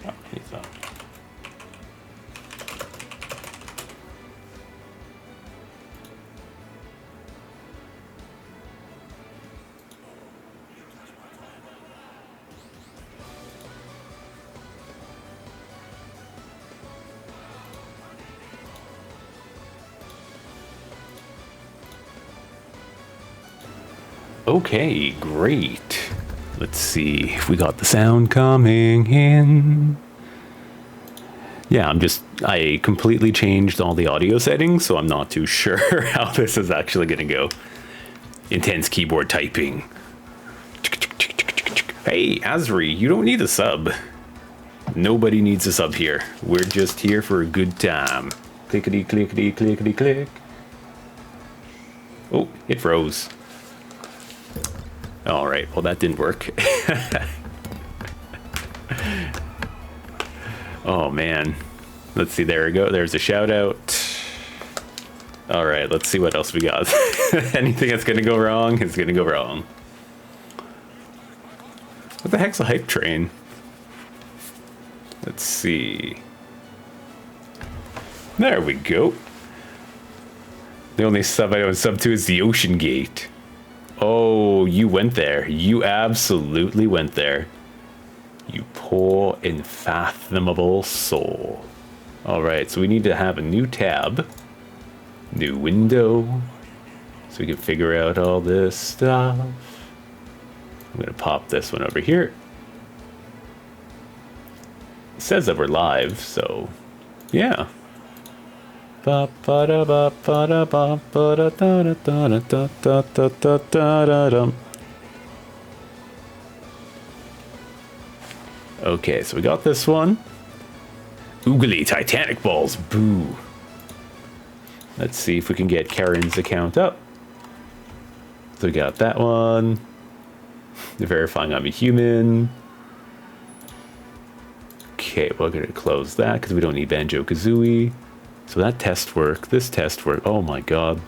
Oh, he's not. Okay, great. Let's see if we got the sound coming in. Yeah, I completely changed all the audio settings, so I'm not too sure how this is actually going to go. Intense keyboard typing. Hey, Azri, you don't need a sub. Nobody needs a sub here. We're just here for a good time. Clickety, clickety, clickety, click. Oh, it froze. All right, well, that didn't work. Oh, man. Let's see, there we go. There's a shout out. All right, let's see what else we got. Anything that's going to go wrong is going to go wrong. What the heck's a hype train? Let's see. There we go. The only sub I don't sub to is the Ocean Gate. Oh, you went there. You absolutely went there. You poor, unfathomable soul. All right, so we need to have a new tab. New window. So we can figure out all this stuff. I'm going to pop this one over here. It says that we're live, so yeah. Okay, so we got this one. Oogly Titanic balls, boo. Let's see if we can get Karen's account up. So we got that one. They're verifying I'm a human. Okay, we're gonna close that because we don't need Banjo-Kazooie. So that test work, this test work, oh my god.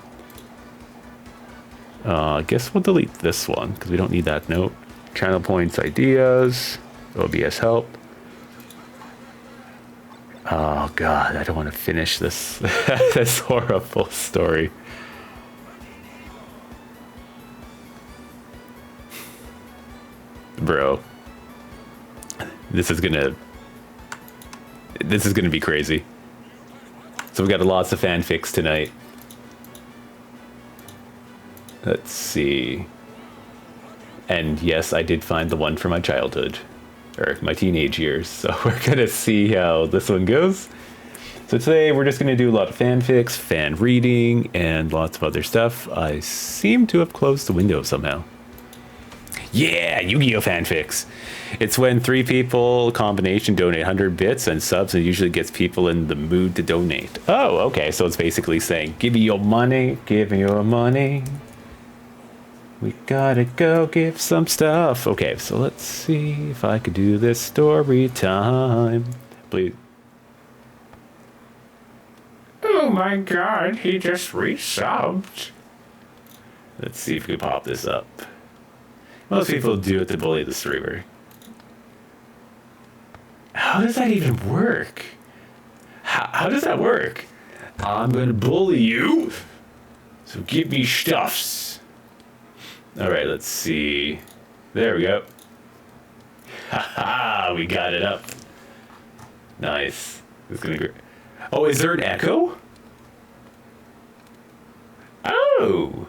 I guess we'll delete this one because we don't need that note. Channel points, ideas, OBS help. Oh god, I don't want to finish this, this horrible story. Bro, this is gonna be crazy. So we got lots of fanfics tonight. Let's see. And yes, I did find the one from my childhood, or my teenage years. So we're gonna see how this one goes. So today we're just gonna do a lot of fanfics, fan reading, and lots of other stuff. I seem to have closed the window somehow. Yeah, Yu-Gi-Oh! Fan-fics. It's when 3 people combination donate 100 bits and subs, and usually gets people in the mood to donate. Oh, okay, so it's basically saying, give me your money, give me your money. We gotta go give some stuff. Okay, so let's see if I could do this story time. Please. Oh my god, he just resubbed. Let's see if we can pop this up. Most people do it to bully the streamer. How does that even work? How does that work? I'm gonna bully you, so give me stuffs. All right, let's see. There we go. Haha, we got it up. Nice. It's gonna. Oh, is there an echo? Oh.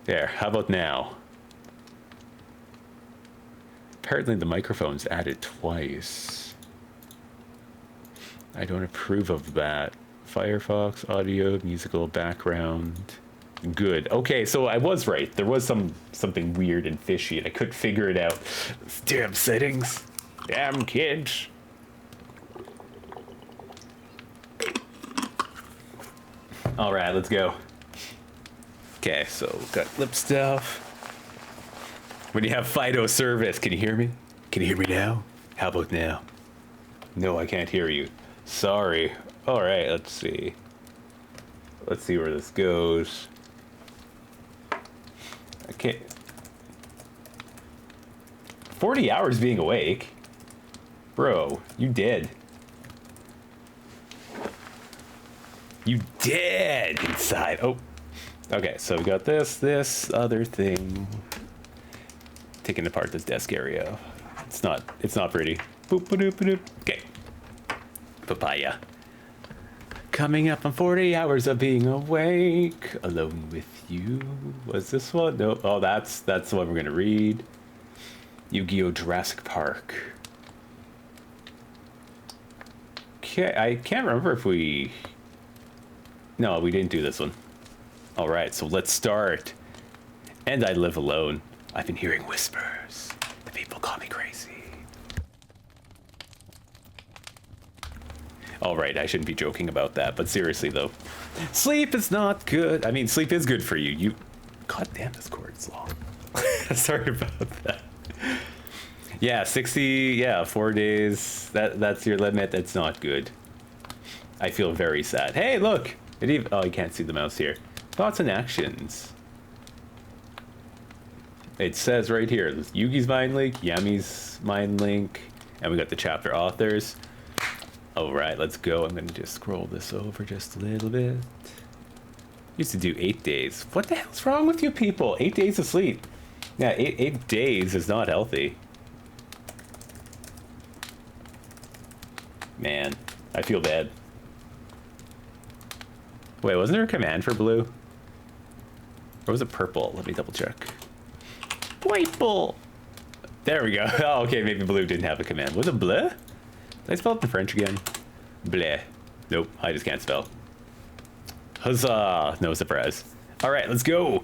There, how about now? Apparently the microphone's added twice. I don't approve of that. Firefox, audio, musical background. Good. Okay, so I was right. There was something weird and fishy, and I couldn't figure it out. Damn settings. Damn kids. All right, let's go. Okay, so got lip stuff. When you have Fido service, can you hear me? Can you hear me now? How about now? No, I can't hear you. Sorry. All right, let's see. Let's see where this goes. Okay. 40 hours being awake? Bro, you dead. You dead inside. Oh. Okay, so we got this other thing. Taking apart this desk area. It's not pretty. Boop, ba-doop, ba-doop. Okay. Papaya. Coming up on 40 hours of being awake, alone with you. Was this one? No. Oh, that's the one we're gonna read. Yu-Gi-Oh! Jurassic Park. Okay, I can't remember if we... No, we didn't do this one. All right, so let's start. And I live alone. I've been hearing whispers. The people call me crazy. All right, I shouldn't be joking about that, but seriously though, sleep is not good. I mean, sleep is good for you. God damn, this cord's long. Sorry about that. Yeah, 60. Yeah, 4 days. That's your limit. That's not good. I feel very sad. Hey, look. Oh, you can't see the mouse here. Thoughts and actions. It says right here, there's Yugi's mind link, Yami's mind link, and we got the chapter authors. All right, let's go. I'm gonna just scroll this over just a little bit. Used to do 8 days. What the hell's wrong with you people? 8 days of sleep. Yeah, eight days is not healthy. Man, I feel bad. Wait, wasn't there a command for blue? Or was it purple? Let me double check. Purple! There we go. Oh, okay, maybe blue didn't have a command. Was it bleu? Did I spell it in French again? Bleh. Nope, I just can't spell. Huzzah! No surprise. All right, let's go.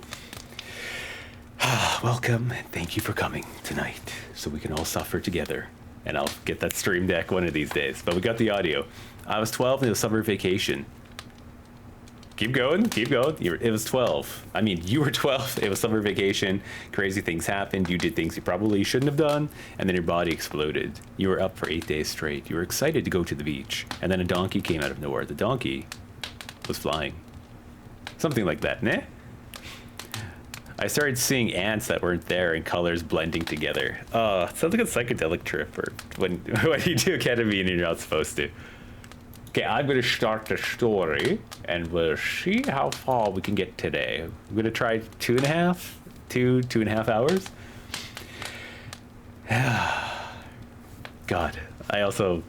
Welcome, and thank you for coming tonight, so we can all suffer together. And I'll get that stream deck one of these days. But we got the audio. I was 12 and it was summer vacation. Keep going, keep going. It was 12. I mean, you were 12. It was summer vacation. Crazy things happened. You did things you probably shouldn't have done. And then your body exploded. You were up for 8 days straight. You were excited to go to the beach. And then a donkey came out of nowhere. The donkey was flying. Something like that, nah? I started seeing ants that weren't there and colors blending together. Oh, it sounds like a psychedelic trip or when you do ketamine and you're not supposed to. Okay, I'm going to start the story and we'll see how far we can get today. I'm going to try 2.5 hours. God, I also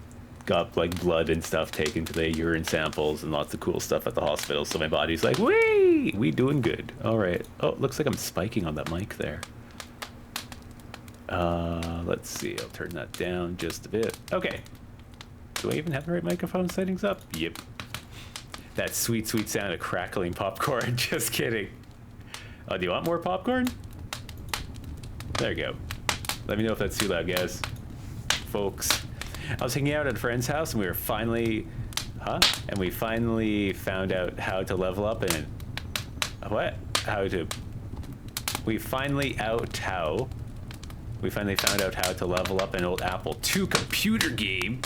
got like blood and stuff taken today, urine samples and lots of cool stuff at the hospital. So my body's like, we doing good. All right. Oh, it looks like I'm spiking on that mic there. Let's see. I'll turn that down just a bit. Okay. Do I even have the right microphone settings up? Yep. That sweet, sweet sound of crackling popcorn. Just kidding. Oh, do you want more popcorn? There you go. Let me know if that's too loud, guys. Folks. I was hanging out at a friend's house and we were finally... And we finally found out how to level up and... What? We finally found out how to level up an old Apple II computer game.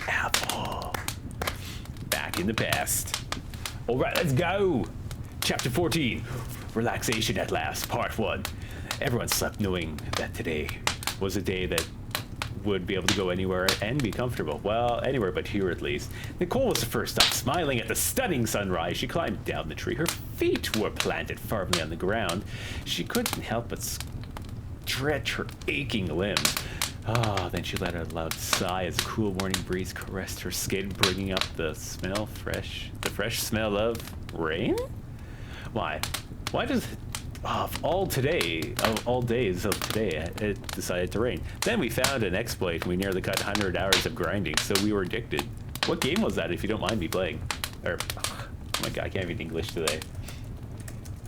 Apple. Back in the past. All right, let's go. Chapter 14. Relaxation at last, part 1. Everyone slept knowing that today was a day that would be able to go anywhere and be comfortable. Well, anywhere but here at least. Nicole was the first up, smiling at the stunning sunrise. She climbed down the tree. Her feet were planted firmly on the ground. She couldn't help but stretch her aching limbs. Then she let out a loud sigh as a cool morning breeze caressed her skin, bringing up the fresh smell of rain? Why does of all days of today, it decided to rain. Then we found an exploit and we nearly cut 100 hours of grinding, so we were addicted. What game was that, if you don't mind me playing? Oh my god, I can't read English today.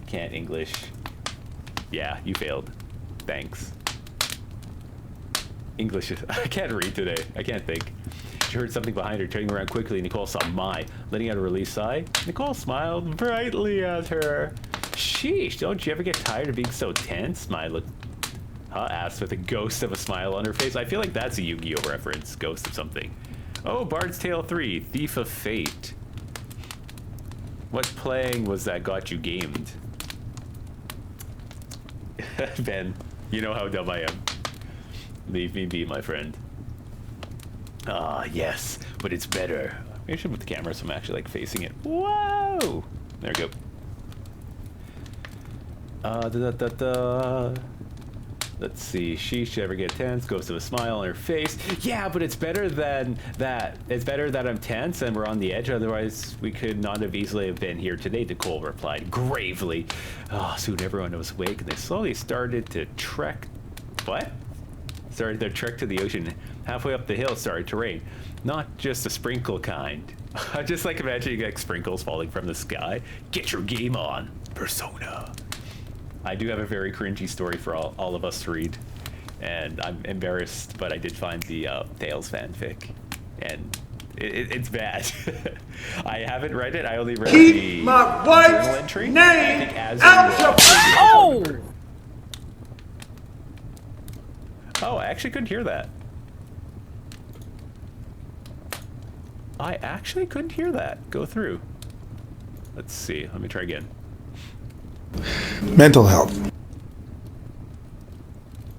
Can't English. Yeah, you failed. Thanks. English is... I can't read today. I can't think. She heard something behind her. Turning around quickly, Nicole saw Mai. Letting out a released sigh, Nicole smiled brightly at her. Sheesh, don't you ever get tired of being so tense? Mai asked with a ghost of a smile on her face. I feel like that's a Yu-Gi-Oh reference. Ghost of something. Oh, Bard's Tale 3, Thief of Fate. What playing was that got you gamed? Ben, you know how dumb I am. Leave me be, my friend. Ah, yes, but it's better. Maybe I should put the camera so I'm actually like facing it. Whoa! There we go. Let's see. She should ever get tense. Goes to a smile on her face. Yeah, but it's better than that. It's better that I'm tense and we're on the edge. Otherwise, we could not have easily have been here today. Nicole replied gravely. Oh, soon everyone was awake and they slowly started to trek. What? Started their trek to the ocean. Halfway up the hill started to rain. Not just a sprinkle kind. I just like imagining like sprinkles falling from the sky. Get your game on, Persona. I do have a very cringy story for all of us to read, and I'm embarrassed, but I did find the Tales fanfic, and it's bad. I haven't read it. I only read the journal entry. Name oh! Oh, I actually couldn't hear that. I actually couldn't hear that go through. Let's see. Let me try again. Mental health.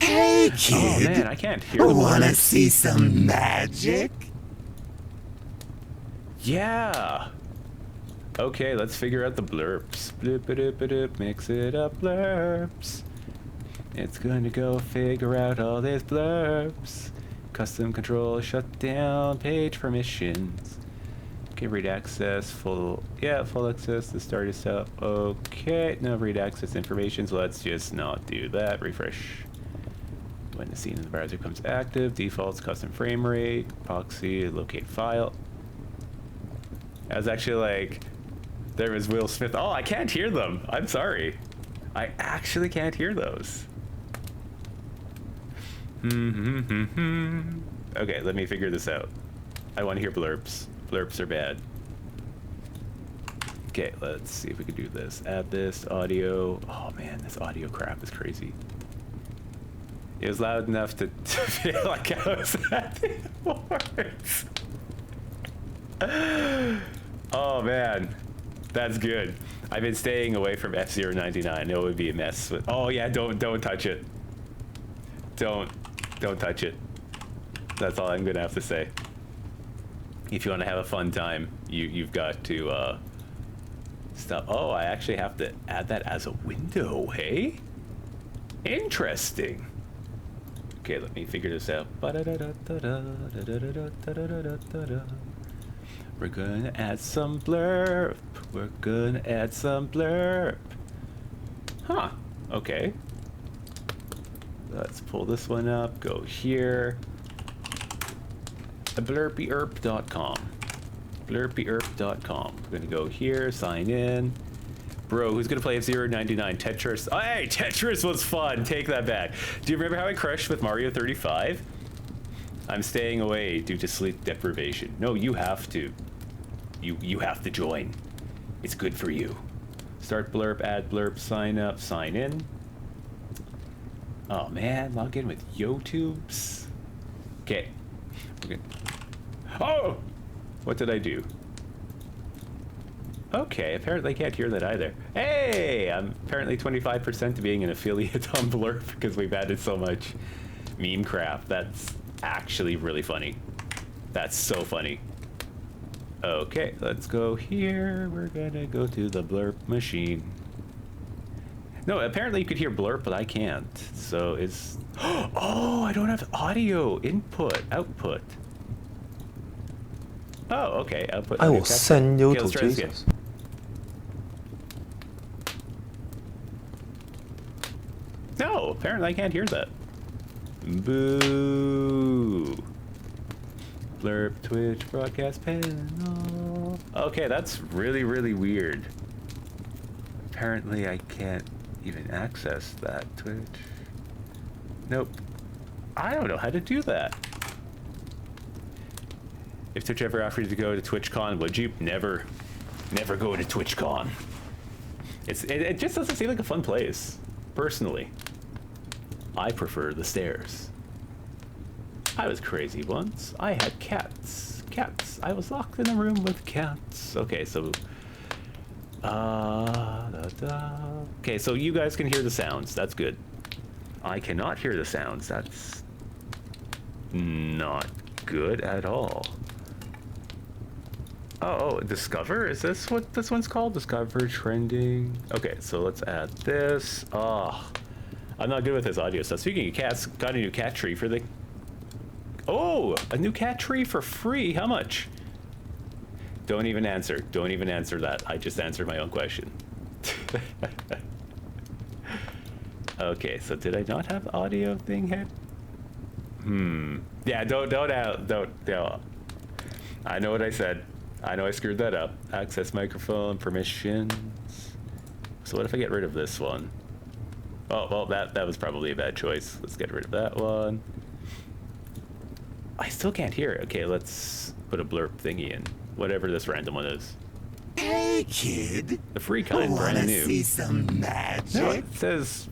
Hey, kid. Oh, man, I can't hear the Wanna words. see some magic? Yeah. Okay, let's figure out the blurbs. Bloop-a-doop-a-doop, mix it up, blurbs. It's going to go figure out all these blurbs. Custom control, shut down, page permissions. Okay, read access, full access, the start is up. Okay, now read access information, so let's just not do that. Refresh. When the scene in the browser becomes active, defaults, custom frame rate, proxy, locate file. I was actually like, there was Will Smith. Oh, I can't hear them. I'm sorry. I actually can't hear those. Okay, let me figure this out. I want to hear blurbs. Blurbs are bad. Okay, let's see if we can do this. Add this audio. Oh man, this audio crap is crazy. It was loud enough to feel like I was adding words. Oh man, that's good. I've been staying away from F099. It would be a mess. With, oh yeah, don't touch it. Don't touch it. That's all I'm gonna have to say. If you want to have a fun time, you've got to stop. Oh, I actually have to add that as a window, hey? Interesting. Okay, let me figure this out. We're gonna add some blurb. We're gonna add some blurb. Huh, okay. Let's pull this one up, go here. Blurpyerp.com. Blurpyerp.com. We're gonna go here, sign in. Bro, who's gonna play F099? Tetris. Oh, hey, Tetris was fun. Take that back. Do you remember how I crushed with Mario 35? I'm staying away due to sleep deprivation. No, you have to. You have to join. It's good for you. Start blurb, add blurb, sign up, sign in. Oh man, log in with YouTubes. Okay. Oh! What did I do? Okay, apparently I can't hear that either. Hey! I'm apparently 25% to being an affiliate on Blurb because we've added so much meme crap. That's actually really funny. That's so funny. Okay, let's go here. We're gonna go to the Blurb machine. No, apparently you could hear Blurb, but I can't. So it's... Oh, I don't have audio output. Oh, okay, output. I will send you to let's try this Jesus. again. No, apparently I can't hear that. Boo. Blurb Twitch broadcast panel. Okay, that's really, really weird. Apparently I can't even access that Twitch. Nope. I don't know how to do that. If Twitch ever offered you to go to TwitchCon, would you? Never go to TwitchCon. It just doesn't seem like a fun place, personally. I prefer the stairs. I was crazy once. I had cats. I was locked in a room with cats. Okay, so... Okay, so you guys can hear the sounds. That's good. I cannot hear the sounds. That's not good at all. Oh, Discover? Is this what this one's called? Discover trending. Okay, so let's add this. Oh, I'm not good with this audio stuff. Speaking of cats, got a new cat tree for the... Oh, a new cat tree for free. How much? Don't even answer. Don't even answer that. I just answered my own question. Okay, so did I not have audio thing here? Yeah, don't. I know what I said. I know I screwed that up. Access microphone, permissions. So what if I get rid of this one? Oh, well, that was probably a bad choice. Let's get rid of that one. I still can't hear it. Okay, let's put a blurb thingy in. Whatever this random one is. Hey, kid. The free kind, brand Wanna new. see some magic? No, it says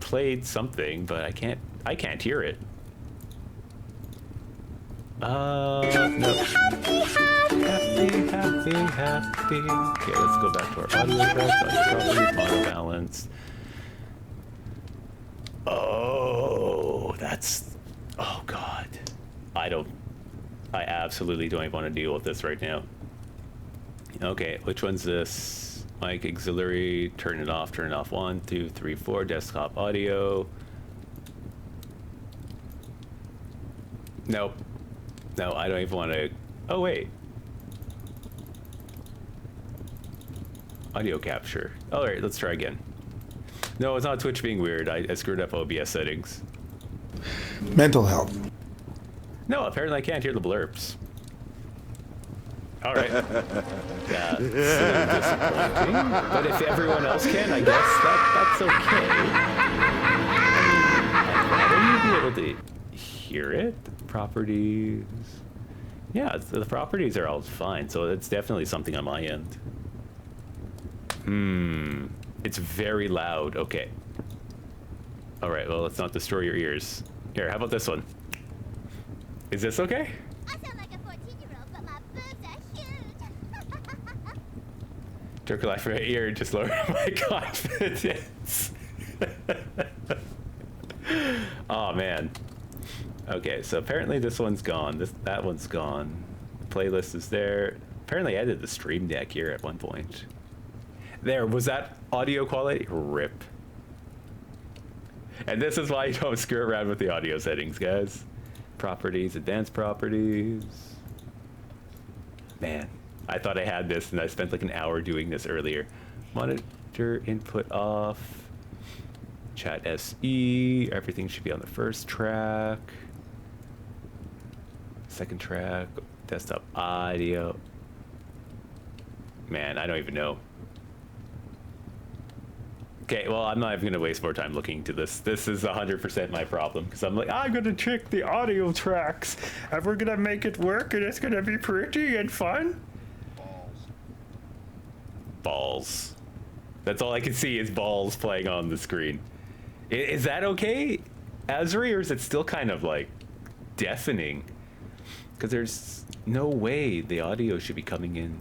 played something, but I can't hear it. No. Happy. Okay, let's go back to our audio tracks, audio properties, mono balance. Oh, that's... Oh, God. I absolutely don't even want to deal with this right now. Okay, which one's this? Mic auxiliary, turn it off, 1, 2, 3, 4, desktop audio. Nope. No, I don't even want to... Oh, wait. Audio capture. All right, let's try again. No, it's not Twitch being weird. I screwed up OBS settings. Mental health. No, apparently I can't hear the blurbs. All right. Yeah, so disappointing. But if everyone else can, I guess that's okay. I mean, I'd rather you be able to hear it. Properties. Yeah, the properties are all fine, so it's definitely something on my end. It's very loud. Okay. All right, well, let's not destroy your ears. Here, how about this one? Is this okay? I sound like a 14-year-old, but my boobs are huge. Took a life for an ear and just lowered my confidence. Oh, man. Okay, so apparently this one's gone. That one's gone. The playlist is there. Apparently I did the stream deck here at one point. There, was that audio quality? RIP. And this is why you don't screw around with the audio settings, guys. Properties, advanced properties. Man, I thought I had this and I spent like an hour doing this earlier. Monitor input off. Chat SE. Everything should be on the first track. Second track. Desktop audio. Man, I don't even know. Okay, well, I'm not even going to waste more time looking into this. This is 100% my problem, because I'm like, I'm going to check the audio tracks, and we're going to make it work, and it's going to be pretty and fun. Balls. That's all I can see is balls playing on the screen. Is that okay, Azri, or is it still kind of, like, deafening? Because there's no way the audio should be coming in.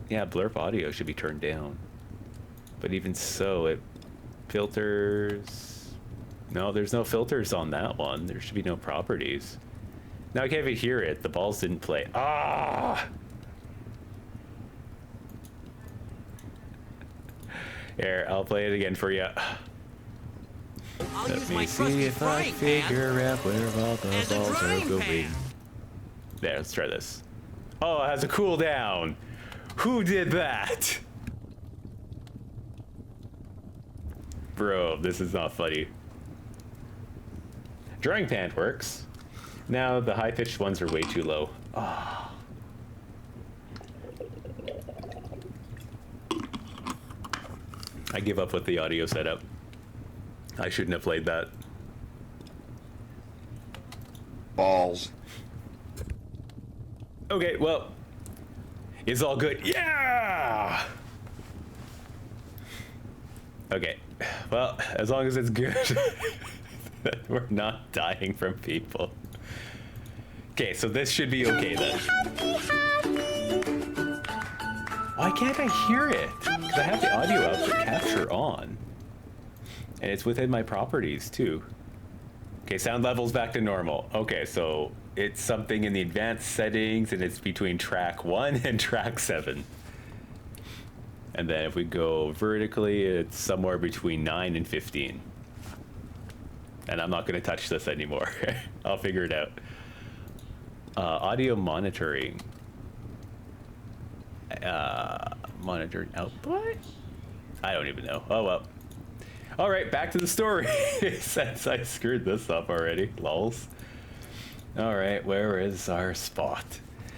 Yeah, blurb audio should be turned down. But even so, it filters. No, there's no filters on that one. There should be no properties. Now I can't even hear it. The balls didn't play. Ah! Here, I'll play it again for you. Let me see if I figure out where all the balls are going. There, let's try this. Oh, it has a cooldown. Who did that? Bro, this is not funny. Drawing pan works. Now the high-pitched ones are way too low. Oh. I give up with the audio setup. I shouldn't have played that. Balls. Okay, well, it's all good. Yeah! Okay, well, as long as it's good, we're not dying from people. Okay, so this should be okay then. Why can't I hear it? Because I have the audio output capture on. And it's within my properties too. Okay, sound levels back to normal. Okay, so it's something in the advanced settings, and it's between track 1 and track 7. And then if we go vertically, it's somewhere between 9 and 15. And I'm not going to touch this anymore. I'll figure it out. Audio monitoring. Monitoring output? I don't even know. Oh well. All right, back to the story. Since I screwed this up already. Lols. All right, where is our spot?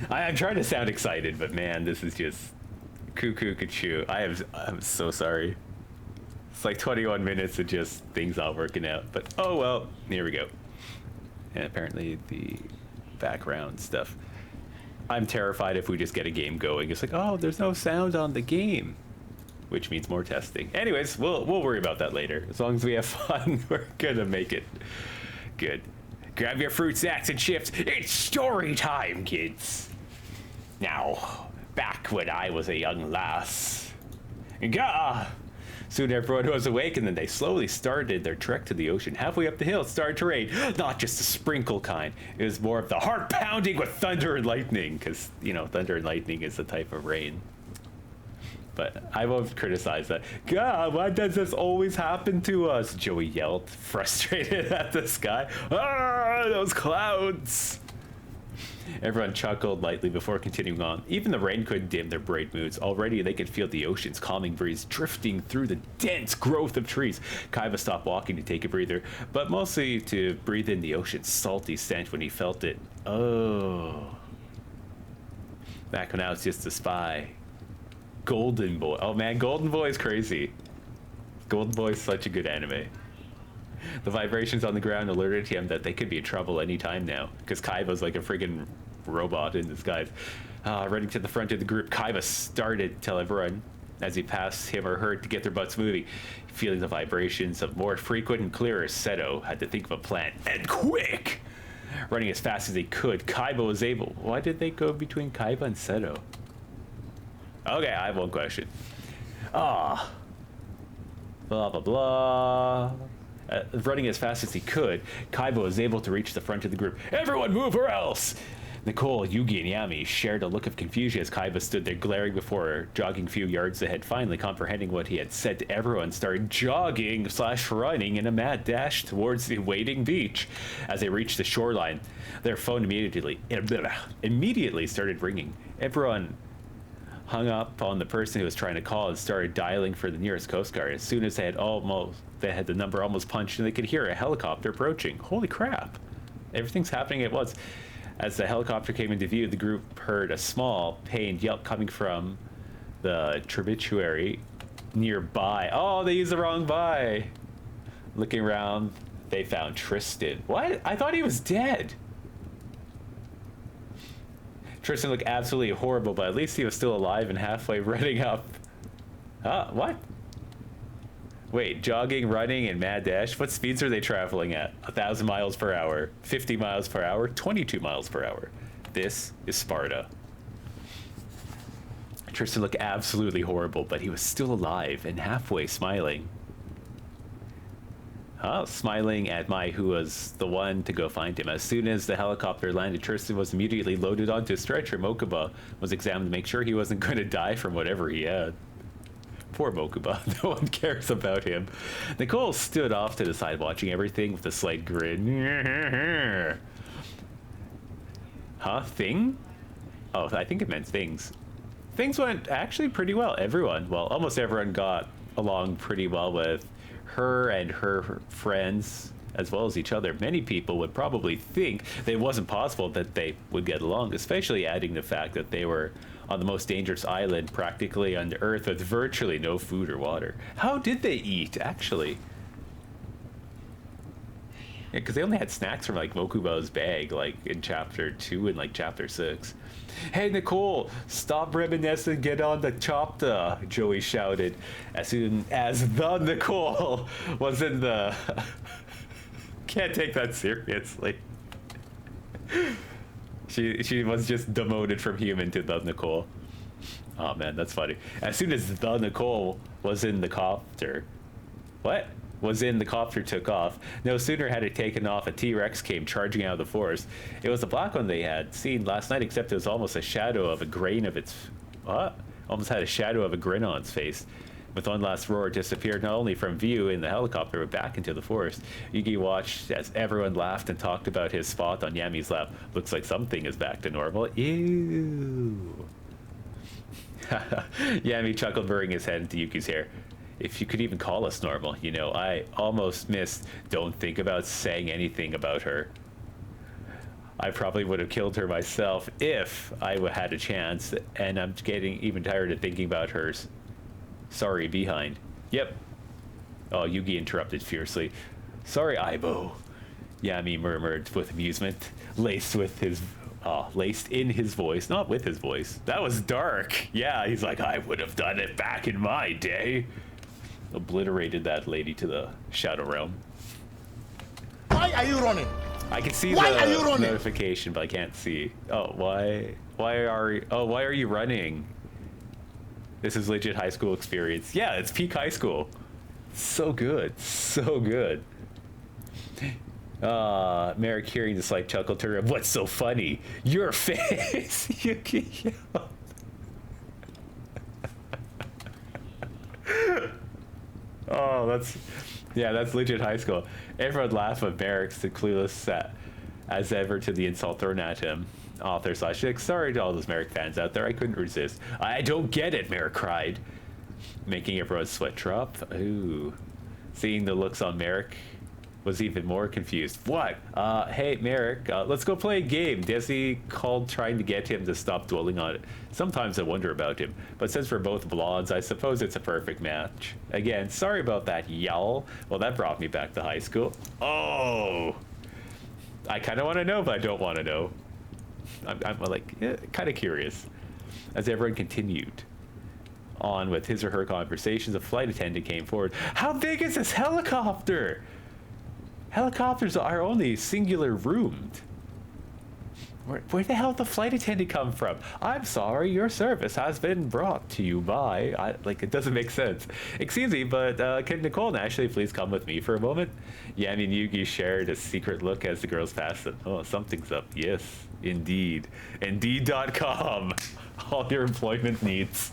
I'm trying to sound excited, but man, this is just cuckoo cuckoo. I'm so sorry. It's like 21 minutes of just things not working out. But oh well, here we go. And apparently the background stuff. I'm terrified if we just get a game going. It's like, oh, there's no sound on the game, which means more testing. Anyways, we'll worry about that later. As long as we have fun, we're gonna make it good. Grab your fruit snacks and chips. It's story time, kids. Now, back when I was a young lass. Gah! Soon everyone was awake, and then they slowly started their trek to the ocean. Halfway up the hill, it started to rain. Not just the sprinkle kind. It was more of the heart pounding with thunder and lightning, because, you know, thunder and lightning is a type of rain. But I won't criticize that. God, why does this always happen to us? Joey yelled, frustrated at the sky. Ah, those clouds! Everyone chuckled lightly before continuing on. Even the rain couldn't dim their bright moods. Already they could feel the ocean's calming breeze drifting through the dense growth of trees. Kaiba stopped walking to take a breather, but mostly to breathe in the ocean's salty scent when he felt it. Oh. Back when I was just a spy. Golden Boy. Oh man, Golden Boy is crazy. Golden Boy is such a good anime. The vibrations on the ground alerted him that they could be in trouble anytime now, because Kaiba's like a friggin' robot in disguise. Running to the front of the group, Kaiba started to tell everyone as he passed him or her to get their butts moving. Feeling the vibrations of more frequent and clearer, Seto had to think of a plan, and quick! Running as fast as he could, Kaiba was able... Why did they go between Kaiba and Seto? Okay, I have one question. Blah, blah, blah. Running as fast as he could, Kaiba was able to reach the front of the group. Everyone move or else! Nicole, Yugi, and Yami shared a look of confusion as Kaiba stood there glaring before her, jogging a few yards ahead. Finally, comprehending what he had said to everyone, started jogging/running in a mad dash towards the waiting beach. As they reached the shoreline, their phone immediately started ringing. Everyone hung up on the person who was trying to call and started dialing for the nearest Coast Guard. As soon as they had the number almost punched, and they could hear a helicopter approaching. Holy crap! Everything's happening at once. As the helicopter came into view, the group heard a small, pained yelp coming from the tributary nearby. Oh, they used the wrong by. Looking around, they found Tristan. What? I thought he was dead. Tristan looked absolutely horrible, but at least he was still alive and halfway running up. What? Wait, jogging, running, and mad dash? What speeds are they traveling at? 1,000 miles per hour, 50 miles per hour, 22 miles per hour. This is Sparta. Tristan looked absolutely horrible, but he was still alive and halfway smiling. Smiling at Mai, who was the one to go find him. As soon as the helicopter landed, Tristan was immediately loaded onto a stretcher. Mokuba was examined to make sure he wasn't going to die from whatever he had. Poor Mokuba. No one cares about him. Nicole stood off to the side, watching everything with a slight grin. Thing? Oh, I think it meant things. Things went actually pretty well. Almost everyone got along pretty well with her and her friends, as well as each other. Many people would probably think that it wasn't possible that they would get along, especially adding the fact that they were on the most dangerous island practically on Earth with virtually no food or water. How did they eat, actually? Yeah, because they only had snacks from like Mokuba's bag, like in chapter 2 and like chapter 6. Hey Nicole, stop reminiscing and get on the chapter, Joey shouted as soon as the Nicole was in the... Can't take that seriously. She was just demoted from human to the Nicole. Oh man, that's funny. As soon as the Nicole was in the copter... What? was in, the copter took off. No sooner had it taken off, a T-Rex came charging out of the forest. It was the black one they had seen last night, except it was almost a shadow of a grain of its... What? Almost had a shadow of a grin on its face. With one last roar, it disappeared not only from view in the helicopter, but back into the forest. Yugi watched as everyone laughed and talked about his spot on Yami's lap. Looks like something is back to normal. Ew. Yami chuckled, burying his head into Yuki's hair. If you could even call us normal, you know, I almost missed don't think about saying anything about her. I probably would have killed her myself if I had a chance, and I'm getting even tired of thinking about her. Sorry, behind. Yep. Oh, Yugi interrupted fiercely. Sorry, Aibo. Yami murmured with amusement, laced in his voice, not with his voice. That was dark. Yeah, he's like, I would have done it back in my day. Obliterated that lady to the Shadow Realm. Why are you running? I can see Why the are you running? notification, but I can't see. Oh, why are you running? This is legit high school experience. Yeah, it's peak high school. So good. So good. Merrick, hearing the slight chuckle, turned around. What's so funny? Your face. Yugioh. Oh, that's legit high school. Everyone laughed, but Merrick stood clueless as ever to the insult thrown at him. Author / sorry to all those Merrick fans out there, I couldn't resist. I don't get it, Merrick cried, making everyone's sweat drop. Ooh. Seeing the looks on Merrick was even more confused. What? Hey, Merrick, let's go play a game. Desi called, trying to get him to stop dwelling on it. Sometimes I wonder about him, but since we're both blondes, I suppose it's a perfect match. Again, sorry about that, y'all. Well, that brought me back to high school. Oh! I kind of want to know, but I don't want to know. I'm like, kind of curious. As everyone continued on with his or her conversations, a flight attendant came forward. How big is this helicopter? Helicopters are only singular roomed. Where the hell did the flight attendant come from? I'm sorry, your service has been brought to you by... it doesn't make sense. Excuse me, but can Nicole and Ashley please come with me for a moment? Yami and Yugi shared a secret look as the girls passed them. Oh, something's up. Yes, indeed. Indeed.com. All your employment needs.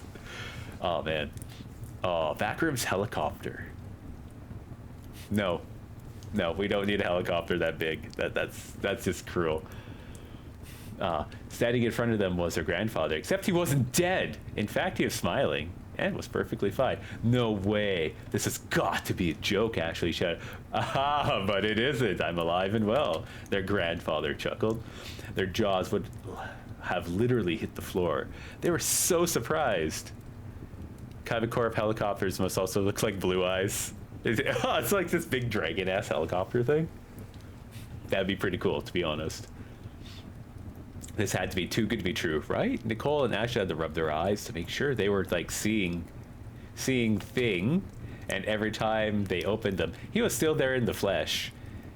Oh, man. Oh, Backrooms helicopter. No, we don't need a helicopter that big. That's just cruel. Standing in front of them was her grandfather, except he wasn't dead. In fact, he was smiling and was perfectly fine. No way. This has got to be a joke, Ashley shouted. Aha, but it isn't. I'm alive and well. Their grandfather chuckled. Their jaws would have literally hit the floor. They were so surprised. Kavikor of helicopters must also look like Blue Eyes. It's like this big dragon-ass helicopter thing. That'd be pretty cool, to be honest. This had to be too good to be true, right? Nicole and Ashley had to rub their eyes to make sure they were like seeing thing, and every time they opened them, he was still there in the flesh.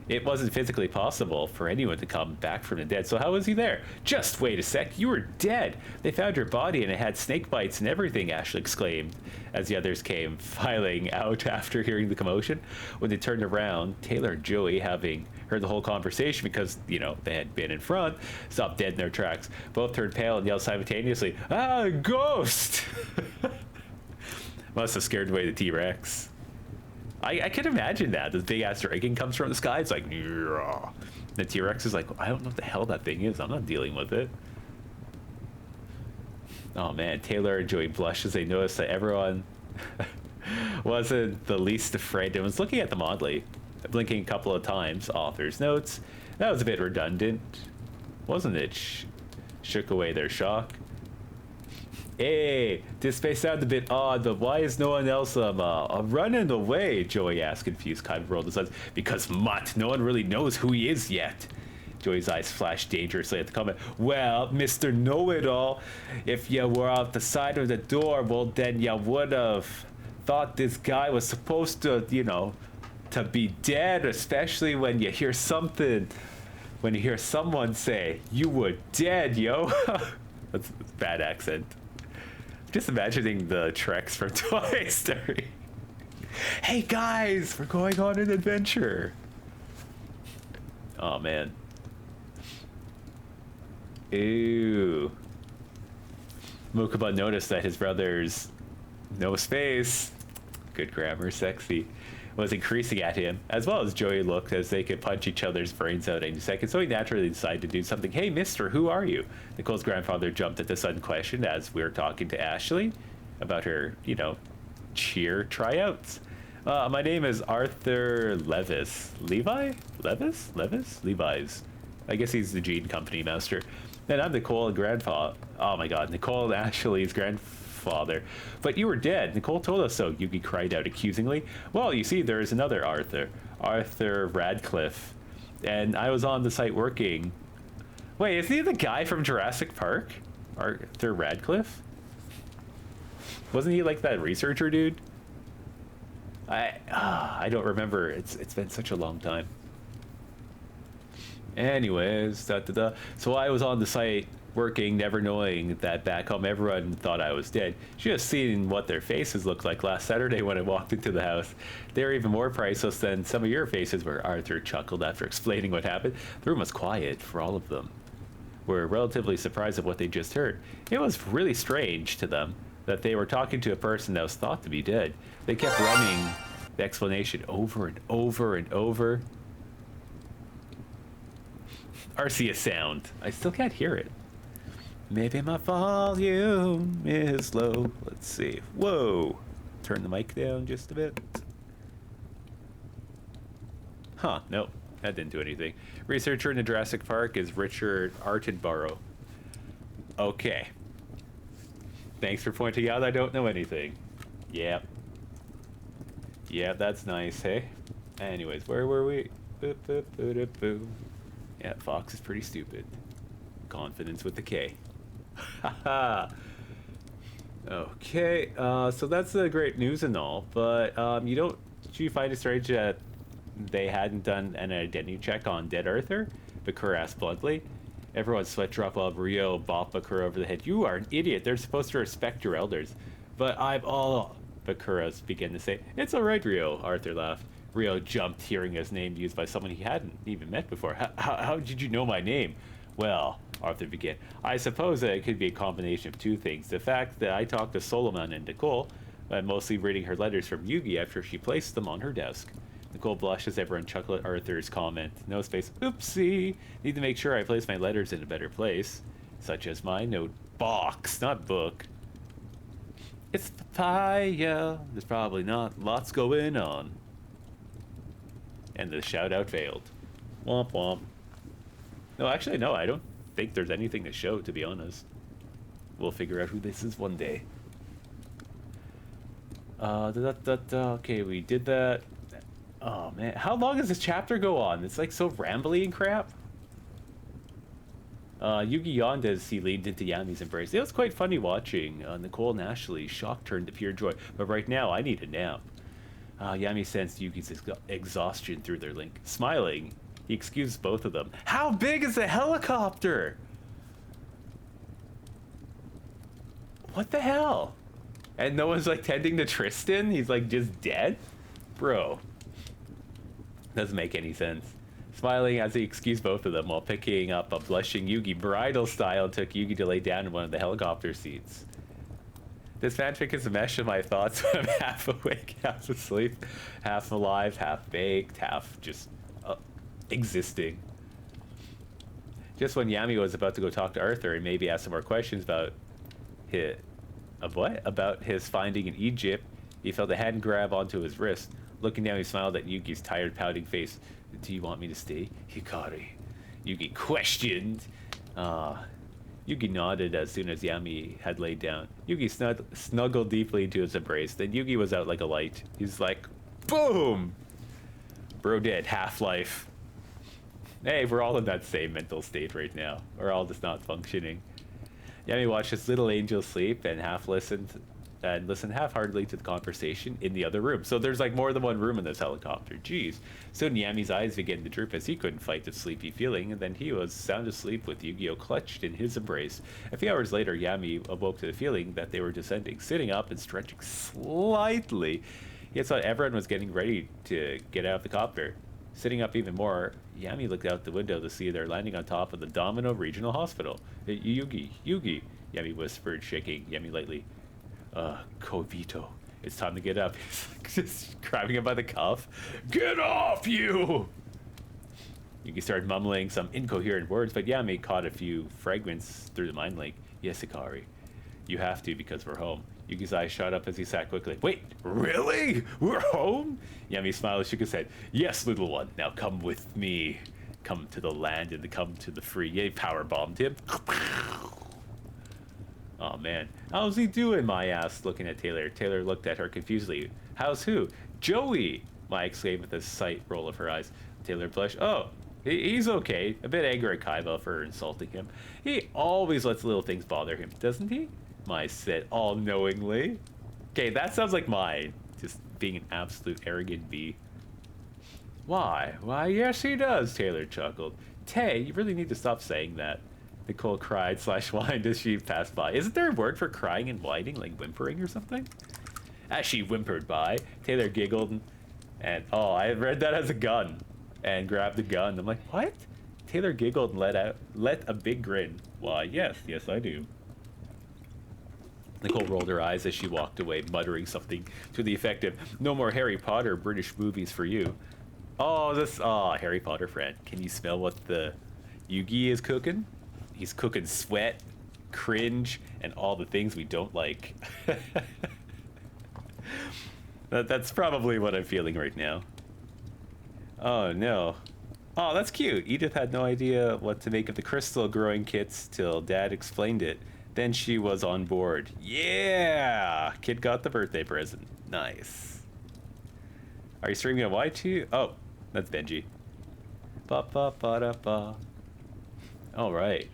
It wasn't physically possible for anyone to come back from the dead, so how was he there? Just wait a sec, you were dead! They found your body and it had snake bites and everything, Ashley exclaimed, as the others came filing out after hearing the commotion. When they turned around, Taylor and Joey, having heard the whole conversation because, you know, they had been in front, stopped dead in their tracks. Both turned pale and yelled simultaneously, "Ah, ghost!" Must have scared away the T-Rex. I can imagine that. This big-ass dragon comes from the sky. It's like, yeah. The T-Rex is like, I don't know what the hell that thing is. I'm not dealing with it. Oh, man. Taylor and Joey blushed as they noticed that everyone wasn't the least afraid and was looking at them oddly, blinking a couple of times. Author's notes. That was a bit redundant, wasn't it? Shook away their shock. Hey, this may sound a bit odd, but why is no one else running away? Joey asked, confused. Kai rolled his eyes. Because Mutt, no one really knows who he is yet. Joey's eyes flashed dangerously at the comment. Well, Mr. Know-It-All, if you were out the side of the door, well, then you would have thought this guy was supposed to, you know, to be dead, especially when you hear something, when you hear someone say, you were dead, yo. That's a bad accent. Just imagining the Trex from Toy Story. Hey guys, we're going on an adventure. Oh man. Ew. Mokuba noticed that his brother's no space, good grammar, sexy, was increasing at him, as well as Joey looked as they could punch each other's brains out any second, so he naturally decided to do something. Hey mister, who are you? Nicole's grandfather jumped at the sudden question as we were talking to Ashley about her, cheer tryouts. My name is Arthur Levis. Levi's. I guess he's the Gene Company master. And I'm Nicole and grandfather. Oh my god, Nicole and Ashley's grandfather. But you were dead. Nicole told us so, Yugi cried out accusingly. Well, you see, there is another Arthur Radcliffe. And I was on the site working. Wait, isn't he the guy from Jurassic Park? Arthur Radcliffe? Wasn't he like that researcher dude? I don't remember. It's been such a long time. Anyways, so I was on the site working, never knowing that back home everyone thought I was dead. Just seeing what their faces looked like last Saturday when I walked into the house. They were even more priceless than some of your faces, where Arthur chuckled after explaining what happened. The room was quiet for all of them. Were relatively surprised at what they just heard. It was really strange to them that they were talking to a person that was thought to be dead. They kept running the explanation over and over and over. Arceus sound. I still can't hear it. Maybe my volume is low. Let's see. Whoa. Turn the mic down just a bit. Huh, nope. That didn't do anything. Researcher in the Jurassic Park is Richard Attenborough. Okay. Thanks for pointing out I don't know anything. Yep. Yeah, that's nice, hey? Anyways, where were we? Boop, boop, boop, boop, boop. Yeah, Fox is pretty stupid. Confidence with the K. Haha. Okay, so that's great news and all, but do you find it strange that they hadn't done an identity check on dead Arthur? Bakura asked bluntly. Everyone's sweat dropped while Rio bopped Bakura over the head. You are an idiot. They're supposed to respect your elders. But I'm all... Bakura began to say. It's alright, Rio, Arthur laughed. Rio jumped, hearing his name used by someone he hadn't even met before. How did you know my name? Well, Arthur began. I suppose that it could be a combination of two things. The fact that I talked to Solomon and Nicole, but mostly reading her letters from Yugi after she placed them on her desk. Nicole blushed as everyone chuckled at Arthur's comment. No space. Oopsie. Need to make sure I place my letters in a better place. Such as my note box, not book. It's papaya. There's probably not lots going on. And the shout out failed. Womp womp. No, actually, no, I don't think there's anything to show, to be honest. We'll figure out who this is one day. Okay, we did that. Oh man, how long does this chapter go on? It's like so rambly and crap. Yugi yawned as he leaned into Yami's embrace. It was quite funny watching Nicole and Ashley's shock turn to pure joy, but right now I need a nap. Yami sensed Yugi's exhaustion through their link. Smiling, he excused both of them. How big is the helicopter? What the hell? And no one's like tending to Tristan? He's like just dead? Bro. Doesn't make any sense. Smiling as he excused both of them while picking up a blushing Yugi bridal style and took Yugi to lay down in one of the helicopter seats. This fanfic is a mesh of my thoughts when I'm half awake, half asleep, half alive, half baked, half just existing. Just when Yami was about to go talk to Arthur and maybe ask some more questions about his finding in Egypt, he felt a hand grab onto his wrist. Looking down, he smiled at Yugi's tired, pouting face. Do you want me to stay, Hikari? Yugi questioned. Yugi nodded as soon as Yami had laid down. Yugi snuggled deeply into his embrace. Then Yugi was out like a light. He's like, boom! Bro dead, Half-Life. Hey, we're all in that same mental state right now. We're all just not functioning. Yami watched his little angel sleep and listened half-heartedly to the conversation in the other room. So there's like more than one room in this helicopter. Jeez. Soon Yami's eyes began to droop as he couldn't fight the sleepy feeling, and then he was sound asleep with Yu-Gi-Oh clutched in his embrace. A few hours later, Yami awoke to the feeling that they were descending. Sitting up and stretching slightly, He thought everyone was getting ready to get out of the copter. Sitting up even more, Yami looked out the window to see they're landing on top of the Domino Regional Hospital. Yugi, Yami whispered, shaking Yami lightly. Kovito, it's time to get up. He's just grabbing him by the cuff. Get off, you! Yugi started mumbling some incoherent words, but Yami caught a few fragments through the mind link. Yes, Ikari. You have to because we're home. Yugi's eyes shot up as he sat quickly. Wait, really? We're home? Yami smiled and shook his head. Yes, little one. Now come with me. Come to the land and come to the free. Yay, power bombed him. Oh man, how's he doing? Mai asked, looking at Taylor. Taylor looked at her confusedly. How's who? Joey! Mai exclaimed with a slight roll of her eyes. Taylor blushed. Oh, he's okay. A bit angry at Kaiba for insulting him. He always lets little things bother him, doesn't he? Mai said all-knowingly. Okay, that sounds like Mai, just being an absolute arrogant bee. Why? Why, yes he does, Taylor chuckled. Tay, you really need to stop saying that. Nicole cried / whined as she passed by. Isn't there a word for crying and whining, like whimpering or something? As she whimpered by, Taylor giggled and oh, I read that as a gun and grabbed the gun. I'm like, what? Taylor giggled and let a big grin. Why, yes I do. Nicole rolled her eyes as she walked away, muttering something to the effect of, no more Harry Potter British movies for you. Oh, Harry Potter friend. Can you smell what the Yugi is cooking? He's cooking sweat, cringe, and all the things we don't like. That's probably what I'm feeling right now. Oh, no. Oh, that's cute. Edith had no idea what to make of the crystal growing kits till Dad explained it. Then she was on board. Yeah! Kid got the birthday present. Nice. Are you streaming on Y2? Oh, that's Benji. Ba-ba-ba-da-ba. All right.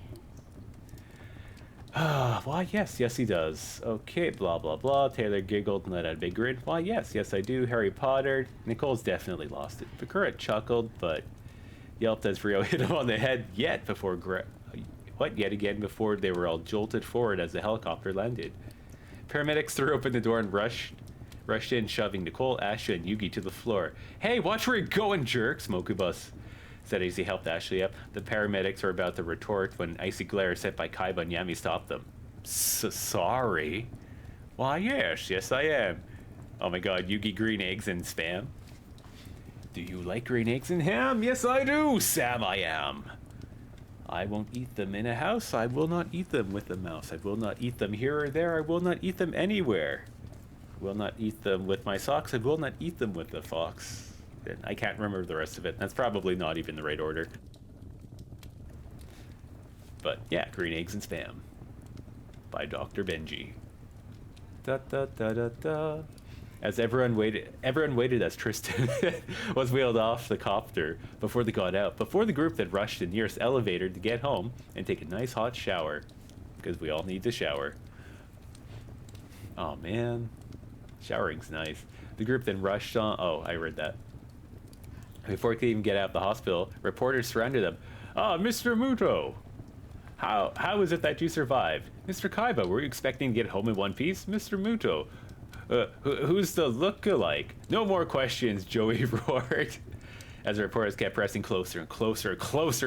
Why, yes, he does. Okay, blah, blah, blah. Taylor giggled and let out a big grin. Why, yes, I do. Harry Potter. Nicole's definitely lost it. Bakura chuckled, but yelped as Rio hit him on the head yet again before they were all jolted forward as the helicopter landed. Paramedics threw open the door and rushed in, shoving Nicole, Asha, and Yugi to the floor. Hey, watch where you're going, jerks, Mokubus said as he helped Ashley up. The paramedics were about to retort when icy glare set by Kaiba and Yami stopped them. Sorry? Why, yes, I am. Oh my god, Yugi green eggs and spam. Do you like green eggs and ham? Yes, I do, Sam, I am. I won't eat them in a house. I will not eat them with a mouse. I will not eat them here or there. I will not eat them anywhere. I will not eat them with my socks. I will not eat them with a fox. And I can't remember the rest of it. That's probably not even the right order. But yeah, green eggs and spam by Dr. Benji. Da da da da da. As everyone waited as Tristan was wheeled off the copter before they got out. Before the group that rushed to the nearest elevator to get home and take a nice hot shower. Because we all need to shower. Oh man. Showering's nice. The group then rushed on. Oh, I read that. Before they could even get out of the hospital, reporters surrounded them. Ah, Mr. Muto! How is it that you survived? Mr. Kaiba, were you expecting to get home in one piece? Mr. Muto, who's the look-alike? No more questions, Joey roared. As the reporters kept pressing closer and closer,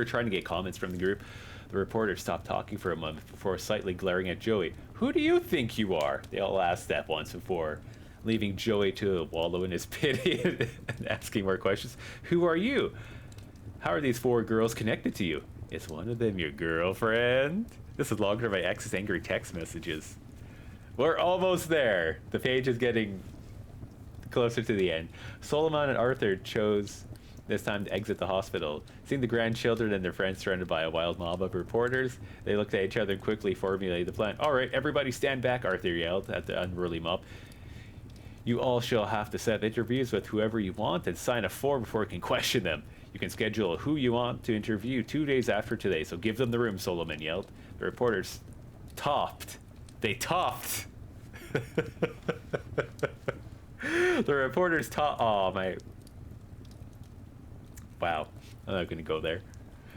trying to get comments from the group, the reporter stopped talking for a moment before slightly glaring at Joey. Who do you think you are? They all asked that once before, leaving Joey to wallow in his pity and asking more questions. Who are you? How are these 4 girls connected to you? Is one of them your girlfriend? This is logged from my ex's angry text messages. We're almost there. The page is getting closer to the end. Solomon and Arthur chose this time to exit the hospital. Seeing the grandchildren and their friends surrounded by a wild mob of reporters, they looked at each other and quickly formulated the plan. All right, everybody stand back, Arthur yelled at the unruly mob. You all shall have to set up interviews with whoever you want and sign a form before you can question them. You can schedule who you want to interview 2 days after today, so give them the room, Solomon yelled. The reporters topped. They topped. The reporters topped. Oh, my. Wow. I'm not going to go there.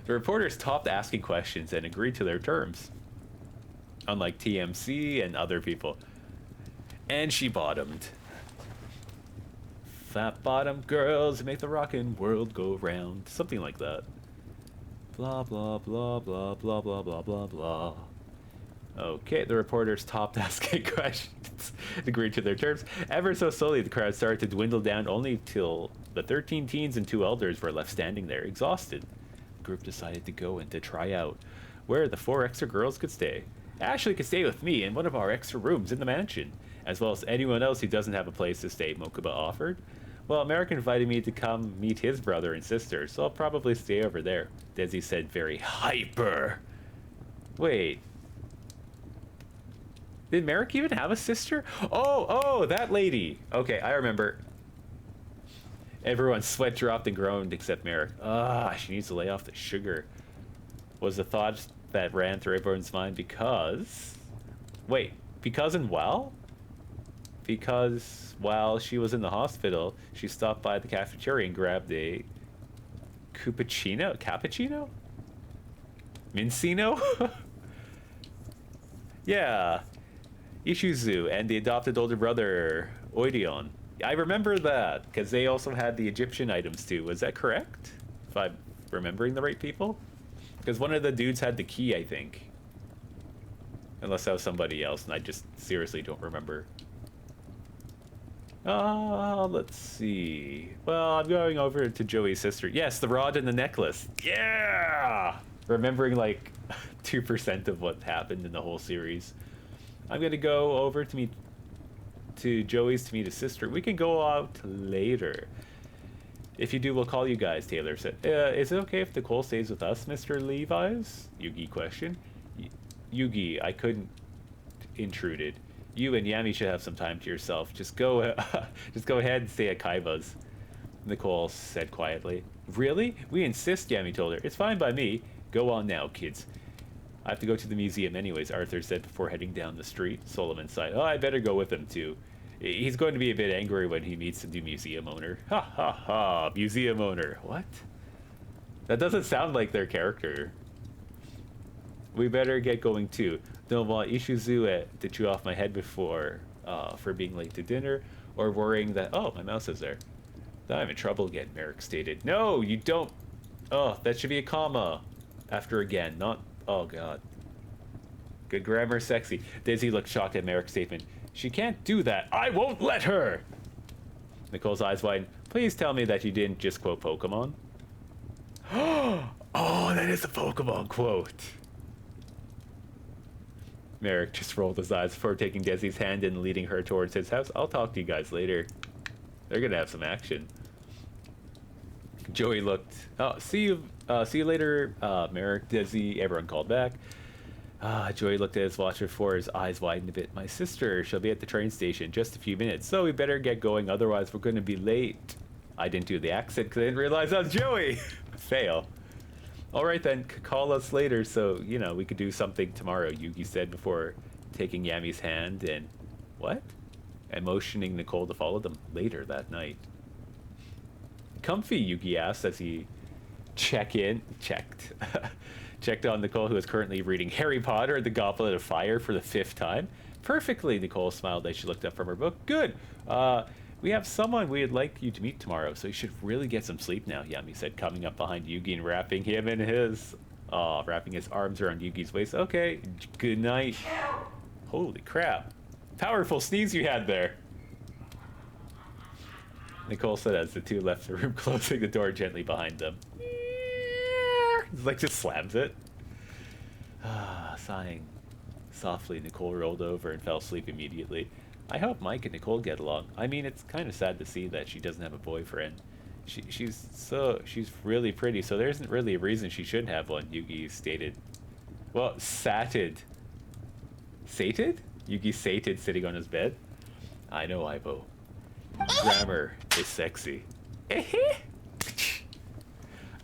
The reporters topped asking questions and agreed to their terms. Unlike TMC and other people. And she bottomed. Flat bottom girls make the rockin' world go round. Something like that. Blah, blah, blah, blah, blah, blah, blah, blah, blah. Okay, the reporter stopped asking questions, agreed to their terms. Ever so slowly, the crowd started to dwindle down, only till the 13 teens and 2 elders were left standing there, exhausted. The group decided to go and to try out where the 4 extra girls could stay. Ashley could stay with me in one of our extra rooms in the mansion, as well as anyone else who doesn't have a place to stay, Mokuba offered. Well, Merrick invited me to come meet his brother and sister, so I'll probably stay over there, Desi said, very hyper. Wait. Did Merrick even have a sister? Oh, that lady. Okay, I remember. Everyone sweat dropped and groaned except Merrick. She needs to lay off the sugar. Was the thought that ran through everyone's mind because... Wait, because and well? Because while she was in the hospital, she stopped by the cafeteria and grabbed a cappuccino? Mincino? Yeah. Ishizu and the adopted older brother, Oidion. I remember that, because they also had the Egyptian items too. Was that correct? If I'm remembering the right people? Because one of the dudes had the key, I think. Unless that was somebody else, and I just seriously don't remember. Let's see. Well, I'm going over to Joey's sister. Yes, the rod and the necklace. Yeah! Remembering like 2% of what happened in the whole series. I'm gonna go over to Joey's to meet his sister. We can go out later. If you do, we'll call you guys, Taylor said. Is it okay if Nicole stays with us, Mr. Levi's? Yugi questioned. Yugi, I couldn't intruded. You and Yami should have some time to yourself. Just go ahead and stay at Kaiba's, Nicole said quietly. Really? We insist, Yami told her. It's fine by me. Go on now, kids. I have to go to the museum anyways, Arthur said before heading down the street. Solomon sighed. I better go with him too. He's going to be a bit angry when he meets the new museum owner. Ha ha ha, museum owner. What? That doesn't sound like their character. We better get going too. Don't want Ishizu to chew off my head before for being late to dinner, or worrying that, oh, my mouse is there. That I'm in trouble again, Merrick stated. No, you don't. Oh, that should be a comma. After again, not, oh god. Good grammar, sexy. Daisy looked shocked at Merrick's statement. She can't do that. I won't let her! Nicole's eyes widened. Please tell me that you didn't just quote Pokemon. Oh, that is a Pokemon quote. Merrick just rolled his eyes before taking Desi's hand and leading her towards his house. I'll talk to you guys later. They're gonna have some action. Joey looked. Oh, see you later, Merrick, Desi. Everyone called back. Joey looked at his watch before his eyes widened a bit. My sister, she'll be at the train station in just a few minutes, so we better get going, otherwise we're going to be late. I didn't do the accent because I didn't realize that was Joey. Fail. All right then, call us later so, you know, we could do something tomorrow, Yugi said before taking Yami's hand and... What? And motioning Nicole to follow them later that night. Comfy, Yugi asked as he checked on Nicole, who is currently reading Harry Potter and the Goblet of Fire for the 5th time. Perfectly, Nicole smiled as she looked up from her book. Good. We have someone we'd like you to meet tomorrow, so you should really get some sleep now, Yami said, coming up behind Yugi and wrapping his arms around Yugi's waist. Okay, good night. Holy crap. Powerful sneeze you had there. Nicole said as the two left the room, closing the door gently behind them. Like just slams it. Sighing softly, Nicole rolled over and fell asleep immediately. I hope Mike and Nicole get along. I mean, it's kind of sad to see that she doesn't have a boyfriend. She's really pretty, so there isn't really a reason she shouldn't have one, Yugi stated. Well, sated. Sated? Yugi sated sitting on his bed. I know, Ivo. Grammar is sexy.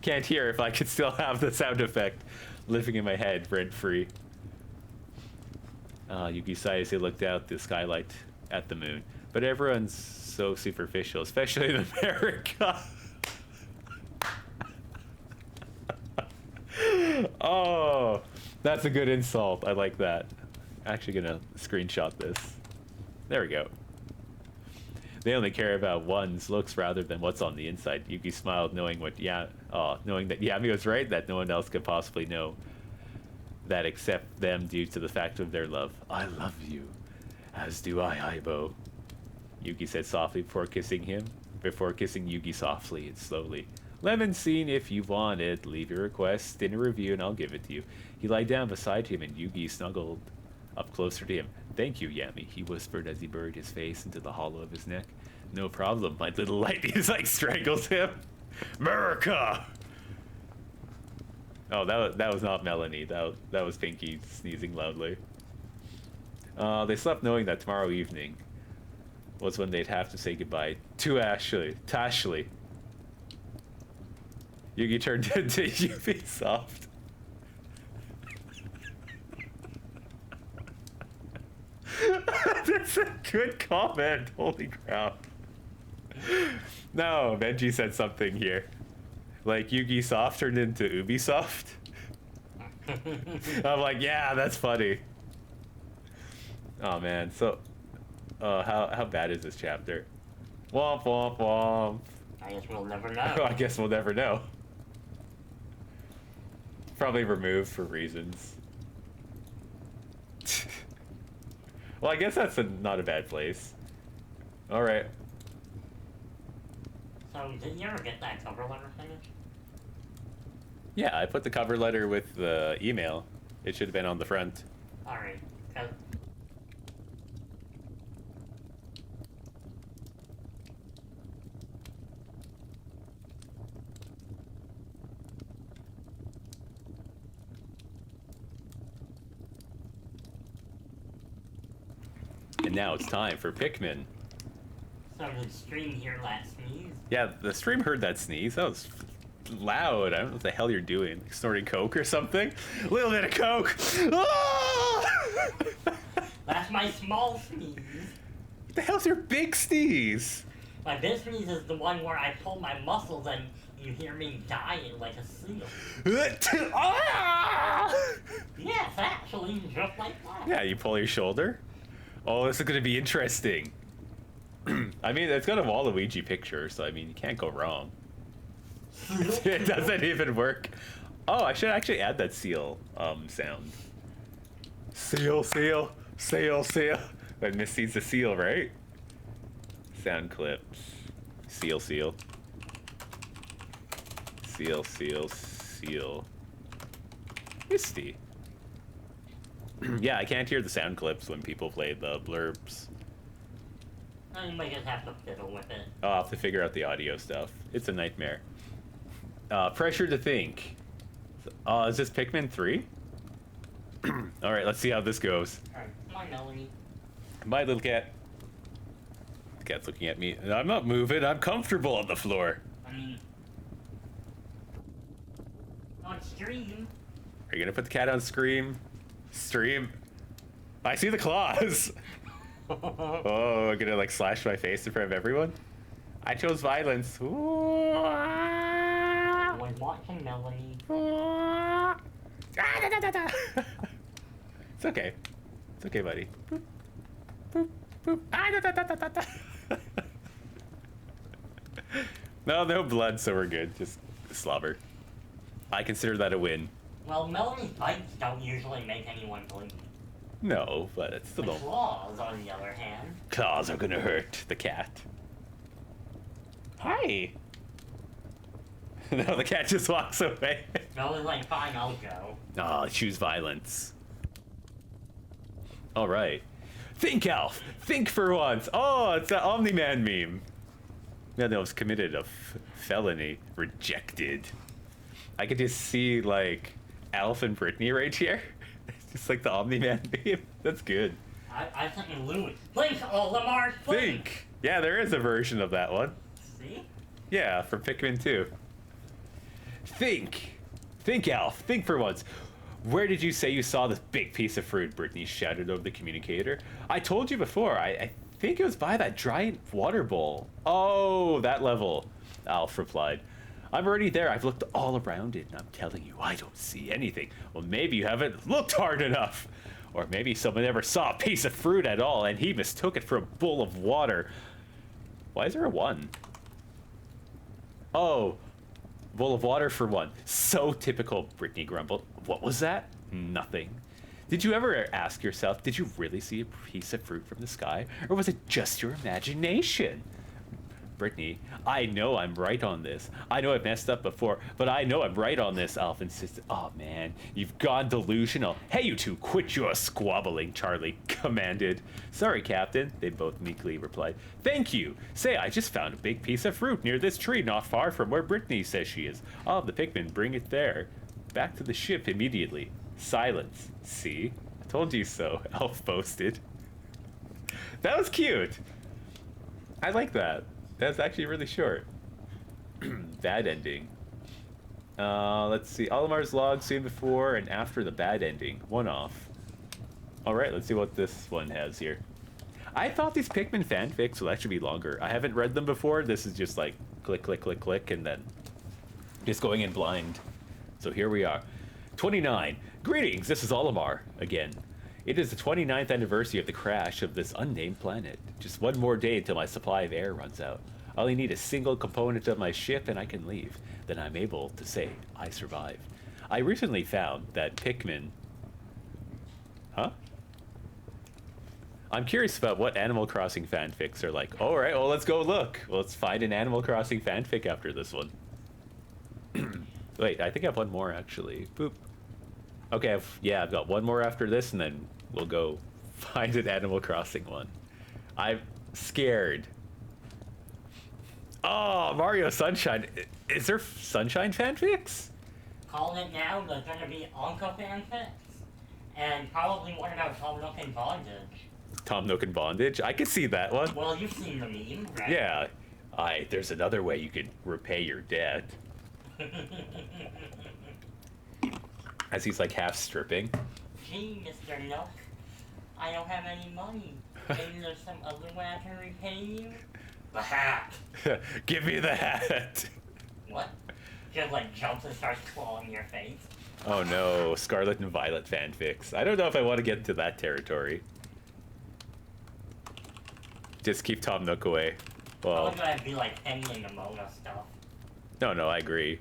Can't hear if I could still have the sound effect living in my head rent-free. Yugi sighed as he looked out the skylight at the moon. But everyone's so superficial, especially in America. Oh, that's a good insult. I like that. I'm actually gonna screenshot this. There we go. They only care about one's looks rather than what's on the inside. Yugi smiled, knowing that Yami was right, that no one else could possibly know that except them due to the fact of their love. I love you, as do I, Aibo. Yugi said softly before kissing Yugi softly and slowly. Lemon scene if you want it. Leave your request in a review and I'll give it to you. He lied down beside him and Yugi snuggled up closer to him. Thank you, Yami, he whispered as he buried his face into the hollow of his neck. No problem, my little light. He's like strangles him. America! Oh, that was not Melanie. That was Pinky sneezing loudly. They slept knowing that tomorrow evening was when they'd have to say goodbye to Ashley. Yugi turned into Ubisoft. That's a good comment. Holy crap. No, Benji said something here. Like Yugi Soft turned into Ubisoft. I'm like, yeah, that's funny. Oh man, so how bad is this chapter? Womp womp womp. I guess we'll never know. I guess we'll never know. Probably removed for reasons. Well, I guess that's not a bad place. Alright. So, did you ever get that cover letter finished? Yeah, I put the cover letter with the email. It should have been on the front. Alright. And now it's time for Pikmin. So did stream hear that sneeze? Yeah, the stream heard that sneeze. That was loud. I don't know what the hell you're doing. Snorting coke or something? A little bit of coke! Ah! That's my small sneeze. What the hell's your big sneeze? My big sneeze is the one where I pull my muscles and you hear me dying like a seal. Ah! Yes, actually, just like that. Yeah, you pull your shoulder. Oh, this is going to be interesting. I mean, it's got a Waluigi picture, so I mean, you can't go wrong. It doesn't even work. Oh, I should actually add that seal sound. Seal, seal, seal, seal. That missees the seal, right? Sound clips. Seal, seal. Seal, seal, seal. Misty. Yeah, I can't hear the sound clips when people play the blurbs. You might just have to fiddle with it. I'll have to figure out the audio stuff. It's a nightmare. Pressure to think. Is this Pikmin 3? Alright, let's see how this goes. Alright, come on, Melanie. Bye, little cat. The cat's looking at me. I'm not moving. I'm comfortable on the floor. I mean... on stream. Are you gonna put the cat on stream? I see the claws! Oh, I'm gonna like slash my face in front of everyone? I chose violence. Ooh. I was watching Melanie. It's okay. It's okay, buddy. Boop, boop, boop. No blood, so we're good. Just slobber. I consider that a win. Well, Melanie's bites don't usually make anyone bleed. No, but it's still The don't. claws, on the other hand. Claws are gonna hurt the cat. Hi. No, the cat just walks away. Melanie's like, fine, I'll go. Oh, choose violence. All right. Think, Alf. Think for once. Oh, it's an Omni-Man meme. Man, that was committed a felony. Rejected. I could just see, like, Alf and Brittany right here. It's just like the Omni-Man meme. That's good. I think Louis. Think, Lamar, Think. Yeah, there is a version of that one. See? Yeah, for Pikmin 2. Think. Think, Alf. Think for once. Where did you say you saw this big piece of fruit? Brittany shouted over the communicator. I told you before. I think it was by that giant water bowl. Oh, that level. Alf replied. I'm already there. I've looked all around it, and I'm telling you, I don't see anything. Well, maybe you haven't looked hard enough. Or maybe someone never saw a piece of fruit at all, and he mistook it for a bowl of water. Why is there a 1? Oh, bowl of water for 1. So typical, Brittany grumbled. What was that? Nothing. Did you ever ask yourself, did you really see a piece of fruit from the sky? Or was it just your imagination? Brittany, I know I'm right on this. I know I've messed up before, but I know I'm right on this, Alf insisted. Oh man, you've gone delusional. Hey, you two, quit your squabbling, Charlie commanded. Sorry, Captain, they both meekly replied. Thank you. Say, I just found a big piece of fruit near this tree, not far from where Brittany says she is. I'll have the Pikmin bring it there. Back to the ship immediately. Silence. See? I told you so, Alf boasted. That was cute. I like that. That's actually really short. Bad ending. Let's see. Olimar's log seen before and after the bad ending. One off. Alright, let's see what this one has here. I thought these Pikmin fanfics would actually be longer. I haven't read them before. This is just like click, click, click, click, and then just going in blind. So here we are. 29. Greetings, this is Olimar again. It is the 29th anniversary of the crash of this unnamed planet. Just one more day until my supply of air runs out. I only need a single component of my ship and I can leave. Then I'm able to say I survived. I recently found that Pikmin... Huh? I'm curious about what Animal Crossing fanfics are like. Alright, well let's go look. Well, let's find an Animal Crossing fanfic after this one. Wait, I think I have one more actually. Boop. Okay, I've got one more after this, and then we'll go find an Animal Crossing one. I'm scared. Oh, Mario Sunshine. Is there Sunshine fanfics? Calling it now, there's gonna be Anka fanfics. And probably one about Tom Nook and Bondage. Tom Nook and Bondage? I could see that one. Well, you've seen the meme, right? Yeah. There's another way you could repay your debt. As he's like half stripping. Gee, Mr. Nook, I don't have any money. Maybe there's some other way I can repay you? The hat! Give me the hat! What? Just like jumps and starts clawing your face? Oh no, Scarlet and Violet fanfics. I don't know if I want to get into that territory. Just keep Tom Nook away. Well, I was gonna be like Penny and Nimona stuff. No, I agree.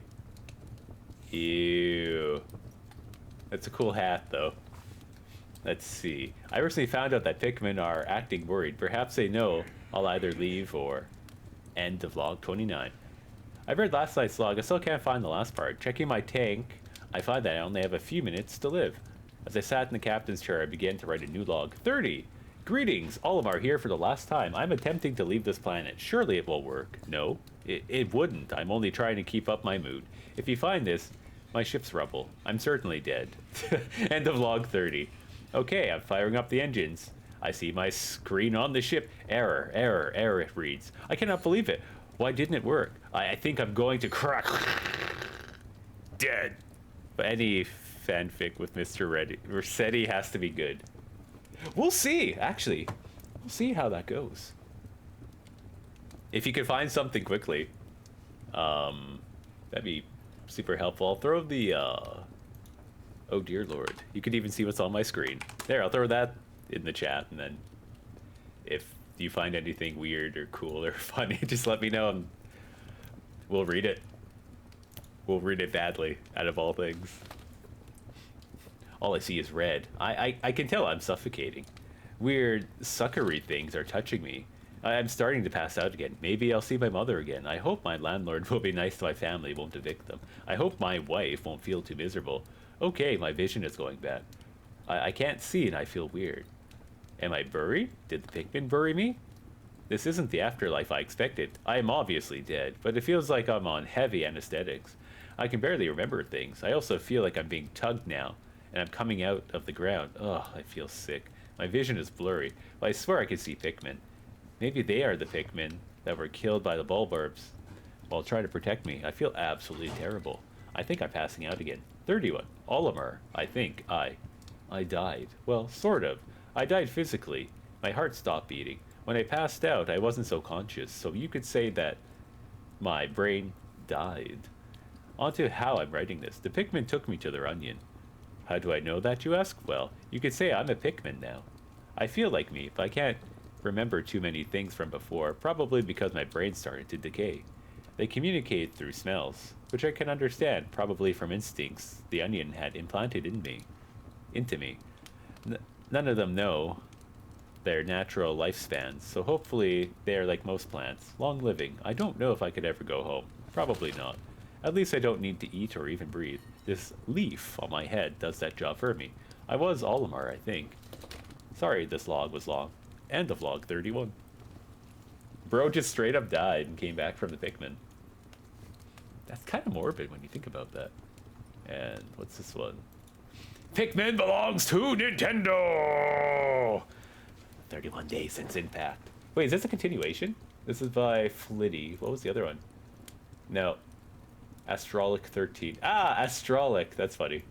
Ew. That's a cool hat, though. Let's see. I recently found out that Pikmin are acting worried. Perhaps they know I'll either leave or end of log 29. I read last night's log. I still can't find the last part. Checking my tank, I find that I only have a few minutes to live. As I sat in the captain's chair, I began to write a new log. 30. Greetings, Olimar here for the last time. I'm attempting to leave this planet. Surely it will work. No, it wouldn't. I'm only trying to keep up my mood. If you find this, my ship's rubble. I'm certainly dead. End of log 30. Okay, I'm firing up the engines. I see my screen on the ship. Error, error, error, it reads. I cannot believe it. Why didn't it work? I think I'm going to crack. Dead. But any fanfic with Mr. Rossetti has to be good. We'll see, actually. We'll see how that goes. If you can find something quickly, that'd be super helpful. I'll throw the, oh dear lord. You can even see what's on my screen. There, I'll throw that in the chat, and then if you find anything weird or cool or funny, just let me know, and we'll read it. We'll read it badly, out of all things. All I see is red. I can tell I'm suffocating. Weird, suckery things are touching me. I'm starting to pass out again. Maybe I'll see my mother again. I hope my landlord will be nice to my family, won't evict them. I hope my wife won't feel too miserable. Okay, my vision is going bad. I can't see and I feel weird. Am I buried? Did the Pikmin bury me? This isn't the afterlife I expected. I am obviously dead, but it feels like I'm on heavy anesthetics. I can barely remember things. I also feel like I'm being tugged now, and I'm coming out of the ground. Ugh, I feel sick. My vision is blurry, but I swear I can see Pikmin. Maybe they are the Pikmin that were killed by the Bulbarbs while trying to protect me. I feel absolutely terrible. I think I'm passing out again. 31. Olimar. I think I died. Well, sort of. I died physically. My heart stopped beating. When I passed out, I wasn't so conscious, so you could say that my brain died. On to how I'm writing this. The Pikmin took me to their onion. How do I know that, you ask? Well, you could say I'm a Pikmin now. I feel like me, but I can't remember too many things from before, probably because my brain started to decay. They communicate through smells, which I can understand, probably from instincts the onion had implanted into me. None of them know their natural lifespans, so hopefully they are like most plants, long living. I don't know if I could ever go home. Probably not. At least I don't need to eat or even breathe. This leaf on my head does that job for me. I was Olimar, I think. Sorry this log was long. End of log 31. Bro just straight up died and came back from the Pikmin. That's kind of morbid when you think about that. And what's this one? Pikmin belongs to Nintendo! 31 days since impact. Wait, is this a continuation? This is by Flitty. What was the other one? No. Astrolic 13. Ah, Astrolic. That's funny.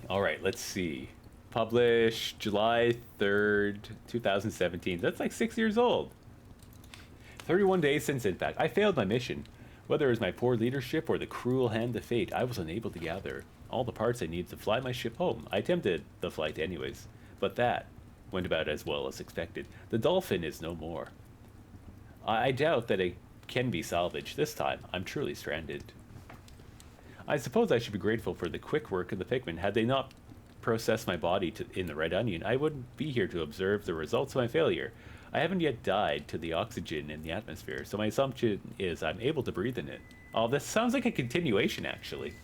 Alright, let's see. Published July 3rd, 2017. That's like 6 years old. 31 days since impact. I failed my mission. Whether it was my poor leadership or the cruel hand of fate, I was unable to gather all the parts I needed to fly my ship home. I attempted the flight anyways, but that went about as well as expected. The dolphin is no more. I doubt that it can be salvaged this time. I'm truly stranded. I suppose I should be grateful for the quick work of the Pikmin. Had they not processed my body in the red onion, I wouldn't be here to observe the results of my failure. I haven't yet died to the oxygen in the atmosphere, so my assumption is I'm able to breathe in it. Oh, this sounds like a continuation, actually.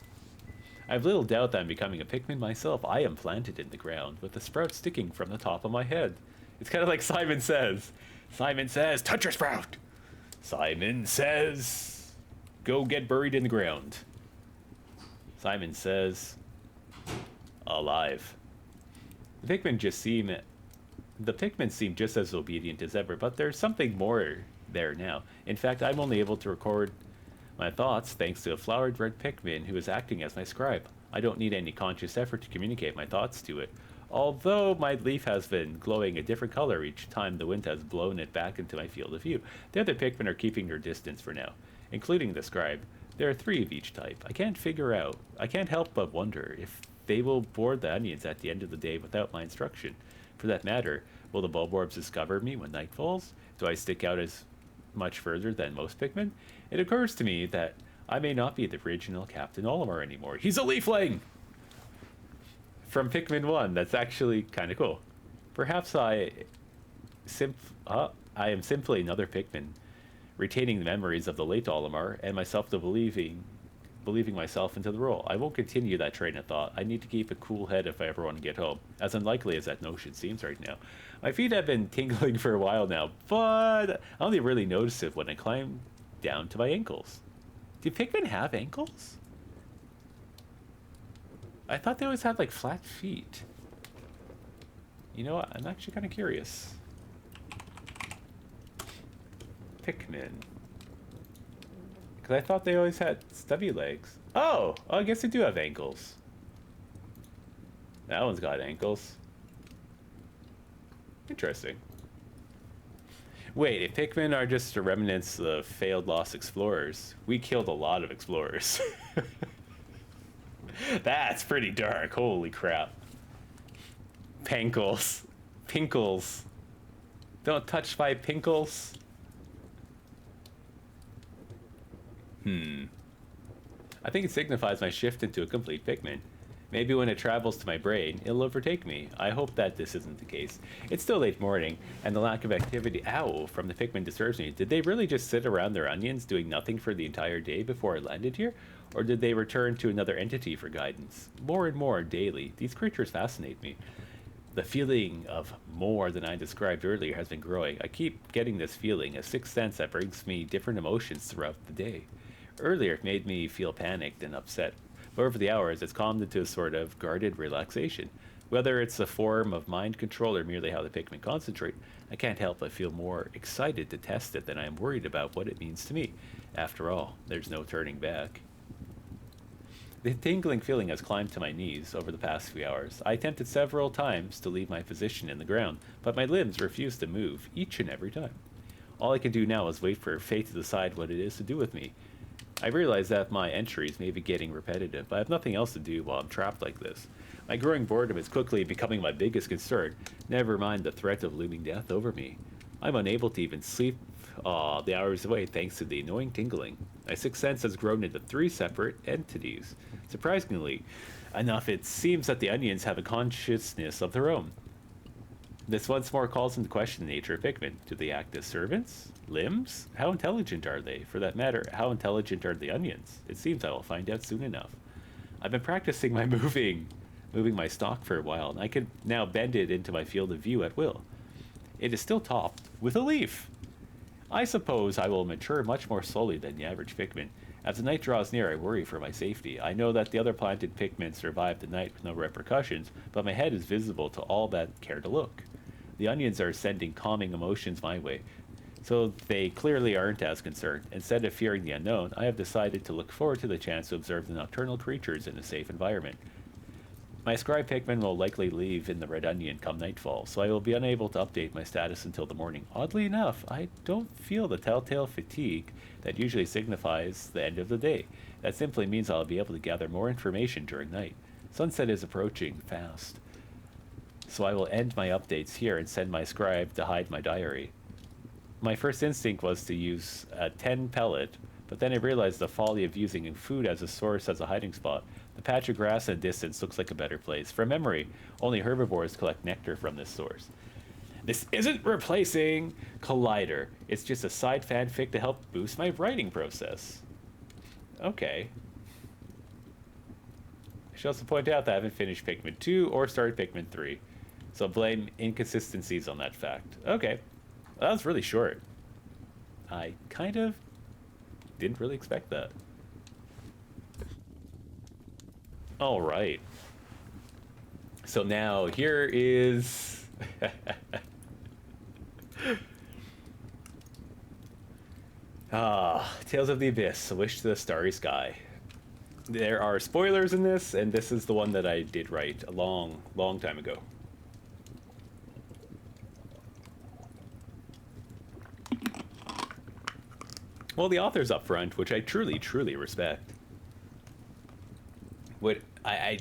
I have little doubt that I'm becoming a Pikmin myself. I am planted in the ground, with the sprout sticking from the top of my head. It's kind of like Simon Says. Simon says, touch your sprout! Simon says, go get buried in the ground. Simon says, alive. The Pikmin seem just as obedient as ever, but there's something more there now. In fact, I'm only able to record my thoughts thanks to a flowered red Pikmin who is acting as my scribe. I don't need any conscious effort to communicate my thoughts to it. Although my leaf has been glowing a different color each time the wind has blown it back into my field of view, the other Pikmin are keeping their distance for now, including the scribe. There are 3 of each type. I can't help but wonder if they will board the onions at the end of the day without my instruction. For that matter, will the bulborbs discover me when night falls? Do I stick out as much further than most Pikmin? It occurs to me that I may not be the original Captain Olimar anymore. He's a leafling! From Pikmin 1, that's actually kind of cool. Perhaps I am simply another Pikmin, retaining the memories of the late Olimar and myself to believing myself into the role. I won't continue that train of thought. I need to keep a cool head if I ever want to get home, as unlikely as that notion seems right now. My feet have been tingling for a while now, but I only really notice it when I climb down to my ankles. Do Pikmin have ankles? I thought they always had like flat feet. You know what? I'm actually kind of curious. Pikmin. Because I thought they always had stubby legs. Oh, I guess they do have ankles. That one's got ankles. Interesting. Wait, if Pikmin are just the remnants of failed lost explorers, we killed a lot of explorers. That's pretty dark. Holy crap. Pankles. Pinkles. Don't touch my pinkles. I think it signifies my shift into a complete Pikmin. Maybe when it travels to my brain, it'll overtake me. I hope that this isn't the case. It's still late morning, and the lack of activity from the Pikmin disturbs me. Did they really just sit around their onions doing nothing for the entire day before I landed here? Or did they return to another entity for guidance? More and more daily, these creatures fascinate me. The feeling of more than I described earlier has been growing. I keep getting this feeling, a sixth sense that brings me different emotions throughout the day. Earlier, it made me feel panicked and upset, but over the hours, it's calmed into a sort of guarded relaxation. Whether it's a form of mind control or merely how the Pikmin concentrate, I can't help but feel more excited to test it than I am worried about what it means to me. After all, there's no turning back. The tingling feeling has climbed to my knees over the past few hours. I attempted several times to leave my position in the ground, but my limbs refused to move, each and every time. All I can do now is wait for fate to decide what it is to do with me. I realize that my entries may be getting repetitive, but I have nothing else to do while I'm trapped like this. My growing boredom is quickly becoming my biggest concern, never mind the threat of looming death over me. I'm unable to even sleep the hours away thanks to the annoying tingling. My sixth sense has grown into 3 separate entities. Surprisingly enough, it seems that the onions have a consciousness of their own. This once more calls into question the nature of Pikmin. Do they act as servants? Limbs? How intelligent are they? For that matter, how intelligent are the onions? It seems I will find out soon enough. I've been practicing my moving my stalk for a while, and I can now bend it into my field of view at will. It is still topped with a leaf. I suppose I will mature much more slowly than the average Pikmin. As the night draws near, I worry for my safety. I know that the other planted Pikmin survived the night with no repercussions, but my head is visible to all that care to look. The onions are sending calming emotions my way, so they clearly aren't as concerned. Instead of fearing the unknown, I have decided to look forward to the chance to observe the nocturnal creatures in a safe environment. My scribe Pikmin will likely leave in the Red Onion come nightfall, so I will be unable to update my status until the morning. Oddly enough, I don't feel the telltale fatigue that usually signifies the end of the day. That simply means I'll be able to gather more information during night. Sunset is approaching fast, so I will end my updates here and send my scribe to hide my diary. My first instinct was to use a 10 pellet, but then I realized the folly of using food as a source as a hiding spot. The patch of grass in the distance looks like a better place. From memory, only herbivores collect nectar from this source. This isn't replacing Collider. It's just a side fanfic to help boost my writing process. Okay. I should also point out that I haven't finished Pikmin 2 or started Pikmin 3, so blame inconsistencies on that fact. Okay. Well, that was really short. I kind of didn't really expect that. All right. So now here is Tales of the Abyss, A Wish to the Starry Sky. There are spoilers in this, and this is the one that I did write a long, long time ago. Well, the author's up front, which I truly, truly respect. What I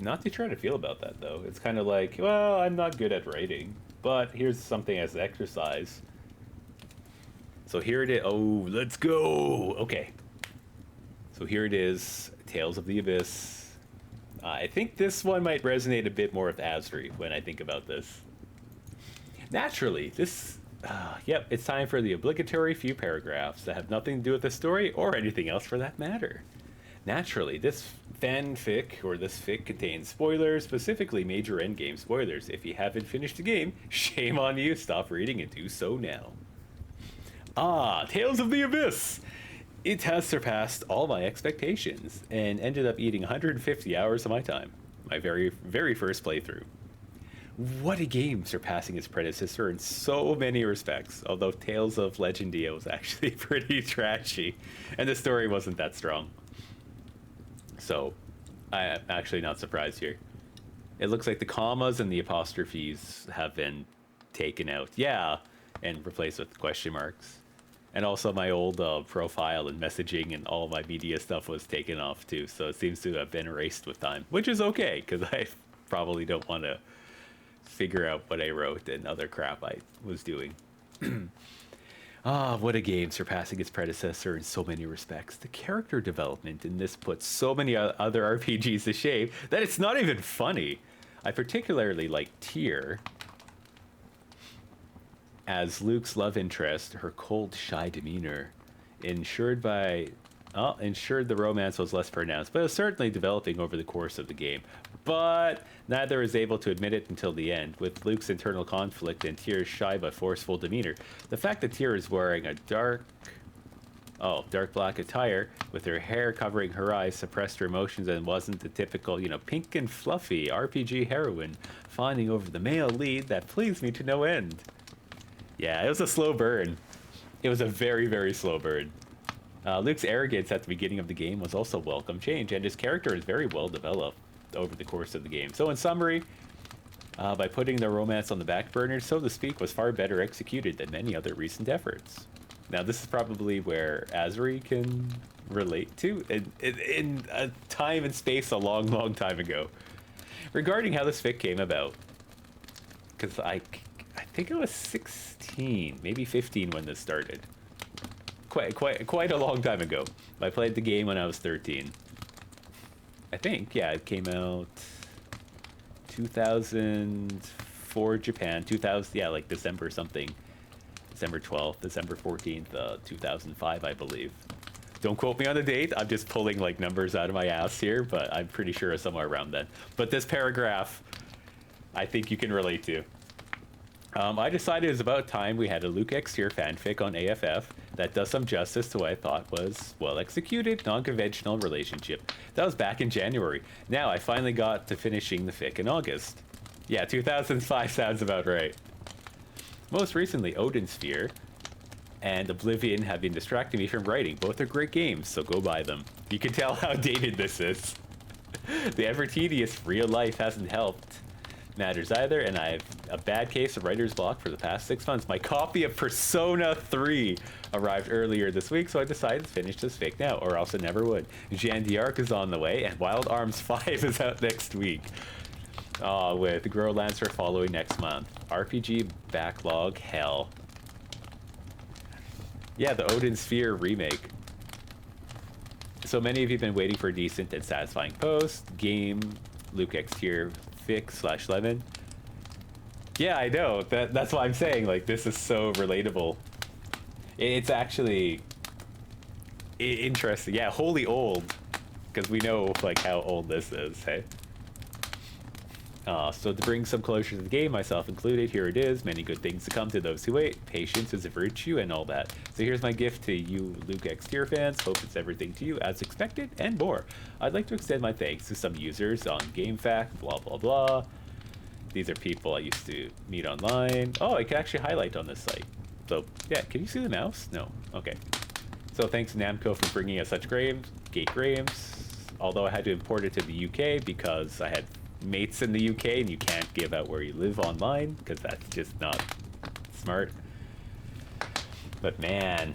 not too sure how to feel about that, though. It's kind of like, well, I'm not good at writing, but here's something as an exercise. So here it is. Oh, let's go. Okay. So here it is, Tales of the Abyss. I think this one might resonate a bit more with Asri when I think about this. Naturally, this... yep, it's time for the obligatory few paragraphs that have nothing to do with the story or anything else for that matter. Naturally, this fanfic, or this fic, contains spoilers, specifically major endgame spoilers. If you haven't finished the game, shame on you, stop reading and do so now. Tales of the Abyss! It has surpassed all my expectations, and ended up eating 150 hours of my time. My very, very first playthrough. What a game, surpassing its predecessor in so many respects, although Tales of Legendia was actually pretty trashy, and the story wasn't that strong. So, I'm actually not surprised here. It looks like the commas and the apostrophes have been taken out. Yeah, and replaced with question marks. And also my old profile and messaging and all my media stuff was taken off too, so it seems to have been erased with time, which is okay, because I probably don't want to figure out what I wrote and other crap I was doing. What a game, surpassing its predecessor in so many respects. The character development in this puts so many other RPGs to shame that it's not even funny. I particularly like Tyr as Luke's love interest. Her cold, shy demeanor ensured the romance was less pronounced, but it was certainly developing over the course of the game. But neither is able to admit it until the end, with Luke's internal conflict and Tyr's shy but forceful demeanor. The fact that Tyr is wearing a dark black attire, with her hair covering her eyes, suppressed her emotions and wasn't the typical, pink and fluffy RPG heroine fawning over the male lead that pleased me to no end. Yeah, it was a slow burn. It was a very, very slow burn. Luke's arrogance at the beginning of the game was also welcome change, and his character is very well developed over the course of the game. So in summary, by putting the romance on the back burner, so to speak, was far better executed than many other recent efforts. Now this is probably where Asri can relate to, in a time and space a long, long time ago. regarding how this fic came about, because I think I was 16, maybe 15 when this started. Quite a long time ago. I played the game when I was 13. I think, yeah, it came out 2004 Japan, 2000, yeah, like December something. December 12th, December 14th, 2005, I believe. Don't quote me on the date. I'm just pulling like numbers out of my ass here, but I'm pretty sure it's somewhere around then. But this paragraph, I think you can relate to. I decided it was about time we had a Luke X tier fanfic on AFF that does some justice to what I thought was well-executed, non-conventional relationship. That was back in January. Now I finally got to finishing the fic in August. Yeah, 2005 sounds about right. Most recently, Odin Sphere and Oblivion have been distracting me from writing. Both are great games, so go buy them. You can tell how dated this is. The ever tedious real life hasn't helped matters either, and I have a bad case of writer's block for the past 6 months. My copy of Persona 3 arrived earlier this week, so I decided to finish this fic now, or else I never would. Jeanne d'Arc is on the way, and Wild Arms 5 is out next week. With Grow Lancer following next month. RPG backlog hell. Yeah, the Odin Sphere remake. So many of you have been waiting for a decent and satisfying post. Game, Luke X tier, fic / lemon. Yeah, I know. That's why I'm saying, like, this is so relatable. It's actually interesting. Yeah, wholly old. Because we know, like, how old this is, hey? So to bring some closure to the game, myself included, here it is. Many good things to come to those who wait. Patience is a virtue and all that. So here's my gift to you Luke X tier fans. Hope it's everything to you as expected and more. I'd like to extend my thanks to some users on GameFAQ, blah, blah, blah. These are people I used to meet online. Oh, I can actually highlight on this site. So yeah, can you see the mouse? No, okay. So thanks to Namco for bringing us such great games. Although I had to import it to the UK because I had mates in the UK and you can't give out where you live online because that's just not smart. But man,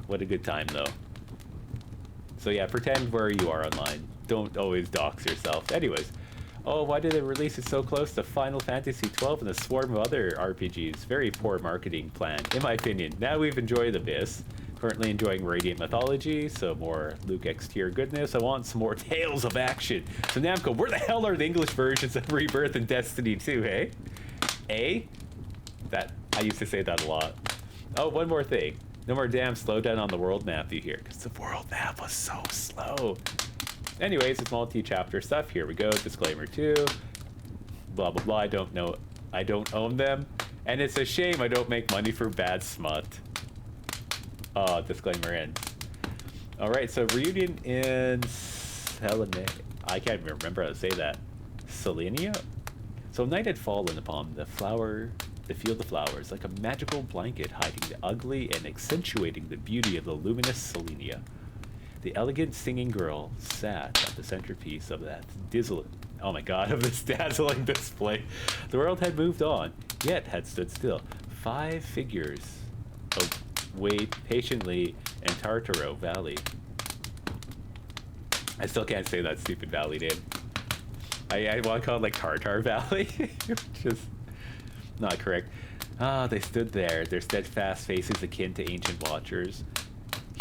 what a good time though. So yeah, pretend where you are online. Don't always dox yourself. Anyways, oh, why did they release it so close to Final Fantasy XII and a swarm of other RPGs? Very poor marketing plan, in my opinion. Now we've enjoyed Abyss. Currently enjoying Radiant Mythology, so more Luke X tier goodness. I want some more Tales of Action. So Namco, where the hell are the English versions of Rebirth and Destiny 2, hey? That, I used to say that a lot. Oh, one more thing. No more damn slowdown on the world map you hear, because the world map was so slow. Anyways, it's multi-chapter stuff. Here we go. Disclaimer 2. Blah, blah, blah. I don't own them. And it's a shame I don't make money for bad smut. Disclaimer ends. Alright, so reunion in I can't even remember how to say that. Selenia? So night had fallen upon the field of flowers, like a magical blanket hiding the ugly and accentuating the beauty of the luminous Selenia. The elegant singing girl sat at the centerpiece of that of this dazzling display. The world had moved on, yet had stood still. 5 figures wait patiently in Tartaro Valley. I still can't say that stupid valley name. I want to call it like Tartar Valley, which is not correct. They stood there, their steadfast faces akin to ancient watchers,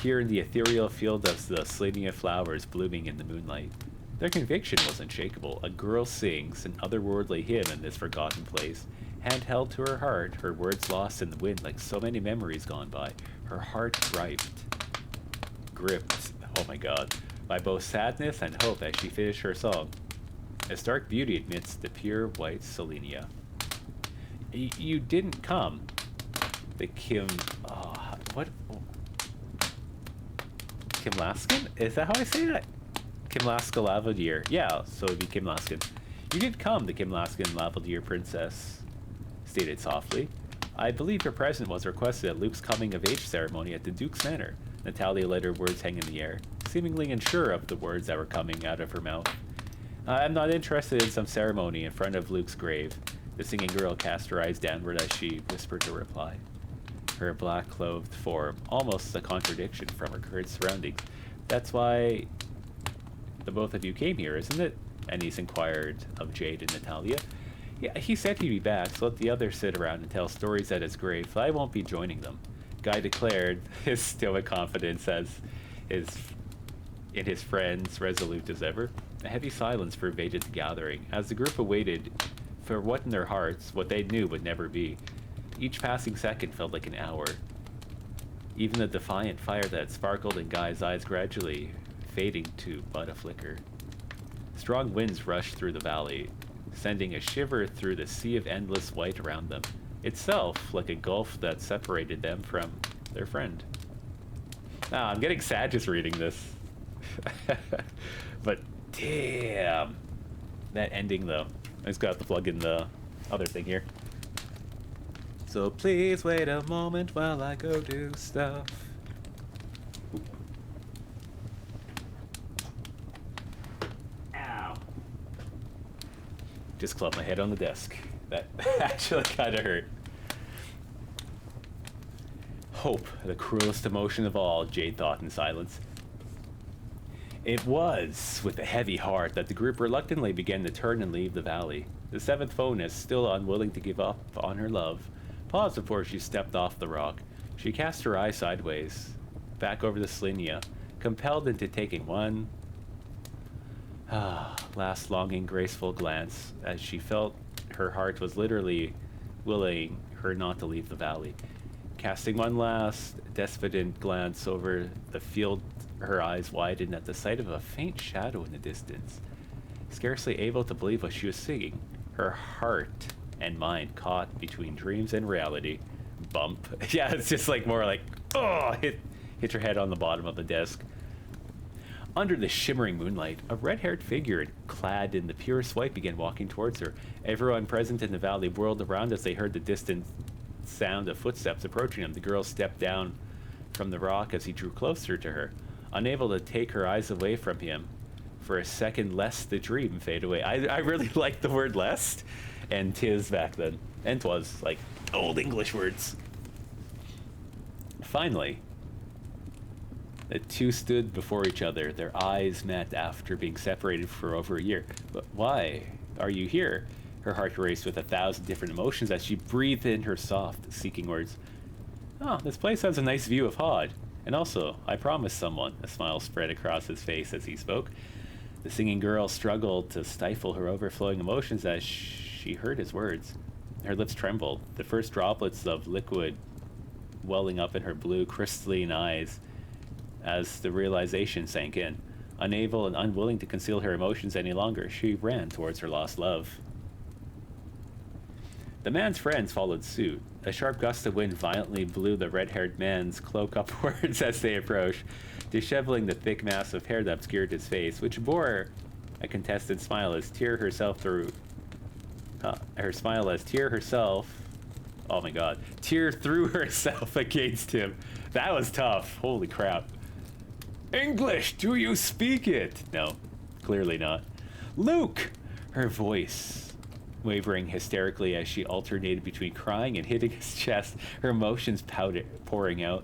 here in the ethereal field of the Selenia flowers blooming in the moonlight. Their conviction was unshakable. A girl sings an otherworldly hymn in this forgotten place. Hand held to her heart, her words lost in the wind like so many memories gone by. Her heart gripped, oh my god, by both sadness and hope as she finished her song. A stark beauty amidst the pure white Selenia. You didn't come. The Kim Laskin? Is that how I say that? Kim Laska Lavalier. Yeah, so it'd be Kim Laskin. You did come, the Kim Laskin Lavalier princess stated softly. I believe your presence was requested at Luke's coming-of-age ceremony at the Duke's Manor. Natalia let her words hang in the air, seemingly unsure of the words that were coming out of her mouth. I'm not interested in some ceremony in front of Luke's grave. The singing girl cast her eyes downward as she whispered her reply. Her black-clothed form, almost a contradiction from her current surroundings. That's why the both of you came here, isn't it? and he's inquired of Jade and Natalia. Yeah, he said he'd be back, so let the others sit around and tell stories at his grave. I won't be joining them. Guy declared, his stoic confidence as in his friends, resolute as ever. A heavy silence pervaded the gathering, as the group awaited for what in their hearts, what they knew would never be. Each passing second felt like an hour. Even the defiant fire that sparkled in Guy's eyes gradually fading to but a flicker. Strong winds rushed through the valley, sending a shiver through the sea of endless white around them, itself like a gulf that separated them from their friend. Ah, I'm getting sad just reading this. But damn, that ending though. I just got to plug in the other thing here. So please wait a moment while I go do stuff. Ow. Just clubbed my head on the desk. That actually kind of hurt. Hope, the cruelest emotion of all, Jade thought in silence. It was with a heavy heart that the group reluctantly began to turn and leave the valley. The seventh bonus, still unwilling to give up on her love, paused before she stepped off the rock. She cast her eye sideways, back over the Slinia, compelled into taking one last longing, graceful glance, as she felt her heart was literally willing her not to leave the valley. Casting one last, despondent glance over the field, her eyes widened at the sight of a faint shadow in the distance. Scarcely able to believe what she was seeing, her heart and mind caught between dreams and reality. Bump. Yeah, it's just like more like, oh, hit her head on the bottom of the desk. Under the shimmering moonlight, a red-haired figure clad in the purest white began walking towards her. Everyone present in the valley whirled around as they heard the distant sound of footsteps approaching them. The girl stepped down from the rock as he drew closer to her, unable to take her eyes away from him. For a second, lest the dream fade away. I really like the word lest and tis back then. And 'twas, like, old English words. Finally, the two stood before each other, their eyes met after being separated for over a year. But why are you here? Her heart raced with 1,000 different emotions as she breathed in her soft, seeking words. Oh, this place has a nice view of Hod. And also, I promised someone. A smile spread across his face as he spoke. The singing girl struggled to stifle her overflowing emotions as she heard his words. Her lips trembled, the first droplets of liquid welling up in her blue, crystalline eyes as the realization sank in. Unable and unwilling to conceal her emotions any longer, she ran towards her lost love. The man's friends followed suit. A sharp gust of wind violently blew the red-haired man's cloak upwards as they approached, disheveling the thick mass of hair that obscured his face, which bore a contested smile as Tyr herself threw... her smile as Tyr herself... Oh my god. Tyr threw herself against him. That was tough. Holy crap. English, do you speak it? No, clearly not. Luke! Her voice wavering hysterically as she alternated between crying and hitting his chest, her emotions pouring out.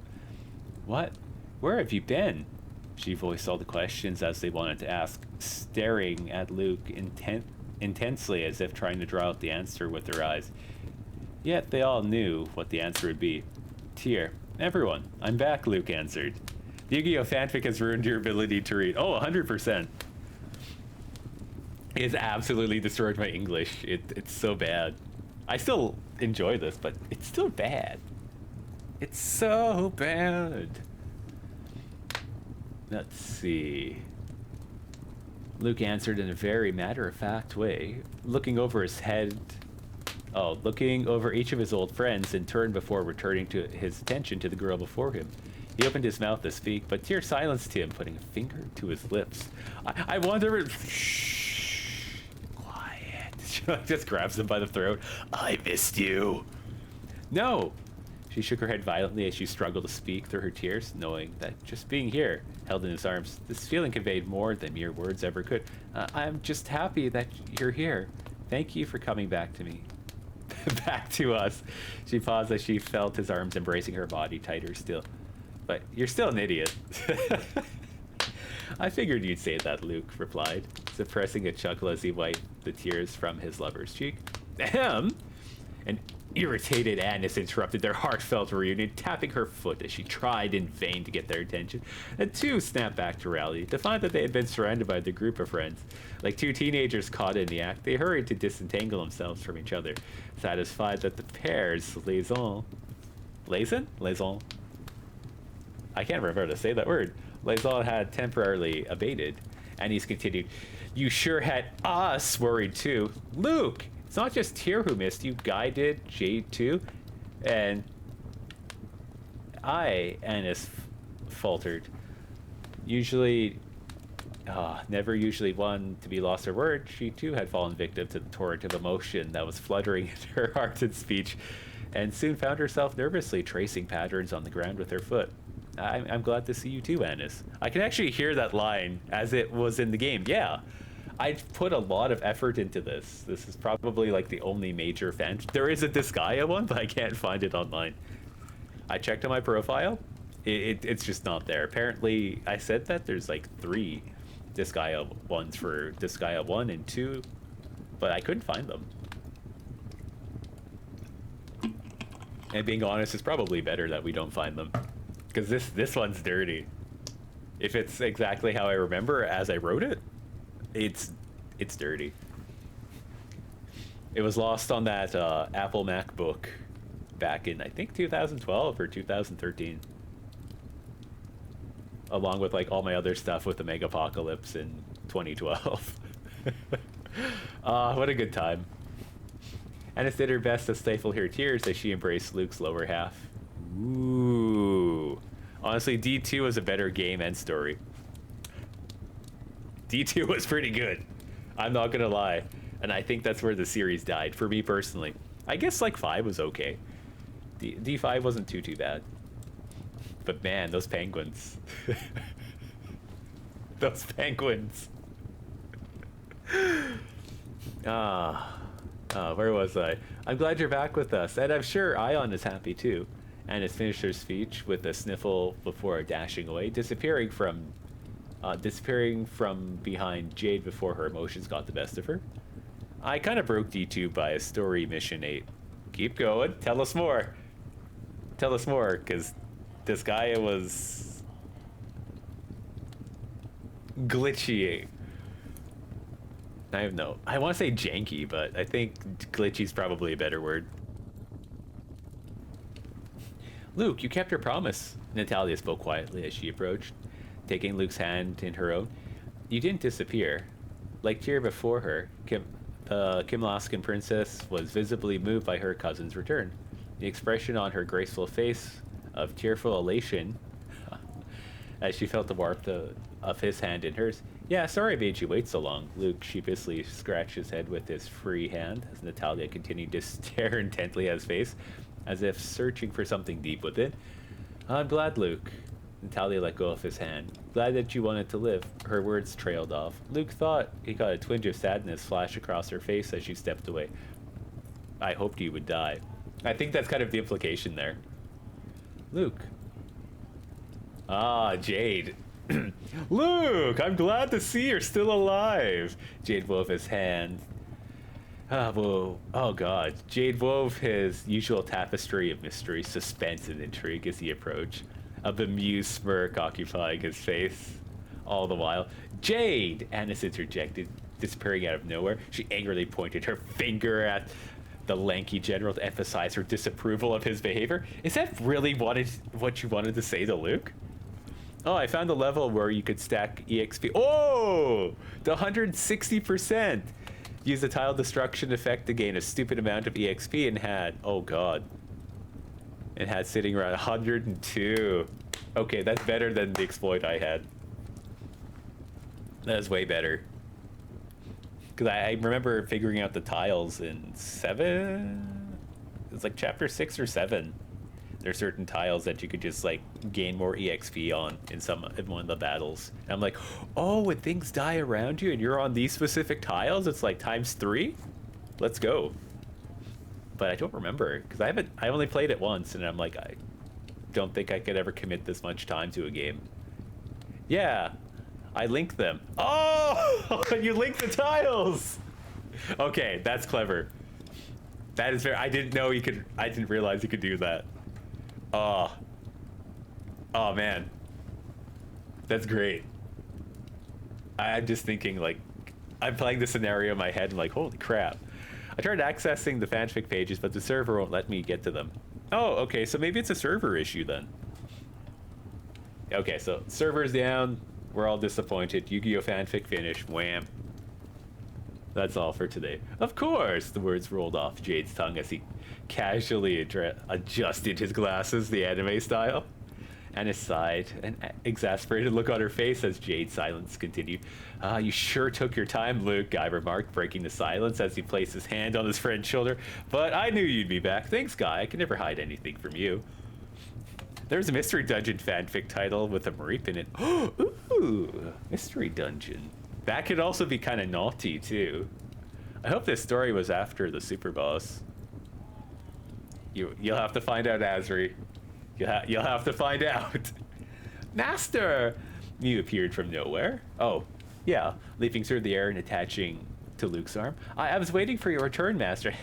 What? Where have you been? She voiced all the questions as they wanted to ask, staring at Luke intensely as if trying to draw out the answer with her eyes. Yet they all knew what the answer would be. Tyr, everyone, I'm back, Luke answered. The Yugioh Fan-fic has ruined your ability to read. Oh, 100%. It's absolutely destroyed my English. It's so bad. I still enjoy this, but it's still bad. It's so bad. Let's see. Luke answered in a very matter-of-fact way, looking over his head. Oh, looking over each of his old friends in turn before returning to his attention to the girl before him. He opened his mouth to speak, but Tyr silenced him, putting a finger to his lips. I wonder... Shh. Quiet. She just grabs him by the throat. I missed you. No. She shook her head violently as she struggled to speak through her tears, knowing that just being here, held in his arms, this feeling conveyed more than mere words ever could. I'm just happy that you're here. Thank you for coming back to me. Back to us. She paused as she felt his arms embracing her body tighter still. But you're still an idiot. I figured you'd say that, Luke replied, suppressing a chuckle as he wiped the tears from his lover's cheek. Ahem! An irritated Annis interrupted their heartfelt reunion, tapping her foot as she tried in vain to get their attention. The two snapped back to rally, to find that they had been surrounded by their group of friends. Like two teenagers caught in the act, they hurried to disentangle themselves from each other, satisfied that the pair's liaison... Liaison? I can't remember how to say that word. Liaison had temporarily abated. Annis continued, "You sure had us worried too. Luke! It's not just Tyr who missed you. Guy did, Jade too. And Annis faltered. Never usually one to be lost her word, she too had fallen victim to the torrent of emotion that was fluttering in her heart and speech, and soon found herself nervously tracing patterns on the ground with her foot. I'm glad to see you too, Annis. I can actually hear that line as it was in the game. Yeah. I put a lot of effort into this. This is probably like the only major fan. There is a Disgaea one, but I can't find it online. I checked on my profile. It's just not there. Apparently, I said that there's like 3 Disgaea ones for Disgaea 1 and 2, but I couldn't find them. And being honest, it's probably better that we don't find them, because this one's dirty. If it's exactly how I remember as I wrote it, it's dirty. It was lost on that Apple MacBook back in, I think, 2012 or 2013, along with like all my other stuff with the Megapocalypse in 2012. What a good time. Annis did her best to stifle her tears as she embraced Luke's lower half. Ooh. Honestly, D2 was a better game and story. D2 was pretty good. I'm not gonna lie. And I think that's where the series died, for me personally. I guess like 5 was okay. D5 wasn't too bad. But man, those penguins. Those penguins. Where was I? I'm glad you're back with us, and I'm sure Ion is happy too. Annis finished her speech with a sniffle before dashing away, disappearing from behind Jade before her emotions got the best of her. I kind of broke D2 by a story mission 8. Keep going. Tell us more. Tell us more, because this guy was glitchy. I want to say janky, but I think glitchy's probably a better word. Luke, you kept your promise, Natalia spoke quietly as she approached, taking Luke's hand in her own. You didn't disappear. Like Tyr before her, Kimlaskan princess was visibly moved by her cousin's return. The expression on her graceful face of tearful elation as she felt the warmth of his hand in hers. Yeah, sorry I made you wait so long. Luke sheepishly scratched his head with his free hand as Natalia continued to stare intently at his face, as if searching for something deep within. I'm glad, Luke. Natalia let go of his hand. Glad that you wanted to live. Her words trailed off. Luke thought he got a twinge of sadness flash across her face as she stepped away. I hoped you would die. I think that's kind of the implication there. Luke. Ah, Jade. Luke, I'm glad to see you're still alive. Jade wove his hand. Oh god. Jade wove his usual tapestry of mystery, suspense, and intrigue as he approached, a bemused smirk occupying his face all the while. Jade! Annis interjected, disappearing out of nowhere. She angrily pointed her finger at the lanky general to emphasize her disapproval of his behavior. Is that really what you wanted to say to Luke? Oh, I found a level where you could stack EXP. Oh! The 160%! Use the tile destruction effect to gain a stupid amount of EXP and had... Oh god. It had sitting around 102. Okay, that's better than the exploit I had. That is way better. Because I remember figuring out the tiles in 7? It's like chapter 6 or 7. There's certain tiles that you could just like gain more EXP on in one of the battles. And I'm like, oh, when things die around you and you're on these specific tiles, it's like ×3? Let's go. But I don't remember, because I only played it once, and I'm like, I don't think I could ever commit this much time to a game. Yeah, I linked them. Oh, you linked the tiles. Okay, that's clever. That is very. I didn't know you could. I didn't realize you could do that. Oh. Oh man. That's great. I'm just thinking like, I'm playing the scenario in my head and like, holy crap. I tried accessing the fanfic pages, but the server won't let me get to them. Oh, okay, so maybe it's a server issue then. Okay, so server's down. We're all disappointed. Yu-Gi-Oh! Fanfic finished. Wham. That's all for today. Of course, the words rolled off Jade's tongue as he casually adjusted his glasses, the anime style. Anna sighed, an exasperated look on her face as Jade's silence continued. Ah, you sure took your time, Luke, Guy remarked, breaking the silence as he placed his hand on his friend's shoulder. But I knew you'd be back. Thanks, Guy. I can never hide anything from you. There's a Mystery Dungeon fanfic title with a Mareep in it. Ooh, Mystery Dungeon. That could also be kind of naughty, too. I hope this story was after the super boss. You'll have to find out, Azri. You'll have to find out. Master! You appeared from nowhere. Oh, yeah. Leaping through the air and attaching to Luke's arm. I was waiting for your return, Master.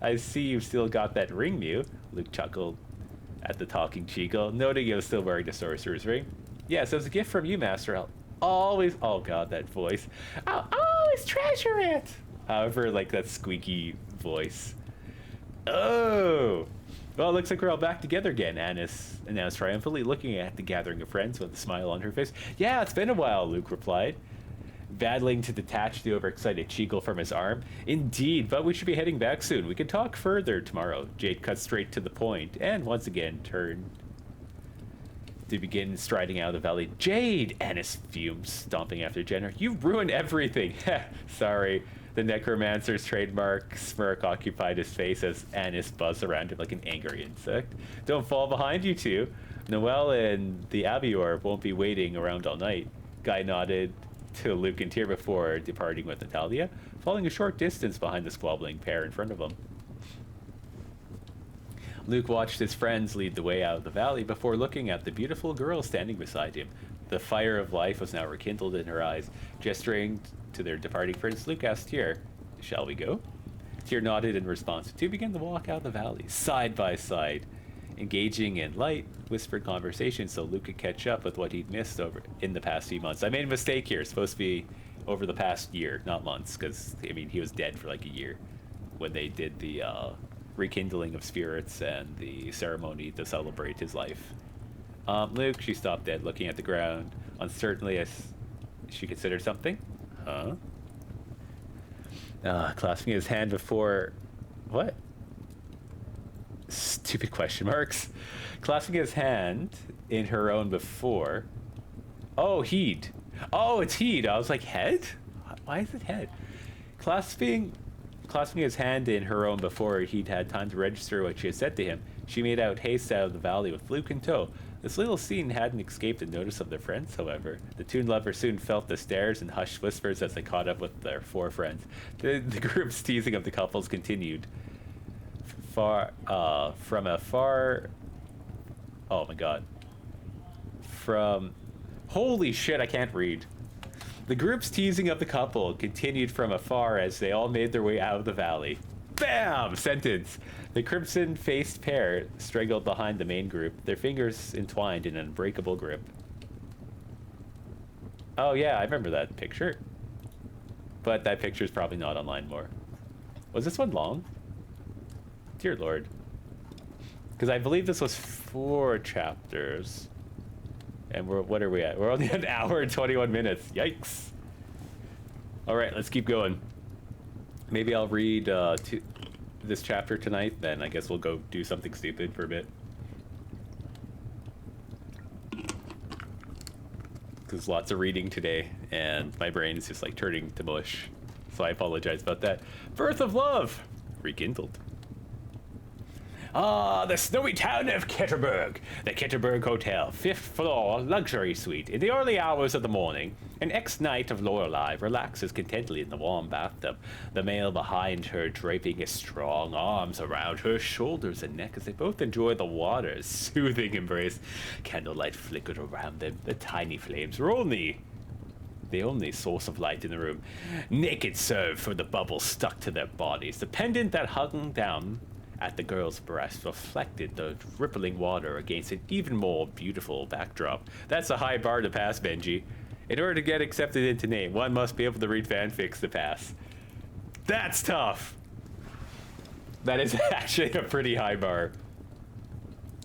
I see you've still got that ring, Mew. Luke chuckled at the talking Chico, noting he was still wearing the sorcerer's ring. Yes, it was a gift from you, Master. I'll always... Oh, God, that voice. I'll always treasure it. However, like that squeaky voice. Oh! Well, it looks like we're all back together again, Annis announced triumphantly, looking at the gathering of friends with a smile on her face. Yeah, it's been a while, Luke replied, battling to detach the overexcited Chico from his arm. Indeed, but we should be heading back soon. We can talk further tomorrow. Jade cut straight to the point, and once again turned to begin striding out of the valley. Jade! Annis fumed, stomping after Jenner. You ruined everything! Sorry. The necromancer's trademark smirk occupied his face as Annis buzzed around him like an angry insect. Don't fall behind, you two. Noelle and the Abior won't be waiting around all night. Guy nodded to Luke and Tyr before departing with Natalia, falling a short distance behind the squabbling pair in front of him. Luke watched his friends lead the way out of the valley before looking at the beautiful girl standing beside him. The fire of life was now rekindled in her eyes. Gesturing to their departing friends, Luke asked Tyr, shall we go? Tyr nodded in response. The two began to walk out the valley, side by side, engaging in light, whispered conversation so Luke could catch up with what he'd missed over in the past few months. I made a mistake here. It's supposed to be over the past year, not months, because, I mean, he was dead for like a year when they did the rekindling of spirits and the ceremony to celebrate his life. Luke, she stopped dead, looking at the ground, uncertainly as she considered something. Huh? Clasping his hand before... What? Stupid question marks. Clasping his hand in her own before... Oh, heed. Oh, it's heed. I was like, head? Why is it head? Clasping his hand in her own before he'd had time to register what she had said to him, she made out haste out of the valley with Luke in tow. This little scene hadn't escaped the notice of their friends, however. The Toon Lovers soon felt the stares and hushed whispers as they caught up with their four friends. The group's teasing of the couples continued. From afar... Oh my god. Holy shit, I can't read. The group's teasing of the couple continued from afar as they all made their way out of the valley. Bam! Sentence. The crimson-faced pair straggled behind the main group, their fingers entwined in an unbreakable grip. Oh yeah, I remember that picture. But that picture's probably not online more. Was this one long? Dear Lord. Because I believe this was 4 chapters. And what are we at? We're only at an hour and 21 minutes. Yikes. Alright, let's keep going. Maybe I'll read this chapter tonight, then I guess we'll go do something stupid for a bit. There's lots of reading today, and my brain is just like turning to mush. So I apologize about that. Birth of Love! Rekindled. The snowy town of Ketterberg. The Ketterberg Hotel, 5th floor, luxury suite. In the early hours of the morning, an ex-knight of Lorelei relaxes contentedly in the warm bathtub, the male behind her draping his strong arms around her shoulders and neck as they both enjoy the water's soothing embrace. Candlelight flickered around them. The tiny flames were only the only source of light in the room. Naked served for the bubbles stuck to their bodies. The pendant that hung down at the girl's breast reflected the rippling water against an even more beautiful backdrop. That's a high bar to pass, Benji. In order to get accepted into NAME, one must be able to read fanfics to pass. That's tough! That is actually a pretty high bar.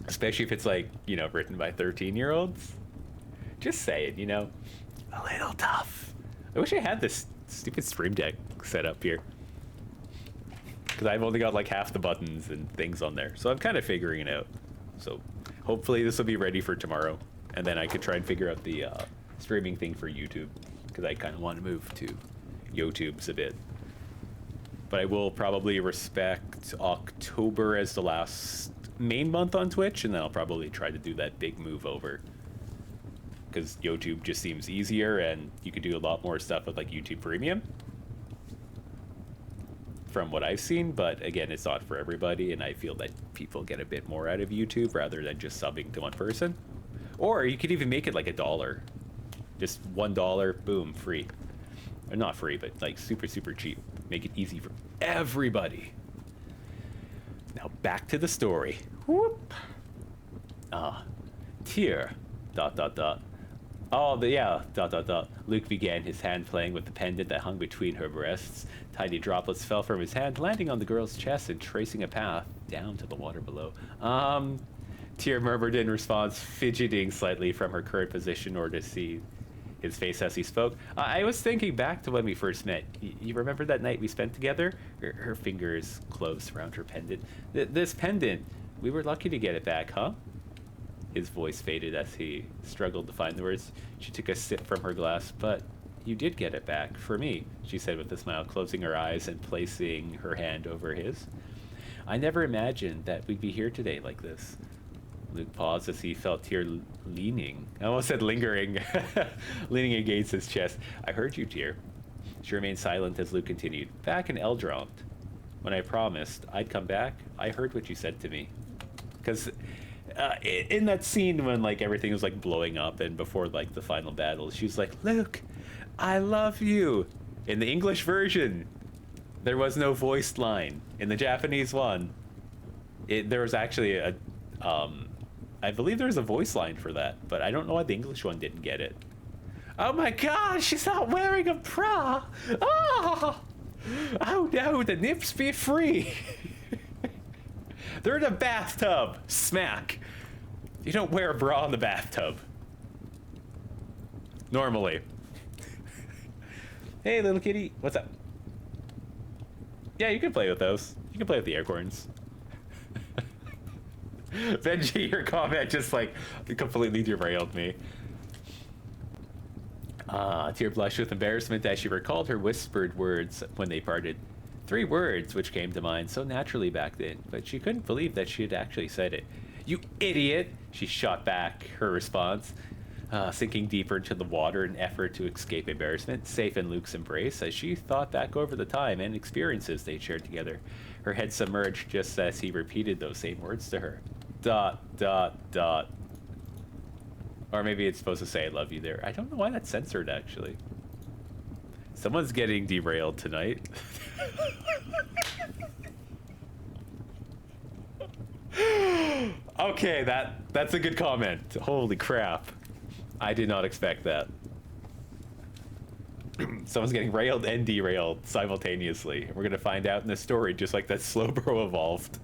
Especially if it's like, you know, written by 13-year-olds. Just saying, you know, a little tough. I wish I had this stupid Stream Deck set up here. Because I've only got like half the buttons and things on there. So I'm kind of figuring it out. So hopefully this will be ready for tomorrow. And then I could try and figure out the streaming thing for YouTube. Because I kind of want to move to YouTube's a bit. But I will probably respect October as the last main month on Twitch. And then I'll probably try to do that big move over. Because YouTube just seems easier and you could do a lot more stuff with like YouTube Premium. From what I've seen, but again, it's not for everybody, and I feel that people get a bit more out of YouTube rather than just subbing to one person. Or you could even make it like $1. Just $1, boom, free. Or not free, but like super, super cheap. Make it easy for everybody. Now back to the story. Whoop. Tear. ... Oh, yeah, ... Luke began, his hand playing with the pendant that hung between her breasts. Tiny droplets fell from his hand, landing on the girl's chest and tracing a path down to the water below. Tear murmured in response, fidgeting slightly from her current position in order to see his face as he spoke. I was thinking back to when we first met. You remember that night we spent together? Her fingers closed around her pendant. This pendant, we were lucky to get it back, huh? His voice faded as he struggled to find the words. She took a sip from her glass. But you did get it back, for me, she said with a smile, closing her eyes and placing her hand over his. I never imagined that we'd be here today like this. Luke paused as he felt Tear leaning. I almost said lingering. Leaning against his chest. I heard you, Tear. She remained silent as Luke continued. Back in Eldront, when I promised I'd come back, I heard what you said to me. Because in that scene when like everything was like blowing up and before like the final battle, she's like, Luke, I love you. In the English version, there was no voiced line. In the Japanese one, there was actually a I believe there was a voice line for that, but I don't know why the English one didn't get it. Oh my god, she's not wearing a bra. Oh no, the nips be free. They're in a bathtub. Smack. You don't wear a bra in the bathtub. Normally. Hey, little kitty. What's up? Yeah, you can play with those. You can play with the acorns. Benji, your comment just like completely derailed me. Tear blushed with embarrassment as she recalled her whispered words when they parted. 3 words which came to mind so naturally back then, but she couldn't believe that she had actually said it. You idiot! She shot back her response, sinking deeper into the water in an effort to escape embarrassment, safe in Luke's embrace, as she thought back over the time and experiences they'd shared together. Her head submerged just as he repeated those same words to her. ... Or maybe it's supposed to say I love you there. I don't know why that's censored, actually. Someone's getting derailed tonight. Okay, that's a good comment. Holy crap. I did not expect that. Someone's getting railed and derailed simultaneously. We're gonna find out in this story, just like that Slowbro evolved.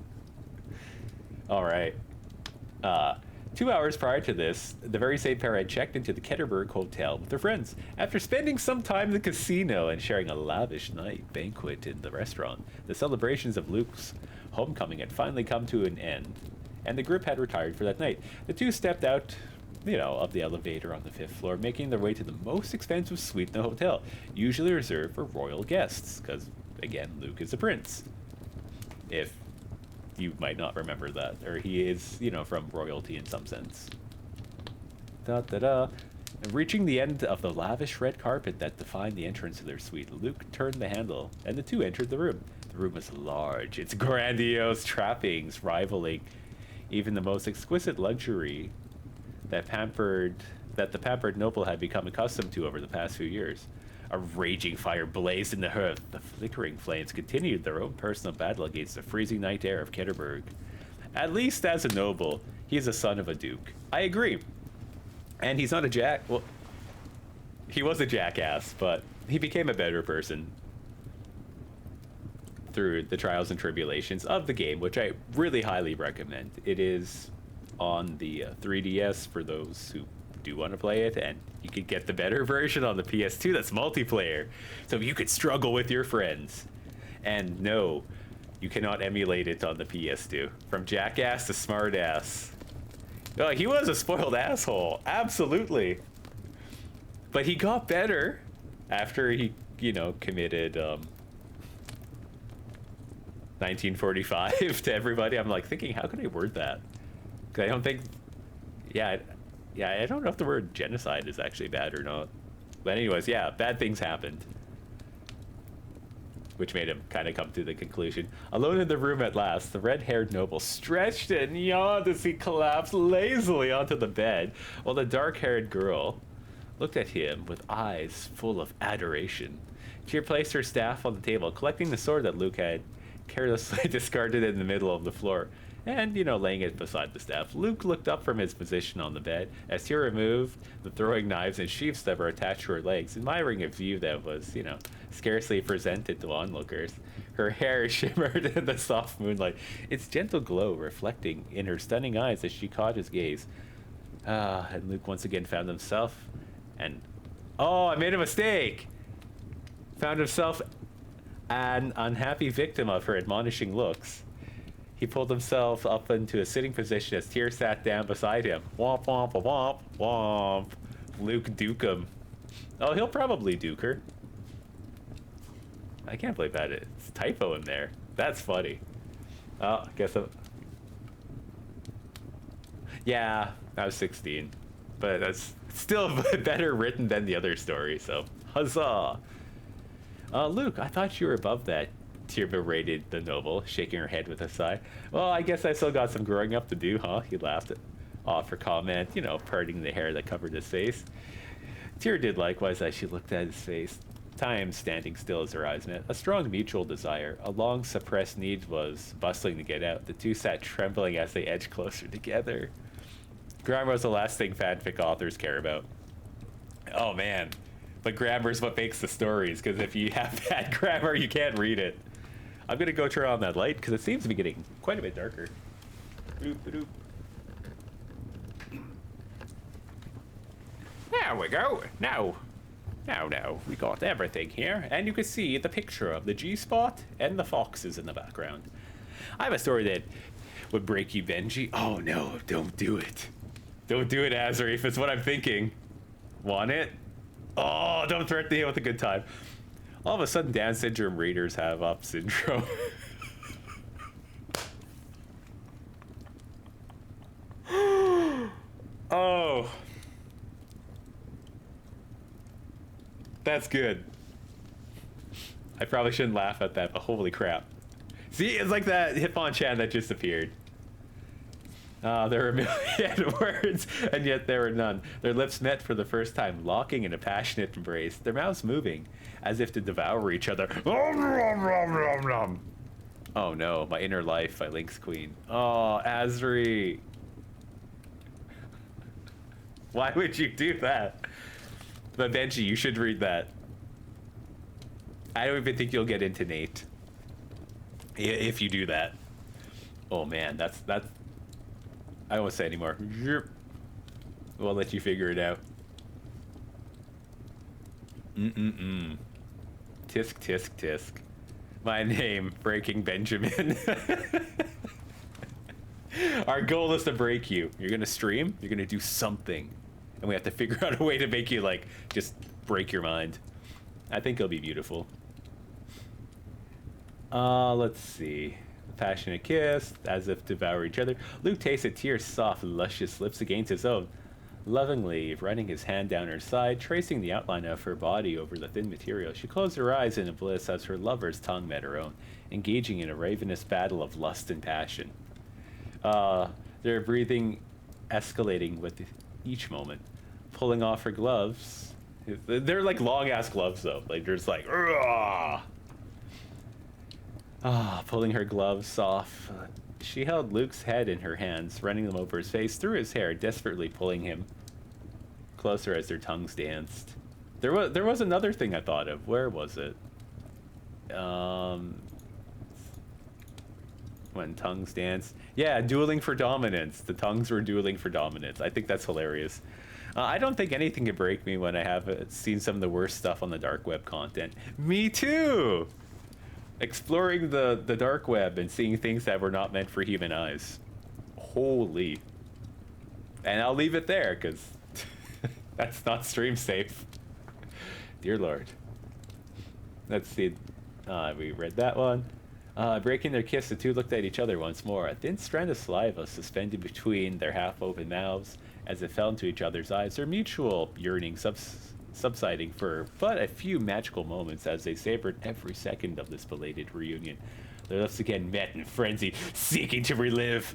Alright. 2 hours prior to this, the very same pair had checked into the Ketterberg Hotel with their friends. After spending some time in the casino and sharing a lavish night banquet in the restaurant, the celebrations of Luke's homecoming had finally come to an end, and the group had retired for that night. The two stepped out, of the elevator on the 5th floor, making their way to the most expensive suite in the hotel, usually reserved for royal guests, because, again, Luke is a prince. If you might not remember that, or he is, from royalty in some sense. And reaching the end of the lavish red carpet that defined the entrance to their suite, Luke turned the handle, and the two entered the room. The room was large, its grandiose trappings rivaling even the most exquisite luxury that pampered that the pampered noble had become accustomed to over the past few years. A raging fire blazed in the hearth. The flickering flames continued their own personal battle against the freezing night air of Ketterberg. At least as a noble, he's a son of a duke. I agree. And he's not a jack... Well, he was a jackass, but he became a better person through the trials and tribulations of the game, which I really highly recommend. It is on the 3DS for those who do want to play it, and you could get the better version on the PS2 that's multiplayer, so you could struggle with your friends. And no, you cannot emulate it on the PS2. From jackass to smartass. Oh, he was a spoiled asshole, absolutely. But he got better after he, you know, committed 1945 to everybody. I'm like thinking, how could I word that? Because I don't think, I don't know if the word genocide is actually bad or not. But anyways, yeah, bad things happened. Which made him kind of come to the conclusion. Alone in the room at last, the red-haired noble stretched and yawned as he collapsed lazily onto the bed, while the dark-haired girl looked at him with eyes full of adoration. She placed her staff on the table, collecting the sword that Luke had carelessly discarded in the middle of the floor, and, you know, laying it beside the staff. Luke looked up from his position on the bed as he removed the throwing knives and sheaths that were attached to her legs, admiring a view that was, you know, scarcely presented to onlookers. Her hair shimmered in the soft moonlight, its gentle glow reflecting in her stunning eyes as she caught his gaze. And Luke once again found himself I made a mistake! Found himself an unhappy victim of her admonishing looks. He pulled himself up into a sitting position as Tyr sat down beside him. Womp womp womp womp. Luke duke him. Oh, he'll probably duke her. I can't believe that it's a typo in there. That's funny. Oh, I guess yeah, I was 16. But that's still better written than the other story, so huzzah. Luke, I thought you were above that. Tyr berated the noble, shaking her head with a sigh. Well, I guess I still got some growing up to do, huh? He laughed off her comment, you know, parting the hair that covered his face. Tyr did likewise as she looked at his face, time standing still as her eyes met. A strong mutual desire, a long suppressed need was bustling to get out. The two sat trembling as they edged closer together. Grammar is the last thing fanfic authors care about. Oh man, but grammar is what makes the stories, because if you have bad grammar, you can't read it. I'm gonna go turn on that light, because it seems to be getting quite a bit darker. Boop-a-doop. There we go. Now, we got everything here, and you can see the picture of the G-spot and the foxes in the background. I have a story that would break you, Benji. Oh no, don't do it. Don't do it, Azarif. It's what I'm thinking. Want it? Oh, don't threaten me with a good time. All of a sudden, Down syndrome readers have up syndrome. Oh. That's good. I probably shouldn't laugh at that, but holy crap. See, it's like that Hippon-chan that just appeared. There were a million words, and yet there were none. Their lips met for the first time, locking in a passionate embrace, their mouths moving, as if to devour each other. Oh no, My Inner Life by Link's Queen. Oh, Azri. Why would you do that? But Benji, you should read that. I don't even think you'll get into Nate. If you do that. Oh man, that's... I won't say anymore. We'll let you figure it out. Tisk, tisk, tisk. My name, Breaking Benjamin. Our goal is to break you. You're gonna stream, you're gonna do something. And we have to figure out a way to make you, like, just break your mind. I think it'll be beautiful. Let's see. Passionate kiss, as if to devour each other. Luke tasted Tyr's soft, luscious lips against his own, lovingly running his hand down her side, tracing the outline of her body over the thin material. She closed her eyes in a bliss as her lover's tongue met her own, engaging in a ravenous battle of lust and passion. Their breathing escalating with each moment. pulling off her gloves. They're like long ass gloves though. Like there's like pulling her gloves off. She held Luke's head in her hands, running them over his face, through his hair, desperately pulling him closer as their tongues danced. There was another thing I thought of. Where was it? When tongues danced. Yeah, dueling for dominance. The tongues were dueling for dominance. I think that's hilarious. I don't think anything can break me when I have seen some of the worst stuff on the dark web content. Me too! Exploring the dark web and seeing things that were not meant for human eyes. Holy. And I'll leave it there, because that's not stream safe. Dear Lord. Let's see. We read that one. Breaking their kiss, the two looked at each other once more. A thin strand of saliva suspended between their half-open mouths as it fell into each other's eyes, their mutual yearning subsiding for but a few magical moments as they savored every second of this belated reunion. Their lips again met in frenzy, seeking to relive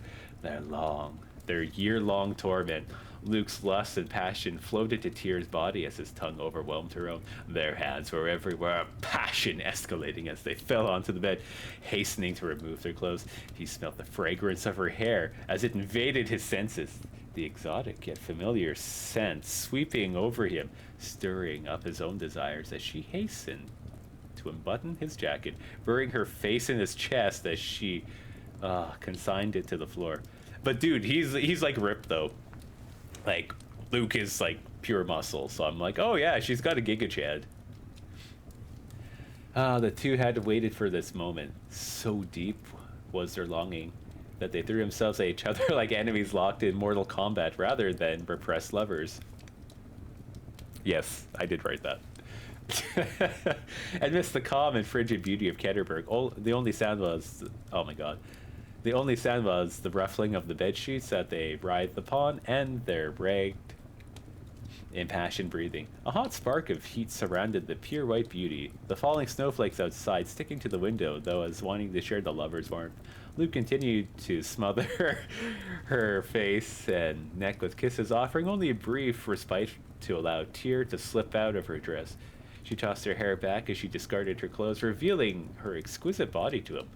their year-long torment. Luke's lust and passion flowed into Tyr's body as his tongue overwhelmed her own. Their hands were everywhere, passion escalating as they fell onto the bed, hastening to remove their clothes. He smelt the fragrance of her hair as it invaded his senses, the exotic yet familiar scent sweeping over him, stirring up his own desires as she hastened to unbutton his jacket, burying her face in his chest as she consigned it to the floor. But dude, he's like ripped though. Like, Luke is like pure muscle, so I'm like, oh yeah, she's got a Giga Chad. The two had waited for this moment. So deep was their longing that they threw themselves at each other like enemies locked in mortal combat rather than repressed lovers. Yes, I did write that. Amidst the calm and frigid beauty of Ketterberg, the only sound was, oh my god. The only sound was the ruffling of the bed sheets that they writhed upon and their ragged, impassioned breathing. A hot spark of heat surrounded the pure white beauty, the falling snowflakes outside sticking to the window, though as wanting to share the lover's warmth. Luke continued to smother her face and neck with kisses, offering only a brief respite to allow Tyr to slip out of her dress. She tossed her hair back as she discarded her clothes, revealing her exquisite body to him.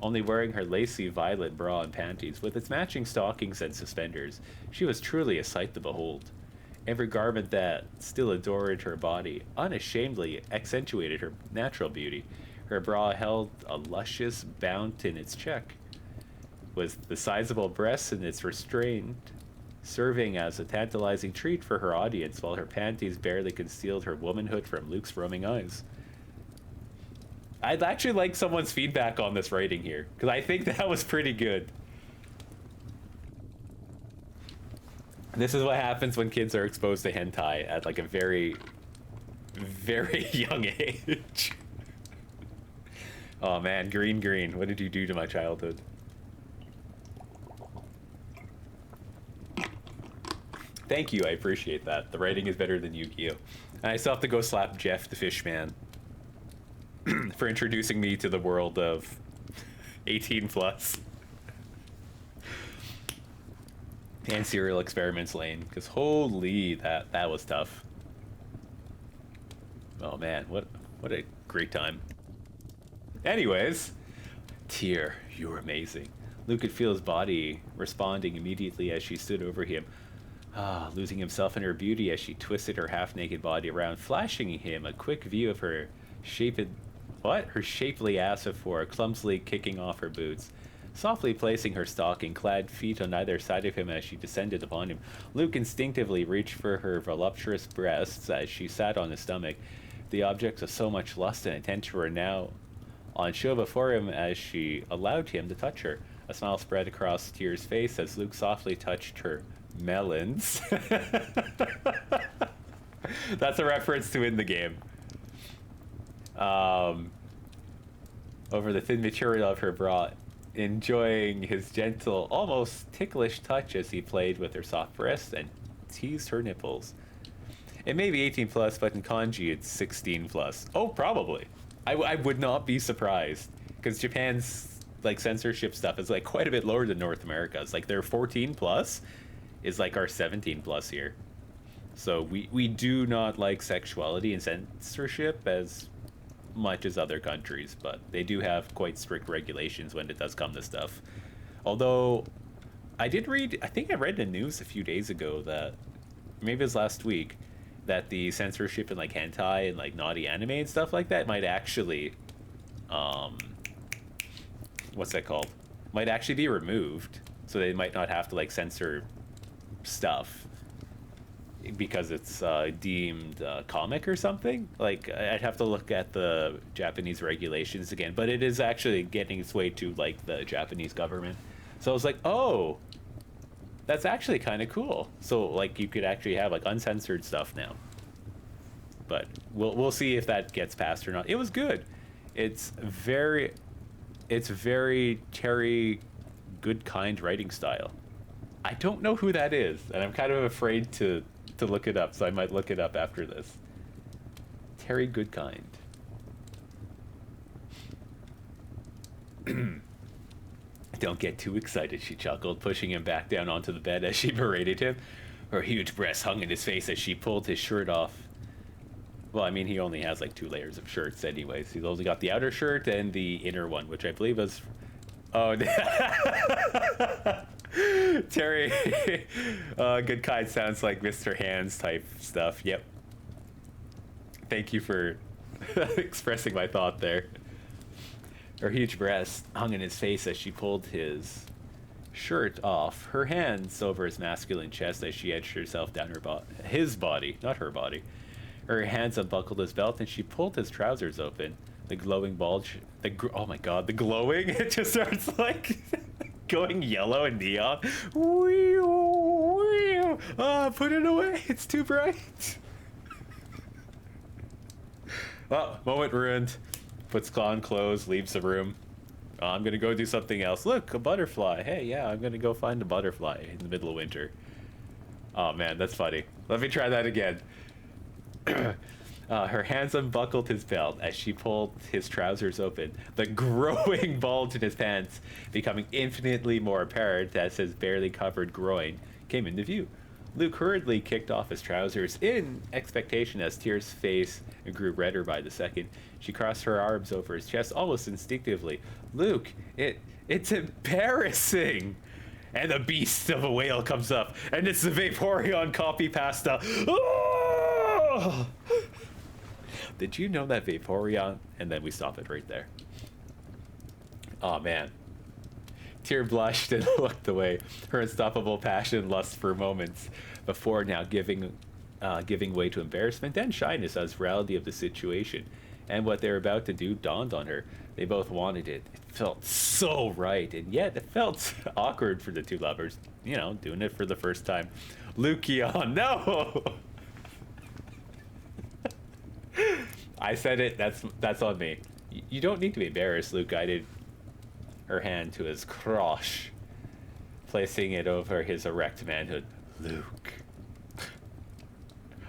Only wearing her lacy violet bra and panties, with its matching stockings and suspenders, she was truly a sight to behold. Every garment that still adored her body unashamedly accentuated her natural beauty. Her bra held a luscious bounce in its check, with the sizable breasts in its restraint serving as a tantalizing treat for her audience, while her panties barely concealed her womanhood from Luke's roaming eyes. I'd actually like someone's feedback on this writing here, because I think that was pretty good. This is what happens when kids are exposed to hentai at like a very, very young age. Oh man, green, what did you do to my childhood? Thank you, I appreciate that. The writing is better than Yugioh. And I still have to go slap Jeff the Fishman for introducing me to the world of 18 plus. And Serial Experiments Lane, because holy, that was tough. Oh man, what a great time. Anyways, Tyr, you're amazing. Luke could feel his body responding immediately as she stood over him, losing himself in her beauty as she twisted her half-naked body around, flashing him a quick view of her shapely ass before clumsily kicking off her boots. Softly placing her stocking-clad feet on either side of him as she descended upon him, Luke instinctively reached for her voluptuous breasts as she sat on his stomach. The objects of so much lust and attention were now on show before him as she allowed him to touch her. A smile spread across Tyr's face as Luke softly touched her melons. That's a reference to in the game. Over the thin material of her bra, enjoying his gentle, almost ticklish touch as he played with her soft breasts and teased her nipples. It may be 18 plus, but in kanji it's 16 plus. Oh, probably. I would not be surprised, because Japan's like censorship stuff is like quite a bit lower than North America's. Like their 14 plus is like our 17 plus here. So we do not like sexuality and censorship as much as other countries, but they do have quite strict regulations when it does come to stuff. Although I think I read in the news a few days ago that, maybe it was last week, that the censorship in like hentai and like naughty anime and stuff like that might actually, what's that called? Might actually be removed. So they might not have to like censor stuff because it's deemed comic or something. Like, I'd have to look at the Japanese regulations again, but it is actually getting its way to like the Japanese government. So I was like, oh, that's actually kind of cool. So like you could actually have like uncensored stuff now. But we'll see if that gets passed or not. It was good. It's very Terry Goodkind writing style. I don't know who that is, and I'm kind of afraid to look it up, so I might look it up after this. Terry Goodkind. Don't get too excited, she chuckled, pushing him back down onto the bed as she berated him. Her huge breasts hung in his face as she pulled his shirt off. Well, I mean, he only has like 2 layers of shirts anyways. He's only got the outer shirt and the inner one, which I believe is... Oh, Terry, good kind sounds like Mr. Hands type stuff. Yep. Thank you for expressing my thought there. Her huge breast hung in his face as she pulled his shirt off, her hands over his masculine chest as she edged herself down his body, not her body. Her hands unbuckled his belt and she pulled his trousers open. The glowing bulge, oh my god, the glowing, it just starts like going yellow and neon. Put it away, it's too bright. Oh, moment ruined. Puts on clothes, leaves the room. I'm gonna go do something else. Look, a butterfly. Hey, yeah, I'm gonna go find a butterfly in the middle of winter. Oh man, that's funny. Let me try that again. Her hands unbuckled his belt as she pulled his trousers open, the growing bulge in his pants becoming infinitely more apparent as his barely covered groin came into view. Luke hurriedly kicked off his trousers in expectation as Tyr's face grew redder by the second. She crossed her arms over his chest almost instinctively. Luke, it's embarrassing! And the beast of a whale comes up, and it's the Vaporeon copy pasta. Oh! Did you know that Vaporeon? And then we stop it right there. Oh man. Tyr blushed and looked away, her unstoppable passion lust for moments before now giving way to embarrassment and shyness as reality of the situation. And what they were about to do dawned on her. They both wanted it. It felt so right, and yet it felt awkward for the two lovers. You know, doing it for the first time. Yugioh, no! I said it, that's on me. You don't need to be embarrassed, Luke guided her hand to his crotch, placing it over his erect manhood. Luke.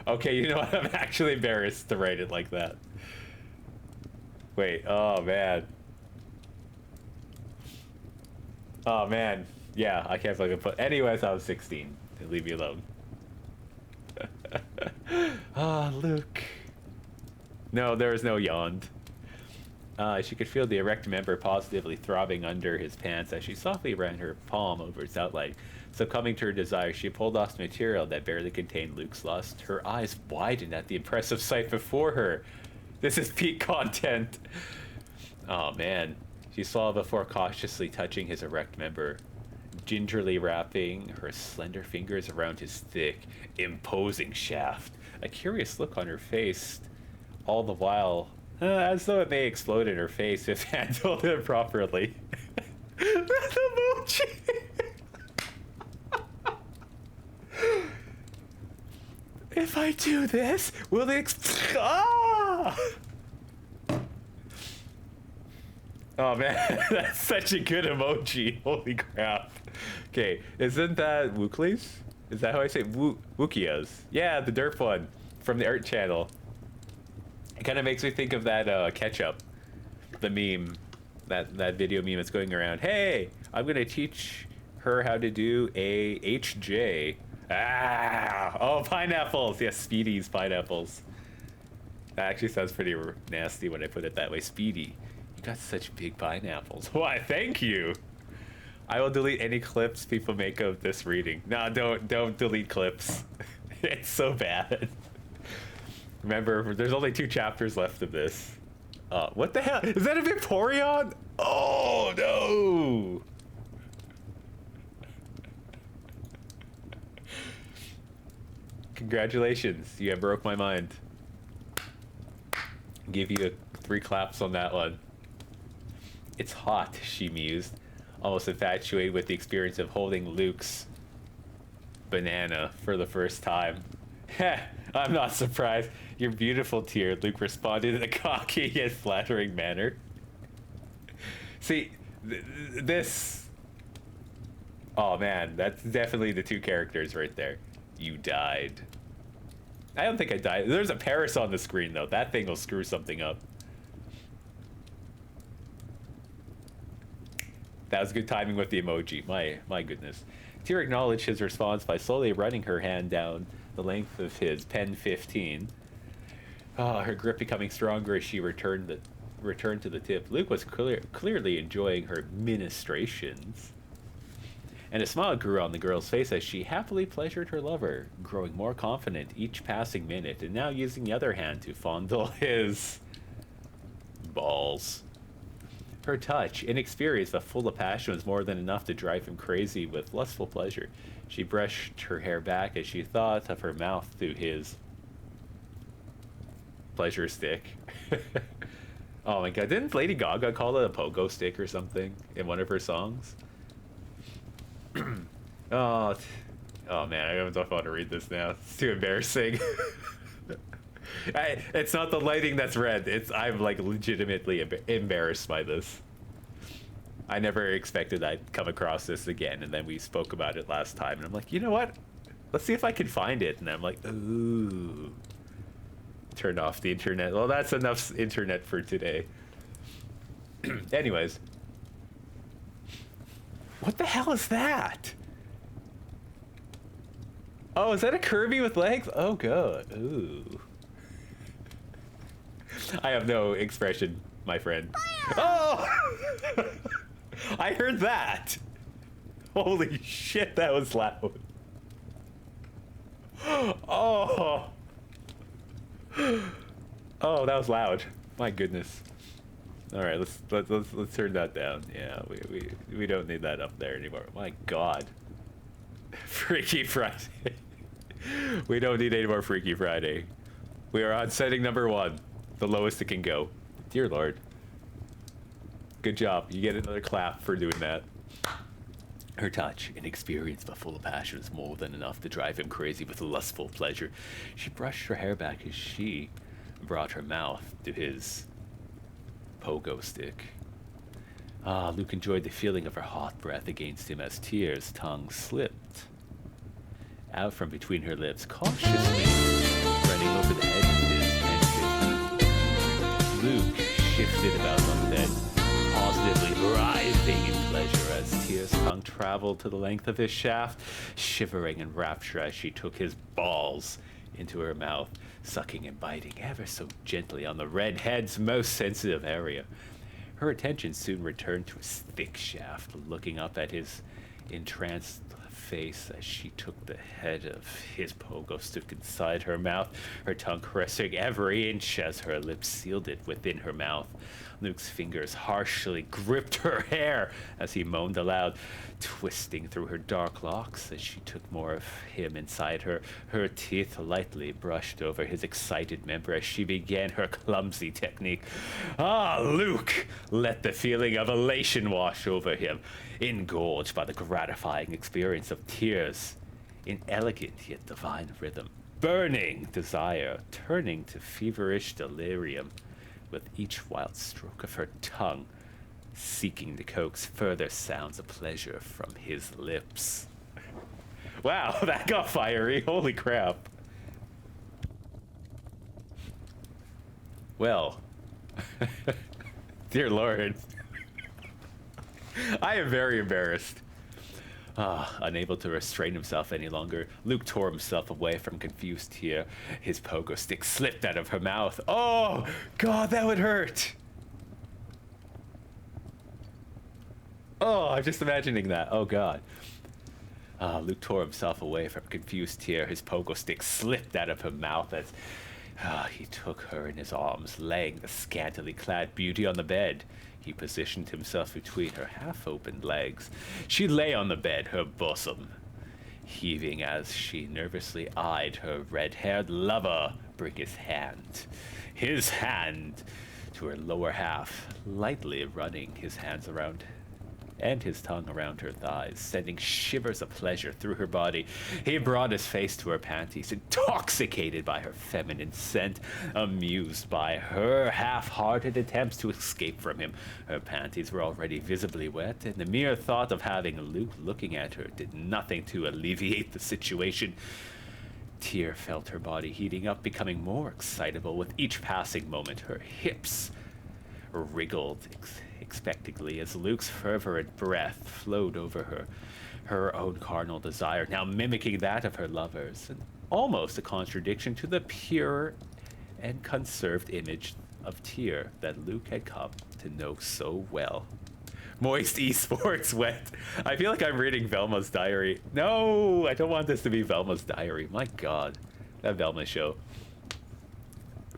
Okay, you know what? I'm actually embarrassed to write it like that. Wait, oh man. Oh man. Yeah, I can't fucking put... Anyways, I was 16. Leave me alone. Ah, Luke. No, there is no yawned. She could feel the erect member positively throbbing under his pants as she softly ran her palm over its outline. Succumbing to her desire, she pulled off the material that barely contained Luke's lust. Her eyes widened at the impressive sight before her. This is peak content. Oh man. She swallowed before cautiously touching his erect member, gingerly wrapping her slender fingers around his thick, imposing shaft. A curious look on her face, all the while, as though it may explode in her face if handled improperly. The emoji! If I do this, will it ah! Oh man, that's such a good emoji. Holy crap. Okay, isn't that Wookleys? Is that how I say it? Wookios. Yeah, the derp one from the art channel. It kind of makes me think of that ketchup, the meme, that video meme that's going around. Hey, I'm gonna teach her how to do a HJ. Ah! Oh, pineapples! Yes, Speedy's pineapples. That actually sounds pretty nasty when I put it that way. Speedy, you got such big pineapples. Why, thank you! I will delete any clips people make of this reading. No, don't delete clips. It's so bad. Remember, there's only 2 chapters left of this. What the hell? Is that a Vaporeon? Oh, no! Congratulations, you have broke my mind. Give you 3 claps on that one. It's hot, she mused, almost infatuated with the experience of holding Luke's banana for the first time. Heh, I'm not surprised. You're beautiful, Tear, Luke responded in a cocky yet flattering manner. See, this... Oh man, that's definitely the 2 characters right there. You died. I don't think I died. There's a Paris on the screen though. That thing will screw something up. That was good timing with the emoji. My goodness. Tyr acknowledged his response by slowly running her hand down the length of his pen 15. Her grip becoming stronger as she returned to the tip. Luke was clearly enjoying her ministrations. And a smile grew on the girl's face as she happily pleasured her lover, growing more confident each passing minute, and now using the other hand to fondle his balls. Her touch, inexperienced but full of passion, was more than enough to drive him crazy with lustful pleasure. She brushed her hair back as she thought of her mouth through his pleasure stick. Oh my god, didn't Lady Gaga call it a pogo stick or something in one of her songs? Oh man, I don't know if I want to read this now. It's too embarrassing. It's not the lighting that's red. I'm like legitimately embarrassed by this. I never expected I'd come across this again, and then we spoke about it last time, and I'm like, you know what? Let's see if I can find it. And I'm like, ooh. Turn off the internet. Well, that's enough internet for today. Anyways. What the hell is that? Oh, is that a Kirby with legs? Oh god. Ooh. I have no expression, my friend. Oh! I heard that. Holy shit, that was loud. Oh. Oh, that was loud. My goodness. All right, let's turn that down. Yeah, we don't need that up there anymore. My god. Freaky Friday. We don't need any more Freaky Friday. We are on setting number 1, the lowest it can go. Dear Lord. Good job. You get another clap for doing that. Her touch, inexperienced but full of passion, was more than enough to drive him crazy with lustful pleasure. She brushed her hair back as she brought her mouth to his pogo stick. Luke enjoyed the feeling of her hot breath against him as Tyr's tongue slipped out from between her lips, cautiously running over the edge of his pen 15. Luke shifted about on the bed, positively writhing in pleasure as Tyr's tongue traveled to the length of his shaft, shivering in rapture as she took his balls into her mouth, sucking and biting ever so gently on the redhead's most sensitive area. Her attention soon returned to his thick shaft, looking up at his entranced face as she took the head of his pogo stick inside her mouth, her tongue caressing every inch as her lips sealed it within her mouth. Luke's fingers harshly gripped her hair as he moaned aloud, twisting through her dark locks as she took more of him inside her. Her teeth lightly brushed over his excited member as she began her clumsy technique. Luke let the feeling of elation wash over him, engorged by the gratifying experience of tears, in elegant yet divine rhythm, burning desire turning to feverish delirium with each wild stroke of her tongue, seeking to coax further sounds of pleasure from his lips. Wow, that got fiery. Holy crap. Well, dear Lord. I am very embarrassed. Unable to restrain himself any longer, Luke tore himself away from confused Tear. His pogo stick slipped out of her mouth. Oh, God, that would hurt. Oh, I'm just imagining that. Oh, God. Luke tore himself away from confused Tear. His pogo stick slipped out of her mouth as he took her in his arms, laying the scantily clad beauty on the bed. He positioned himself between her half-opened legs. She lay on the bed, her bosom heaving as she nervously eyed her red-haired lover bring his hand to her lower half, lightly running his hands around and his tongue around her thighs, sending shivers of pleasure through her body. He brought his face to her panties, intoxicated by her feminine scent, amused by her half-hearted attempts to escape from him. Her panties were already visibly wet, and the mere thought of having Luke looking at her did nothing to alleviate the situation. Tear felt her body heating up, becoming more excitable with each passing moment. Her hips wriggled expectantly as Luke's fervent breath flowed over her, her own carnal desire now mimicking that of her lover's, and almost a contradiction to the pure and conserved image of Tear that Luke had come to know so well. Moist esports wet. I feel like I'm reading Velma's diary. No, I don't want this to be Velma's diary. My God, that Velma show.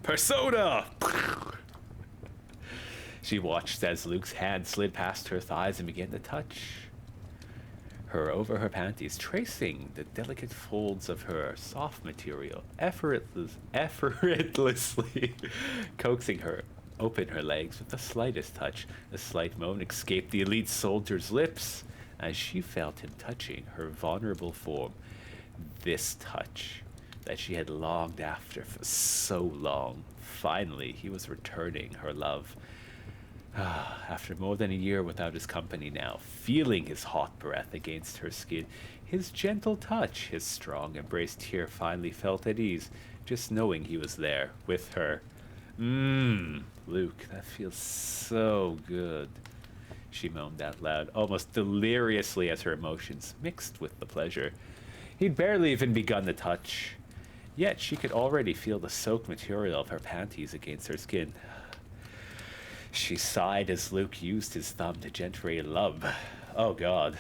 Persona! She watched as Luke's hand slid past her thighs and began to touch her over her panties, tracing the delicate folds of her soft material, effortlessly coaxing her open her legs with the slightest touch. A slight moan escaped the elite soldier's lips as she felt him touching her vulnerable form. This touch that she had longed after for so long. Finally, he was returning her love. After more than a year without his company now, feeling his hot breath against her skin, his gentle touch, his strong embrace, Tear finally felt at ease, just knowing he was there with her. Luke, that feels so good. She moaned out loud, almost deliriously as her emotions mixed with the pleasure. He'd barely even begun the touch, yet she could already feel the soaked material of her panties against her skin. She sighed as Luke used his thumb to gently rub. Oh, God.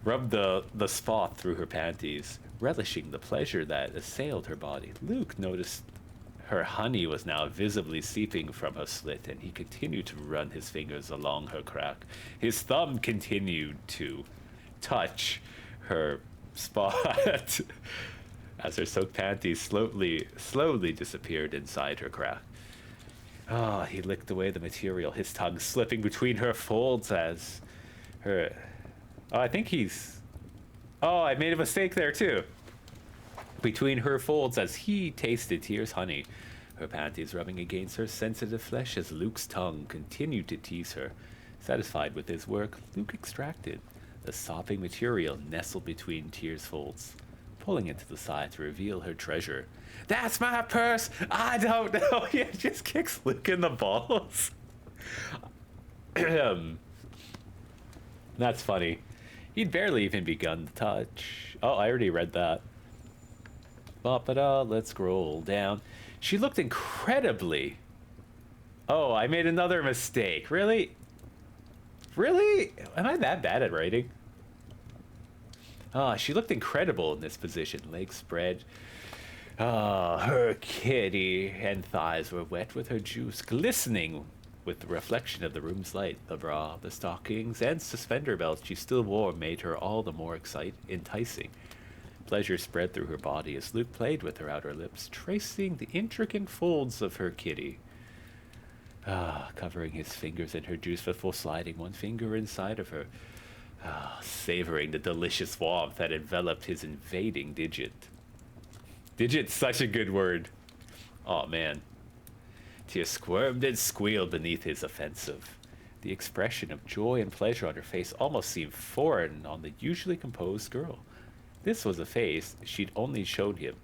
Rubbed the spot through her panties, relishing the pleasure that assailed her body. Luke noticed her honey was now visibly seeping from her slit, and he continued to run his fingers along her crack. His thumb continued to touch her spot as her soaked panties slowly disappeared inside her crack. He licked away the material, his tongue slipping between her folds as her... I think he's... I made a mistake there, too. Between her folds as he tasted Tear's honey, her panties rubbing against her sensitive flesh as Luke's tongue continued to tease her. Satisfied with his work, Luke extracted the sopping material nestled between Tear's folds, pulling it to the side to reveal her treasure. That's my purse! I don't know! He just kicks Luke in the balls. That's funny. He'd barely even begun the touch. Oh, I already read that. Let's scroll down. She looked incredibly... Oh, I made another mistake. Really? Really? Am I that bad at writing? She looked incredible in this position, legs spread. Her kitty and thighs were wet with her juice, glistening with the reflection of the room's light. The bra, the stockings, and suspender belts she still wore made her all the more enticing. Pleasure spread through her body as Luke played with her outer lips, tracing the intricate folds of her kitty. Covering his fingers in her juice before sliding one finger inside of her. Savoring the delicious warmth that enveloped his invading digit. Digit's such a good word. Oh, man. Tia squirmed and squealed beneath his offensive. The expression of joy and pleasure on her face almost seemed foreign on the usually composed girl. This was a face she'd only shown him,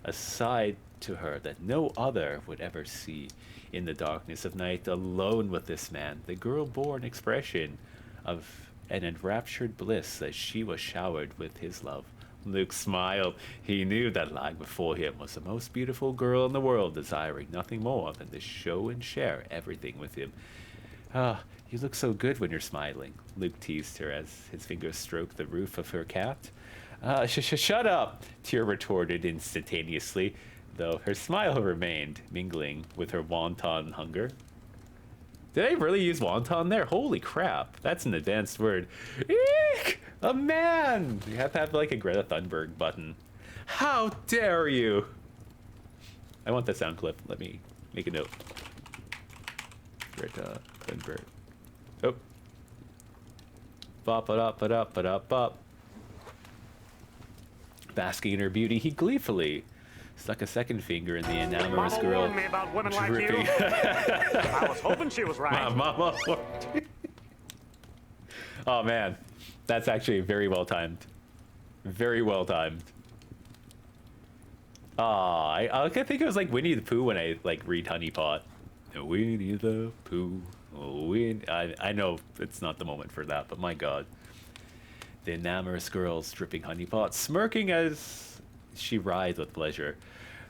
a side to her that no other would ever see. In the darkness of night, alone with this man, the girl bore an expression of and enraptured bliss as she was showered with his love. Luke smiled. He knew that lying before him was the most beautiful girl in the world, desiring nothing more than to show and share everything with him. Ah, you look so good when you're smiling, Luke teased her as his fingers stroked the roof of her cat. Shut up, Tyr retorted instantaneously, though her smile remained, mingling with her wanton hunger. Did I really use wonton there? Holy crap, that's an advanced word. Eek! A man! You have to have like a Greta Thunberg button. How dare you! I want that sound clip. Let me make a note. Greta Thunberg. Oh. Bop it up, it up, it up, up. Basking in her beauty, he gleefully stuck a second finger in the enamorous girl. Warned me about women like you. dripping. I was hoping she was right. Mama. Oh man, that's actually very well timed. Very well timed. I think it was like Winnie the Pooh when I like read Honey Pot. Winnie the Pooh. I know it's not the moment for that, but my god. The enamorous girl's dripping honey pot, smirking as she writhed with pleasure.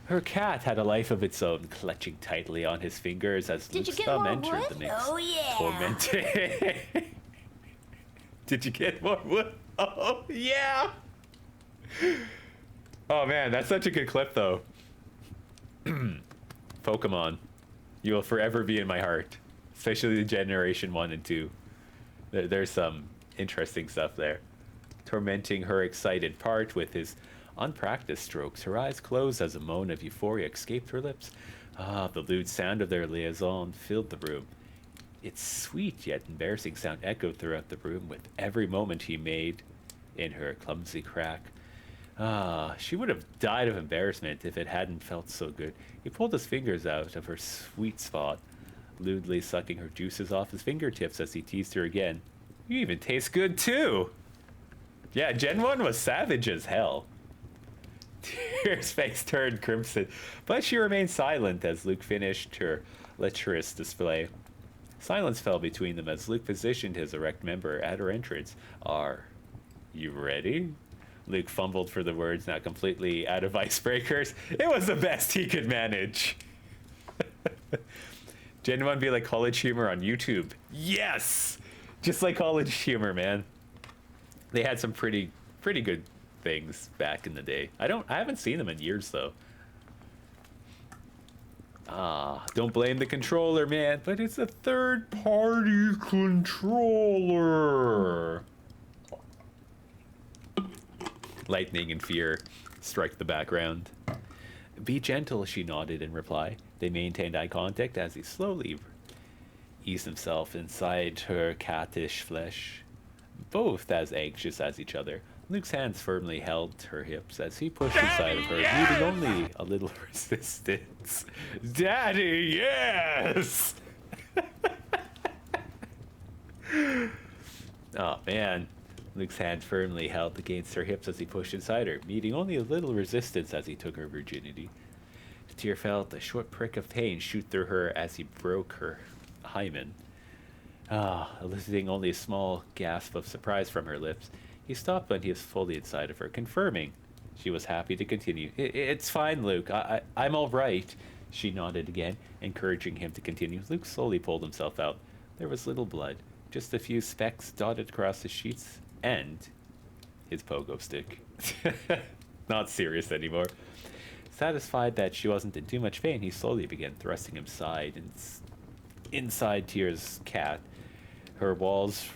Her cat had a life of its own, clutching tightly on his fingers as Did you Luke's get thumb more entered wood? the mix. Oh, yeah. Tormenting. Did you get more wood? Oh, yeah. Oh, man, that's such a good clip, though. Pokemon, you will forever be in my heart, especially the Generation 1 and 2. There's some interesting stuff there. Tormenting her excited part with his unpracticed strokes, her eyes closed as a moan of euphoria escaped her lips. The lewd sound of their liaison filled the room. Its sweet yet embarrassing sound echoed throughout the room with every moment he made in her clumsy crack. She would have died of embarrassment if it hadn't felt so good. He pulled his fingers out of her sweet spot, lewdly sucking her juices off his fingertips as he teased her again. You even taste good too! Yeah, Gen 1 was savage as hell. Tyr's face turned crimson, but she remained silent as Luke finished her lecherous display. Silence fell between them as Luke positioned his erect member at her entrance. Are you ready? Luke fumbled for the words, now completely out of icebreakers. It was the best he could manage. Gen 1 be like college humor on YouTube. Yes! Just like college humor, man. They had some pretty good things back in the day. I haven't seen them in years though. Don't blame the controller, man, but it's a third-party controller. Lightning and fear strike the background. Be gentle, she nodded in reply. They maintained eye contact as he slowly eased himself inside her cattish flesh, both as anxious as each other. Luke's hands firmly held her hips as he pushed inside of her, needing only a little resistance. Daddy, yes! Oh, man. Luke's hand firmly held against her hips as he pushed inside her, meeting only a little resistance as he took her virginity. Tyr felt a short prick of pain shoot through her as he broke her hymen. Eliciting only a small gasp of surprise from her lips. He stopped when he was fully inside of her, confirming she was happy to continue. It's fine, Luke. I'm all right. She nodded again, encouraging him to continue. Luke slowly pulled himself out. There was little blood, just a few specks dotted across the sheets, and his pogo stick. Not serious anymore. Satisfied that she wasn't in too much pain, he slowly began thrusting him inside Tyr's cat, her walls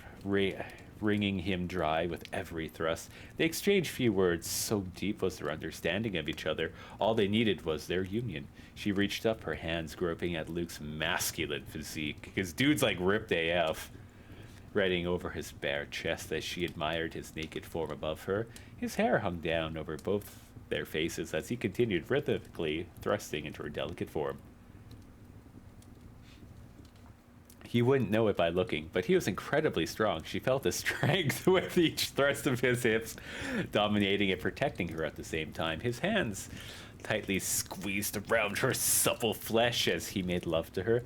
wringing him dry with every thrust. They exchanged few words, so deep was their understanding of each other. All they needed was their union. She reached up, her hands groping at Luke's masculine physique. His dude's like ripped AF. Riding over his bare chest as she admired his naked form above her. His hair hung down over both their faces as he continued rhythmically thrusting into her delicate form. He wouldn't know it by looking, but he was incredibly strong. She felt the strength with each thrust of his hips, dominating and protecting her at the same time. His hands tightly squeezed around her supple flesh as he made love to her.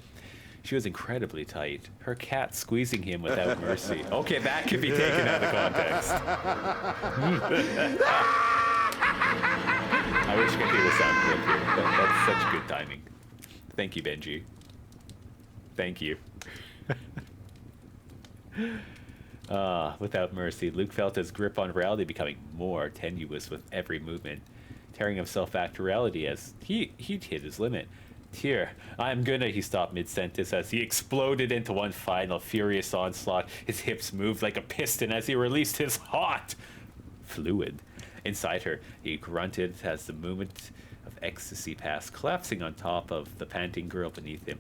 She was incredibly tight, her cat squeezing him without mercy. Okay, that could be taken out of context. I wish I could hear the sound clip here. That's such good timing. Thank you, Benji. Thank you. Without mercy, Luke felt his grip on reality becoming more tenuous with every movement, tearing himself back to reality as he'd hit his limit. Here, I'm gonna, he stopped mid-sentence as he exploded into one final furious onslaught. His hips moved like a piston as he released his hot fluid. Inside her, he grunted as the moment of ecstasy passed, collapsing on top of the panting girl beneath him.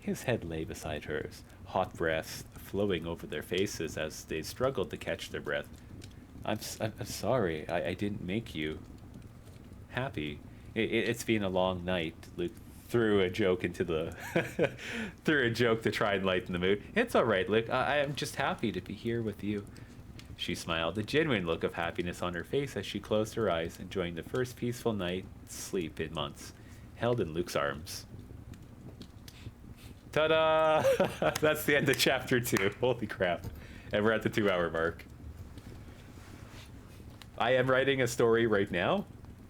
His head lay beside hers, hot breaths flowing over their faces as they struggled to catch their breath. I'm sorry, I didn't make you happy. It's been a long night. Luke threw a joke into the threw a joke to try and lighten the mood. It's all right, Luke. I am just happy to be here with you. She smiled, a genuine look of happiness on her face as she closed her eyes, enjoying the first peaceful night's sleep in months, held in Luke's arms. Ta-da! That's the end of chapter 2. Holy crap. And we're at the 2-hour mark. I am writing a story right now,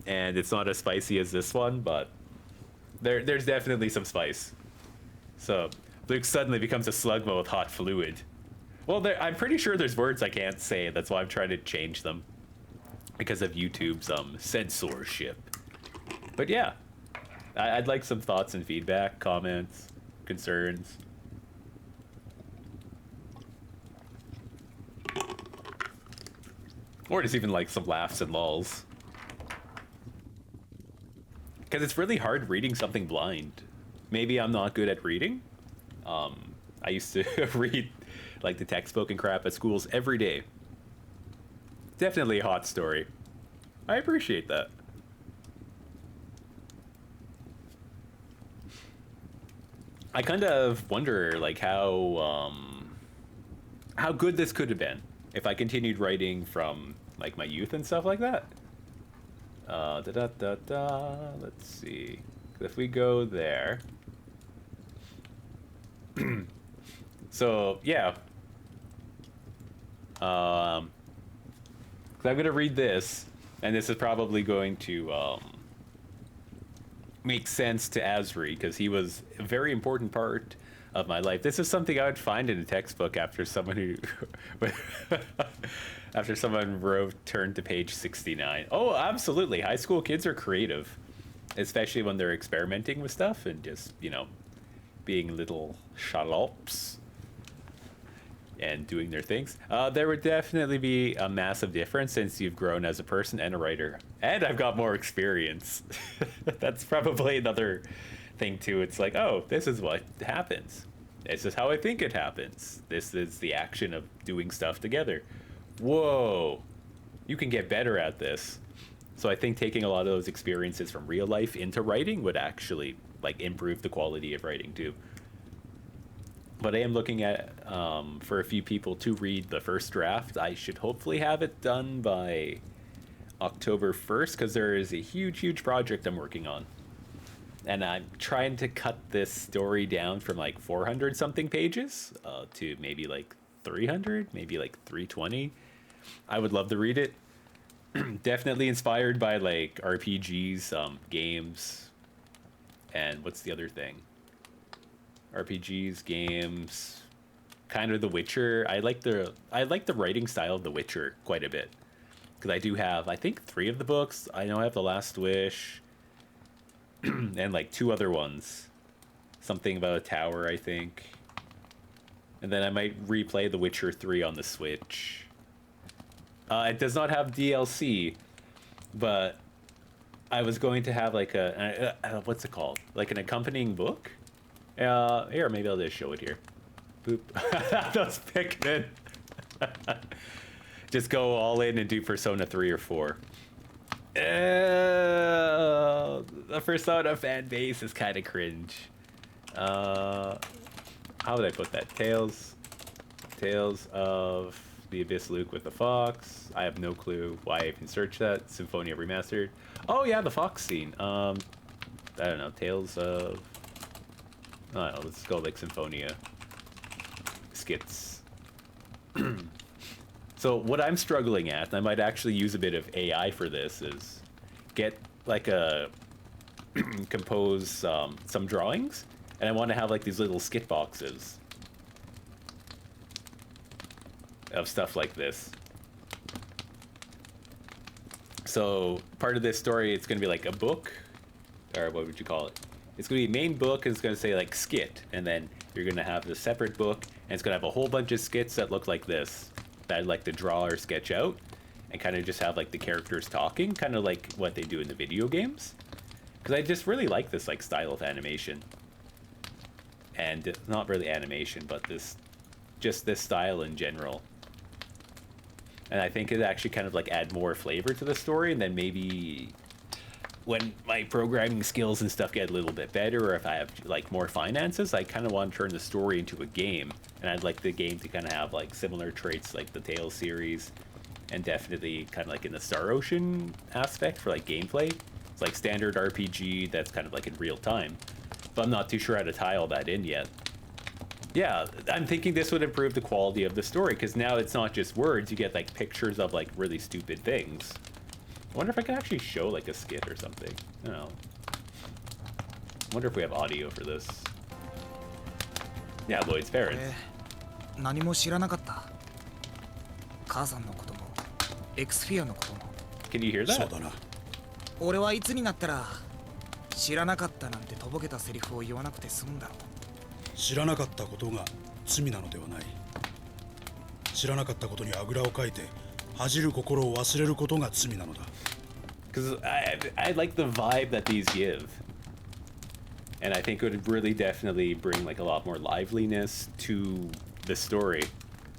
and it's not as spicy as this one, but there's definitely some spice. So, Luke suddenly becomes a slugma with hot fluid. Well, I'm pretty sure there's words I can't say. That's why I'm trying to change them. Because of YouTube's censorship. But yeah. I'd like some thoughts and feedback, comments, concerns. Or just even like some laughs and lulls. Because it's really hard reading something blind. Maybe I'm not good at reading. I used to read like the textbook and crap at schools every day. Definitely a hot story. I appreciate that. I kind of wonder like how good this could have been if I continued writing from like my youth and stuff like that. Let's see. If we go there. So, yeah. I'm going to read this, and this is probably going to make sense to Asri, because he was a very important part of my life. This is something I would find in a textbook after someone who... after someone turned to page 69. Oh, absolutely. High school kids are creative, especially when they're experimenting with stuff and just, you know, being little shallops and doing their things. There would definitely be a massive difference since you've grown as a person and a writer. And I've got more experience. That's probably another thing, too. It's like, oh, this is what happens. This is how I think it happens. This is the action of doing stuff together. Whoa, you can get better at this. So I think taking a lot of those experiences from real life into writing would actually like improve the quality of writing too. But I am looking at for a few people to read the first draft. I should hopefully have it done by October 1st because there is a huge project I'm working on. And I'm trying to cut this story down from like 400 something pages to maybe like 300, maybe like 320. I would love to read it. Definitely inspired by like RPGs, games, and what's the other thing? RPGs, games, kind of The Witcher. I like the writing style of The Witcher quite a bit because I do have I think 3 of the books. I know I have The Last Wish and like 2 other ones. Something about a tower, I think. And then I might replay The Witcher 3 on the Switch. It does not have DLC, but I was going to have like what's it called? Like an accompanying book? Here, maybe I'll just show it here. Boop. Those Pikmin. Just go all in and do Persona 3 or 4. The Persona fan base is kind of cringe. How would I put that? Tales of the Abyss Luke with the Fox. I have no clue why I even searched that. Symphonia Remastered. Oh yeah, the Fox scene. I don't know. Tales of I don't know, let's go like Symphonia skits. So what I'm struggling at, and I might actually use a bit of AI for this, is get like a compose some drawings, and I want to have like these little skit boxes of stuff like this. So part of this story, it's going to be like a book, or what would you call it? It's going to be a main book, and it's going to say like skit, and then you're going to have the separate book, and it's going to have a whole bunch of skits that look like this, that I'd like to draw or sketch out, and kind of just have like the characters talking, kind of like what they do in the video games. Because I just really like this like style of animation. And not really animation, but just this style in general. And I think it actually kind of like add more flavor to the story, and then maybe when my programming skills and stuff get a little bit better, or if I have like more finances, I kind of want to turn the story into a game, and I'd like the game to kind of have like similar traits like the Tales series, and definitely kind of like in the Star Ocean aspect for like gameplay. It's like standard RPG that's kind of like in real time, but I'm not too sure how to tie all that in yet. Yeah, I'm thinking this would improve the quality of the story, because now it's not just words, you get like pictures of like really stupid things. I wonder if I can actually show like a skit or something. I don't know. I wonder if we have audio for this. Yeah, Lloyd's parents. 何も知らなかった。母さんのことも、エクスフィアのことも。Can you hear that? そうだな。俺はいつになったら知らなかったなんてとぼけたセリフを言わなくて済むんだろう。知らなかったことが罪なのではない。知らなかったことにあぐらをかいて恥じる心を忘れることが罪なのだ。Because I like the vibe that these give. And I think it would really definitely bring like a lot more liveliness to the story.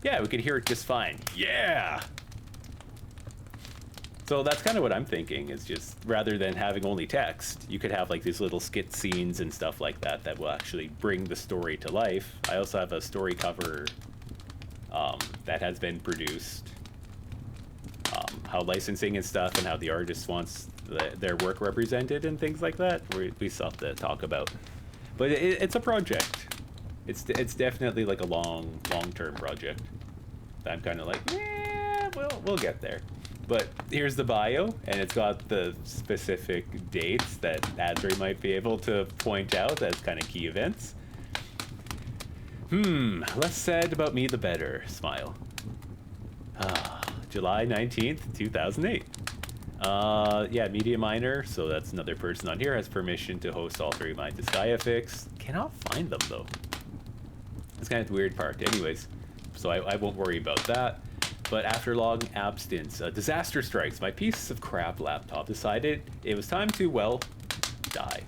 Yeah, we could hear it just fine. Yeah! So that's kind of what I'm thinking, is just rather than having only text, you could have like these little skit scenes and stuff like that that will actually bring the story to life. I also have a story cover that has been produced. How licensing and stuff, and how the artist wants their work represented and things like that, we still have to talk about. But it's a project. It's definitely like a long-term project. I'm kind of like, yeah, we'll get there. But here's the bio, and it's got the specific dates that Adri might be able to point out as kind of key events. Less said about me, the better. Smile. July 19th, 2008. Yeah, media minor, so that's another person on here, has permission to host all three of my Disgaea-fics. Cannot find them, though. That's kind of the weird part. Anyways, so I won't worry about that. But after long abstinence, a disaster strikes. My piece of crap laptop decided it was time to, well, die.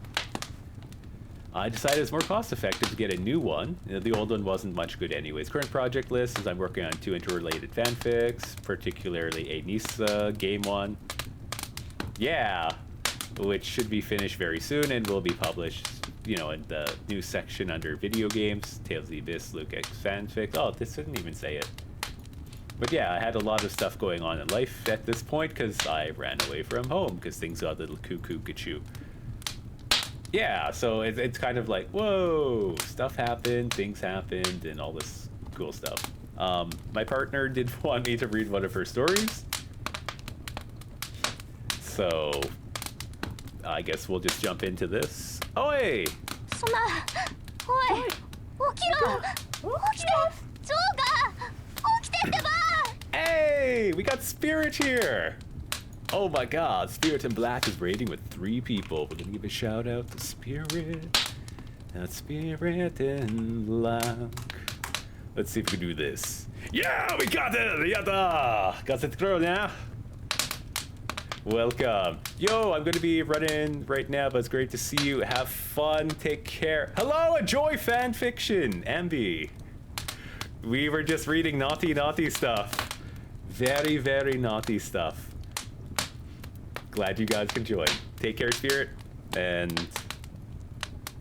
I decided it's more cost-effective to get a new one. The old one wasn't much good anyways. Current project list is I'm working on 2 interrelated fanfics, particularly a Nisa game one. Yeah, which should be finished very soon and will be published, you know, in the new section under video games, Tales of the Abyss, Luke X fanfic. Oh, this didn't even say it. But yeah, I had a lot of stuff going on in life at this point because I ran away from home because things got a little cuckoo-cuckoo. Yeah, so it's kind of like, whoa, stuff happened, things happened, and all this cool stuff. My partner did want me to read one of her stories. So, I guess we'll just jump into this. Oi! そんな、おい、起きろ、起きて、ジョーが、起きてってば。 Hey, we got Spirit here! Oh my god, Spirit in Black is raiding with 3 people. We're gonna give a shout out to Spirit. That's Spirit in Black. Let's see if we can do this. Yeah, we got it! Yatta! Got it through now. Welcome. Yo, I'm gonna be running right now, but it's great to see you. Have fun, take care. Hello, enjoy fan fiction, Ambi. We were just reading naughty stuff. Very, very naughty stuff. Glad you guys can join. Take care, Spirit. And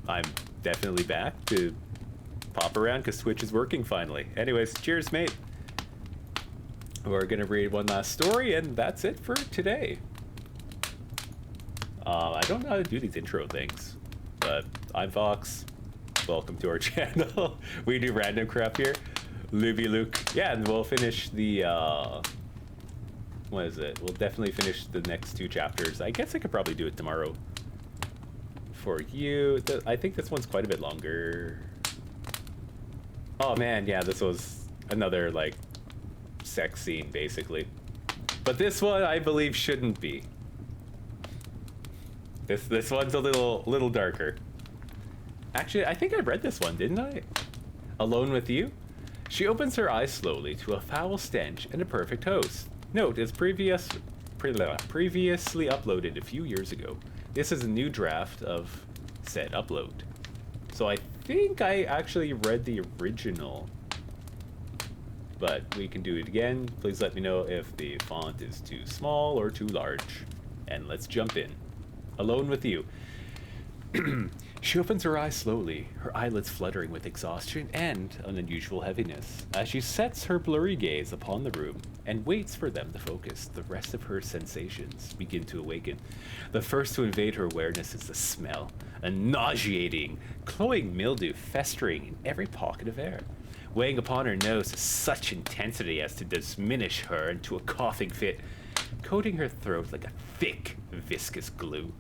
I'm definitely back to pop around because Twitch is working finally. Anyways, cheers, mate. We're gonna read one last story, and that's it for today. I don't know how to do these intro things, but I'm Fox. welcome to our channel. We do random crap here. Luby Luke. Yeah, and we'll finish the, what is it? We'll definitely finish the next 2 chapters. I guess I could probably do it tomorrow. For you, I think this one's quite a bit longer. Oh man, yeah, this was another, like, sex scene, basically. But this one, I believe, shouldn't be. This one's a little darker. Actually, I think I read this one, didn't I? Alone with You? She opens her eyes slowly to a foul stench and a perfect host. Note, is previously uploaded a few years ago. This is a new draft of said upload. So I think I actually read the original. But we can do it again. Please let me know if the font is too small or too large. And let's jump in. Alone with You. She opens her eyes slowly, her eyelids fluttering with exhaustion and an unusual heaviness. As she sets her blurry gaze upon the room and waits for them to focus, the rest of her sensations begin to awaken. The first to invade her awareness is the smell, a nauseating, cloying mildew festering in every pocket of air, weighing upon her nose to such intensity as to diminish her into a coughing fit, coating her throat like a thick, viscous glue.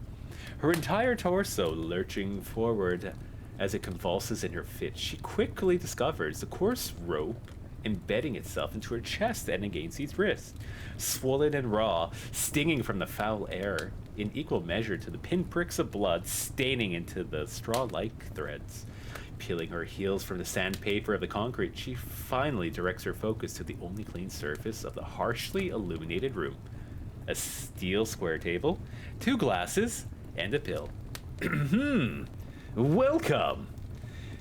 Her entire torso lurching forward as it convulses in her fit, she quickly discovers the coarse rope embedding itself into her chest and against his wrist, swollen and raw, stinging from the foul air, in equal measure to the pinpricks of blood staining into the straw-like threads. Peeling her heels from the sandpaper of the concrete, she finally directs her focus to the only clean surface of the harshly illuminated room. A steel square table, 2 glasses, and a pill. Welcome!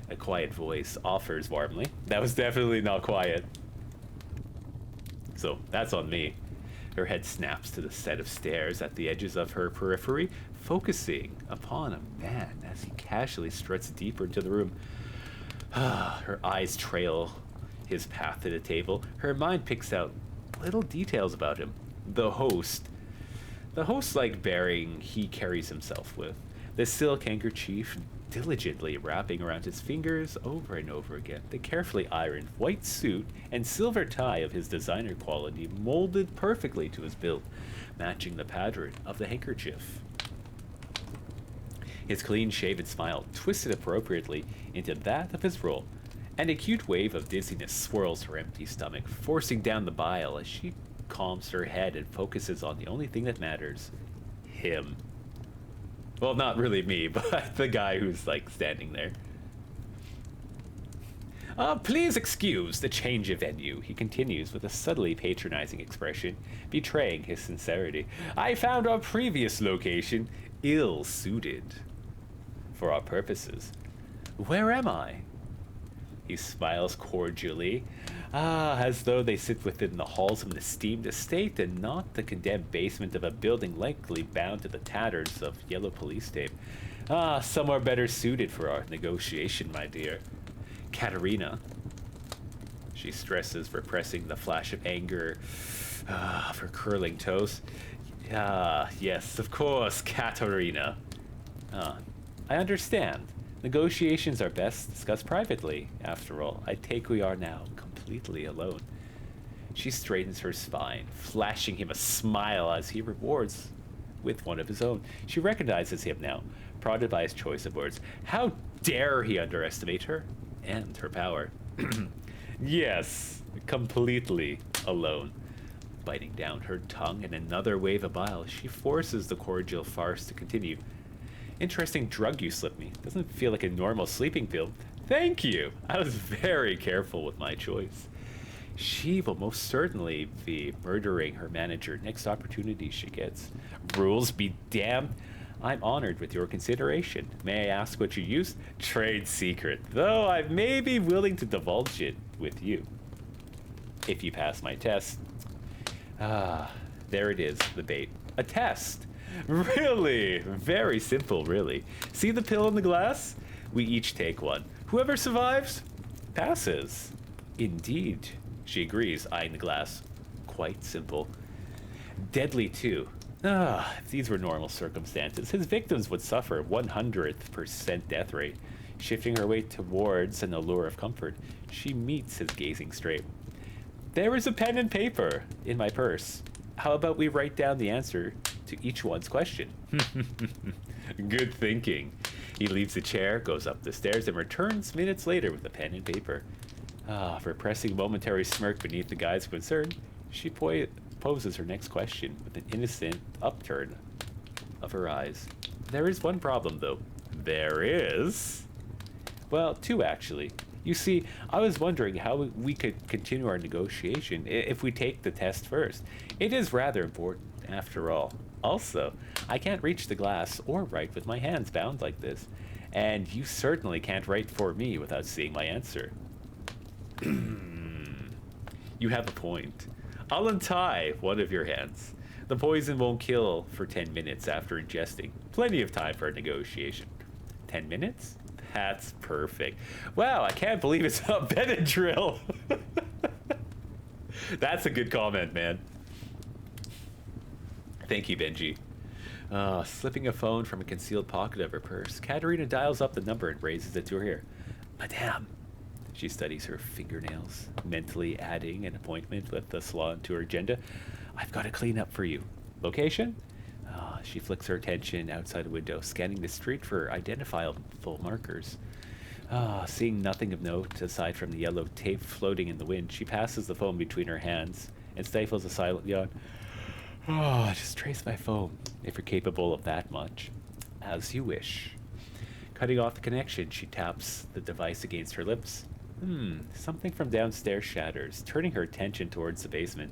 A quiet voice offers warmly. That was definitely not quiet. So, that's on me. Her head snaps to the set of stairs at the edges of her periphery, focusing upon a man as he casually struts deeper into the room. Her eyes trail his path to the table. Her mind picks out little details about him. The host-like bearing he carries himself with, the silk handkerchief diligently wrapping around his fingers over and over again, the carefully ironed white suit and silver tie of his designer quality molded perfectly to his build, matching the pattern of the handkerchief. His clean-shaven smile twisted appropriately into that of his role, and a cute wave of dizziness swirls her empty stomach, forcing down the bile as she calms her head and focuses on the only thing that matters. Him. Well, not really me, but the guy who's, like, standing there. Please excuse the change of venue, he continues with a subtly patronizing expression, betraying his sincerity. I found our previous location ill-suited for our purposes. Where am I? He smiles cordially, as though they sit within the halls of an esteemed estate and not the condemned basement of a building likely bound to the tatters of yellow police tape. Somewhere better suited for our negotiation, my dear. Katerina. She stresses, repressing the flash of anger of her curling toes. Yes, of course, Katerina. I understand. Negotiations are best discussed privately. After all, I take we are now completely alone. She straightens her spine, flashing him a smile as he rewards with one of his own. She recognizes him now, prodded by his choice of words. How dare he underestimate her and her power? Yes, completely alone. Biting down her tongue in another wave of bile, she forces the cordial farce to continue. Interesting drug you slipped me. Doesn't feel like a normal sleeping pill. Thank you. I was very careful with my choice. She will most certainly be murdering her manager next opportunity she gets. Rules be damned. I'm honored with your consideration. May I ask what you used? Trade secret, though I may be willing to divulge it with you. If you pass my test. There it is, the bait. A test. Really? Very simple, really. See the pill in the glass? We each take one. Whoever survives, passes. Indeed, she agrees, eyeing the glass. Quite simple. Deadly, too. If these were normal circumstances, his victims would suffer 100% death rate. Shifting her weight towards an allure of comfort, she meets his gazing straight. There is a pen and paper in my purse. How about we write down the answer to each one's question? Good thinking. He leaves the chair, goes up the stairs, and returns minutes later with a pen and paper. Repressing a momentary smirk beneath the guise of concern, she poses her next question with an innocent upturn of her eyes. There is one problem, though. There is... Well, two, actually. You see, I was wondering how we could continue our negotiation if we take the test first. It is rather important, after all. Also, I can't reach the glass or write with my hands bound like this. And you certainly can't write for me without seeing my answer. You have a point. I'll untie one of your hands. The poison won't kill for 10 minutes after ingesting. Plenty of time for a negotiation. 10 minutes? That's perfect. Wow, I can't believe it's a Benadryl. That's a good comment, man. Thank you, Benji. Slipping a phone from a concealed pocket of her purse, Katerina dials up the number and raises it to her ear. Madame. She studies her fingernails, mentally adding an appointment with the salon to her agenda. I've got to clean up for you. Location? She flicks her attention outside a window, scanning the street for identifiable markers. Seeing nothing of note aside from the yellow tape floating in the wind, she passes the phone between her hands and stifles a silent yawn. Just trace my phone, if you're capable of that much. As you wish. Cutting off the connection, she taps the device against her lips. Something from downstairs shatters, turning her attention towards the basement.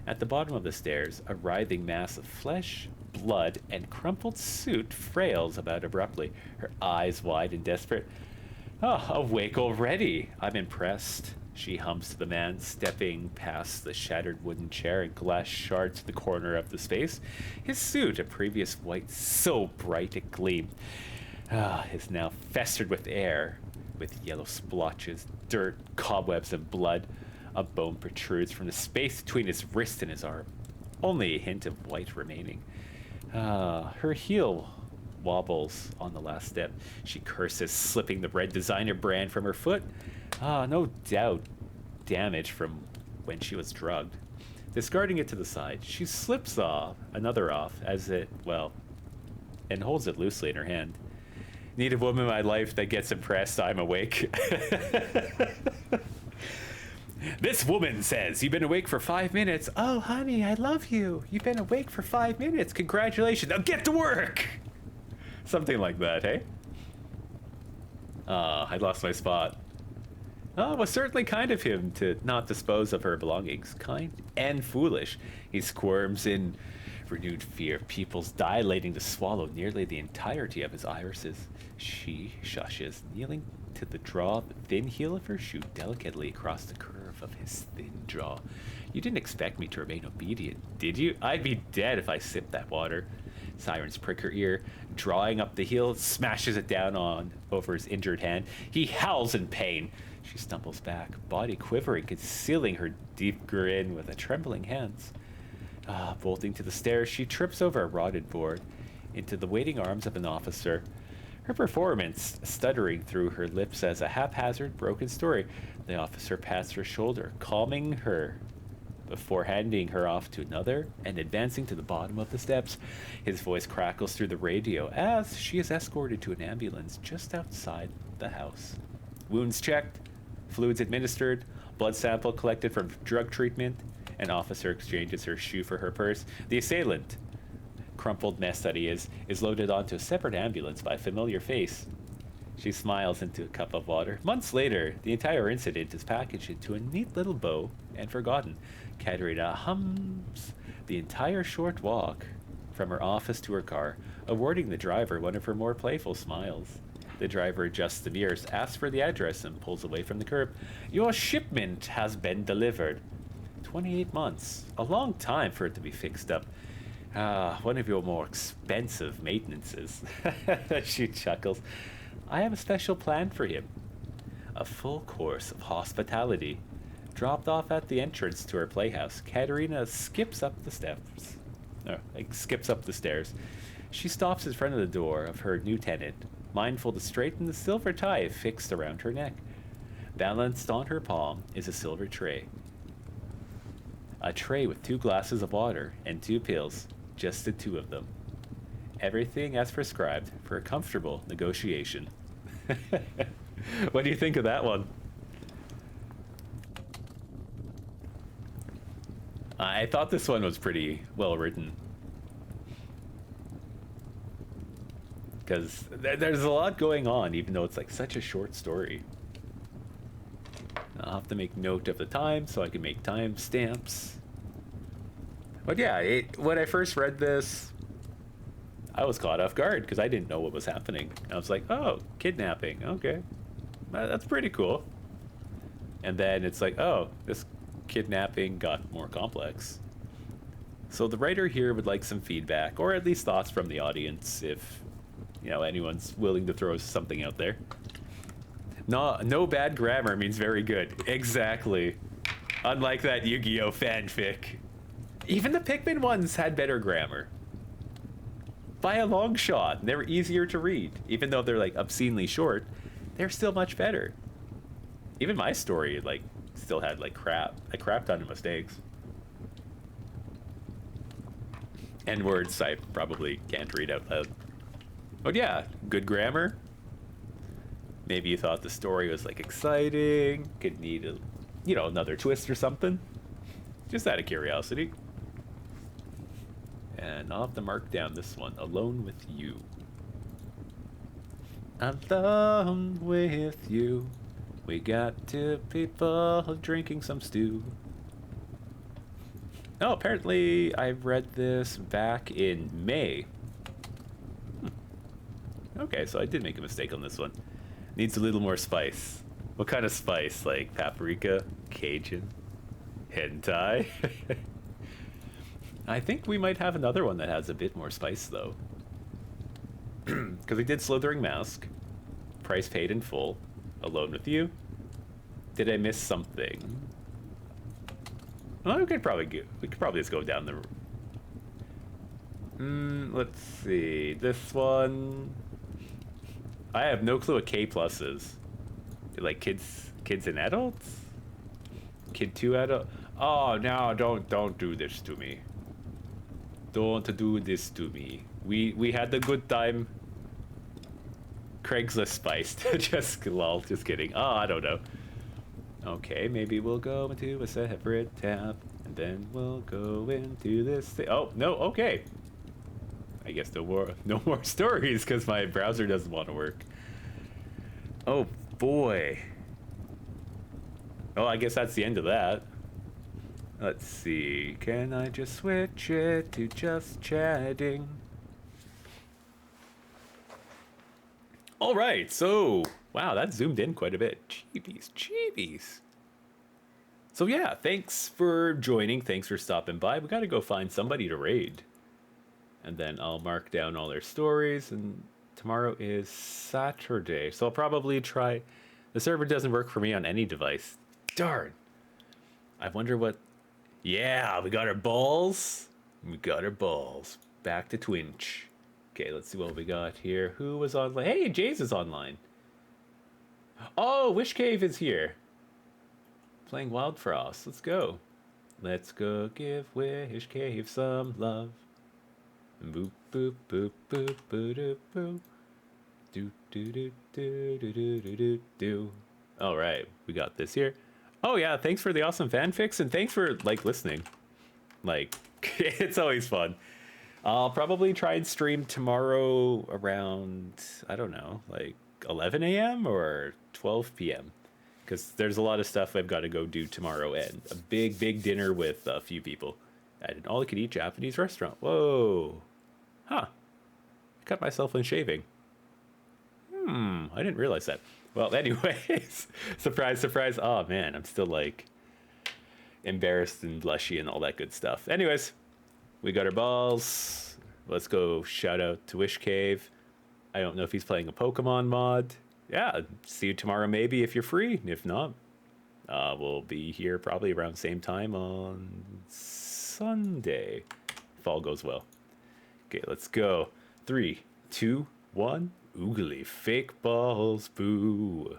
At the bottom of the stairs, a writhing mass of flesh, blood, and crumpled suit frails about abruptly, her eyes wide and desperate. Awake already! I'm impressed. She hums to the man, stepping past the shattered wooden chair and glass shards to the corner of the space. His suit, a previous white so bright it gleamed, is now festered with air, with yellow splotches, dirt, cobwebs, and blood. A bone protrudes from the space between his wrist and his arm. Only a hint of white remaining. Her heel wobbles on the last step. She curses, slipping the red designer brand from her foot. No doubt damage from when she was drugged. Discarding it to the side, she slips another off as it, and holds it loosely in her hand. Need a woman in my life that gets impressed I'm awake. This woman says, you've been awake for 5 minutes. Oh, honey, I love you. You've been awake for 5 minutes. Congratulations. Now get to work. Something like that, hey? I lost my spot. It was certainly kind of him to not dispose of her belongings. Kind and foolish. He squirms in renewed fear, pupils dilating to swallow nearly the entirety of his irises. She shushes, kneeling to draw the thin heel of her shoe delicately across the curve of his thin jaw. You didn't expect me to remain obedient, did you? I'd be dead if I sipped that water. Sirens prick her ear, drawing up the heel, smashes it down over his injured hand. He howls in pain. She stumbles back, body quivering, concealing her deep grin with a trembling hands. Bolting to the stairs, she trips over a rotted board into the waiting arms of an officer. Her performance stuttering through her lips as a haphazard, broken story. The officer pats her shoulder, calming her before handing her off to another and advancing to the bottom of the steps. His voice crackles through the radio as she is escorted to an ambulance just outside the house. Wounds checked, fluids administered, blood sample collected from drug treatment. An officer exchanges her shoe for her purse. The assailant, crumpled mess that he is loaded onto a separate ambulance by a familiar face. She smiles into a cup of water. Months later, the entire incident is packaged into a neat little bow and forgotten. Katerina hums the entire short walk from her office to her car, awarding the driver one of her more playful smiles. The driver adjusts the mirrors, asks for the address, and pulls away from the curb. Your shipment has been delivered. 28 months. A long time for it to be fixed up. One of your more expensive maintenances. She chuckles. I have a special plan for him. A full course of hospitality. Dropped off at the entrance to her playhouse, Katerina skips up the stairs. She stops in front of the door of her new tenant, mindful to straighten the silver tie fixed around her neck. Balanced on her palm is a silver tray. A tray with 2 glasses of water and 2 pills, just the 2 of them. Everything as prescribed for a comfortable negotiation. What do you think of that one? I thought this one was pretty well written. Because there's a lot going on, even though it's like such a short story. I'll have to make note of the time so I can make time stamps. But yeah, when I first read this, I was caught off guard because I didn't know what was happening. I was like, oh, kidnapping, okay. That's pretty cool. And then it's like, oh, this kidnapping got more complex. So the writer here would like some feedback, or at least thoughts from the audience, if anyone's willing to throw something out there. No bad grammar means very good. Exactly. Unlike that Yu-Gi-Oh fanfic. Even the Pikmin ones had better grammar. By a long shot. They were easier to read. Even though they're like obscenely short, they're still much better. Even my story like still had like a crap ton of mistakes. And words I probably can't read out loud. But yeah, good grammar. Maybe you thought the story was like exciting, could need a, another twist or something. Just out of curiosity. And I'll have to mark down this one, Alone with You. Alone with you. We got 2 people drinking some stew. Oh, apparently I read this back in May. Okay, so I did make a mistake on this one. Needs a little more spice. What kind of spice? Like paprika, Cajun, hentai? I think we might have another one that has a bit more spice, though. Because we did Slithering Mask, Price Paid in Full, Alone with You. Did I miss something? Well, we could probably just go down the... let's see. This one... I have no clue what K+ is. Like kids and adults? Kid 2 adult? Oh, no, don't do this to me. Don't do this to me. We had a good time. Craigslist spiced. Just lol, just kidding. Oh, I don't know. Okay, maybe we'll go into a separate tab, and then we'll go into this thing. Oh, no, okay. I guess no more stories because my browser doesn't want to work. Oh boy. Oh, I guess that's the end of that. Let's see. Can I just switch it to just chatting? All right. So, wow, that zoomed in quite a bit. Jeebies. So yeah, thanks for joining. Thanks for stopping by. We got to go find somebody to raid. And then I'll mark down all their stories, and tomorrow is Saturday. So I'll probably try... The server doesn't work for me on any device. Darn. I wonder what... Yeah, we got our balls. We got our balls. Back to Twitch. Okay, let's see what we got here. Who was online? Hey, Jays is online. Oh, Wish Cave is here. Playing Wild Frost. Let's go. Let's go give Wish Cave some love. Boop boop boop boop boop boop boop. Do do do do do do do do do. All right, we got this here. Oh yeah, thanks for the awesome fanfics, and thanks for like listening. Like, it's always fun. I'll probably try and stream tomorrow around, I don't know, like 11 a.m. or 12 p.m. Because there's a lot of stuff I've got to go do tomorrow, and a big dinner with a few people at an all-you-can-eat Japanese restaurant. Whoa. Huh. I cut myself when shaving. I didn't realize that. Well, anyways, surprise. Oh, man, I'm still, like, embarrassed and blushy and all that good stuff. Anyways, we got our balls. Let's go shout out to Wish Cave. I don't know if he's playing a Pokemon mod. Yeah, see you tomorrow maybe if you're free. If not, we'll be here probably around the same time on Sunday, if all goes well. Okay, let's go. 3, 2, 1. Oogly fake balls. Boo.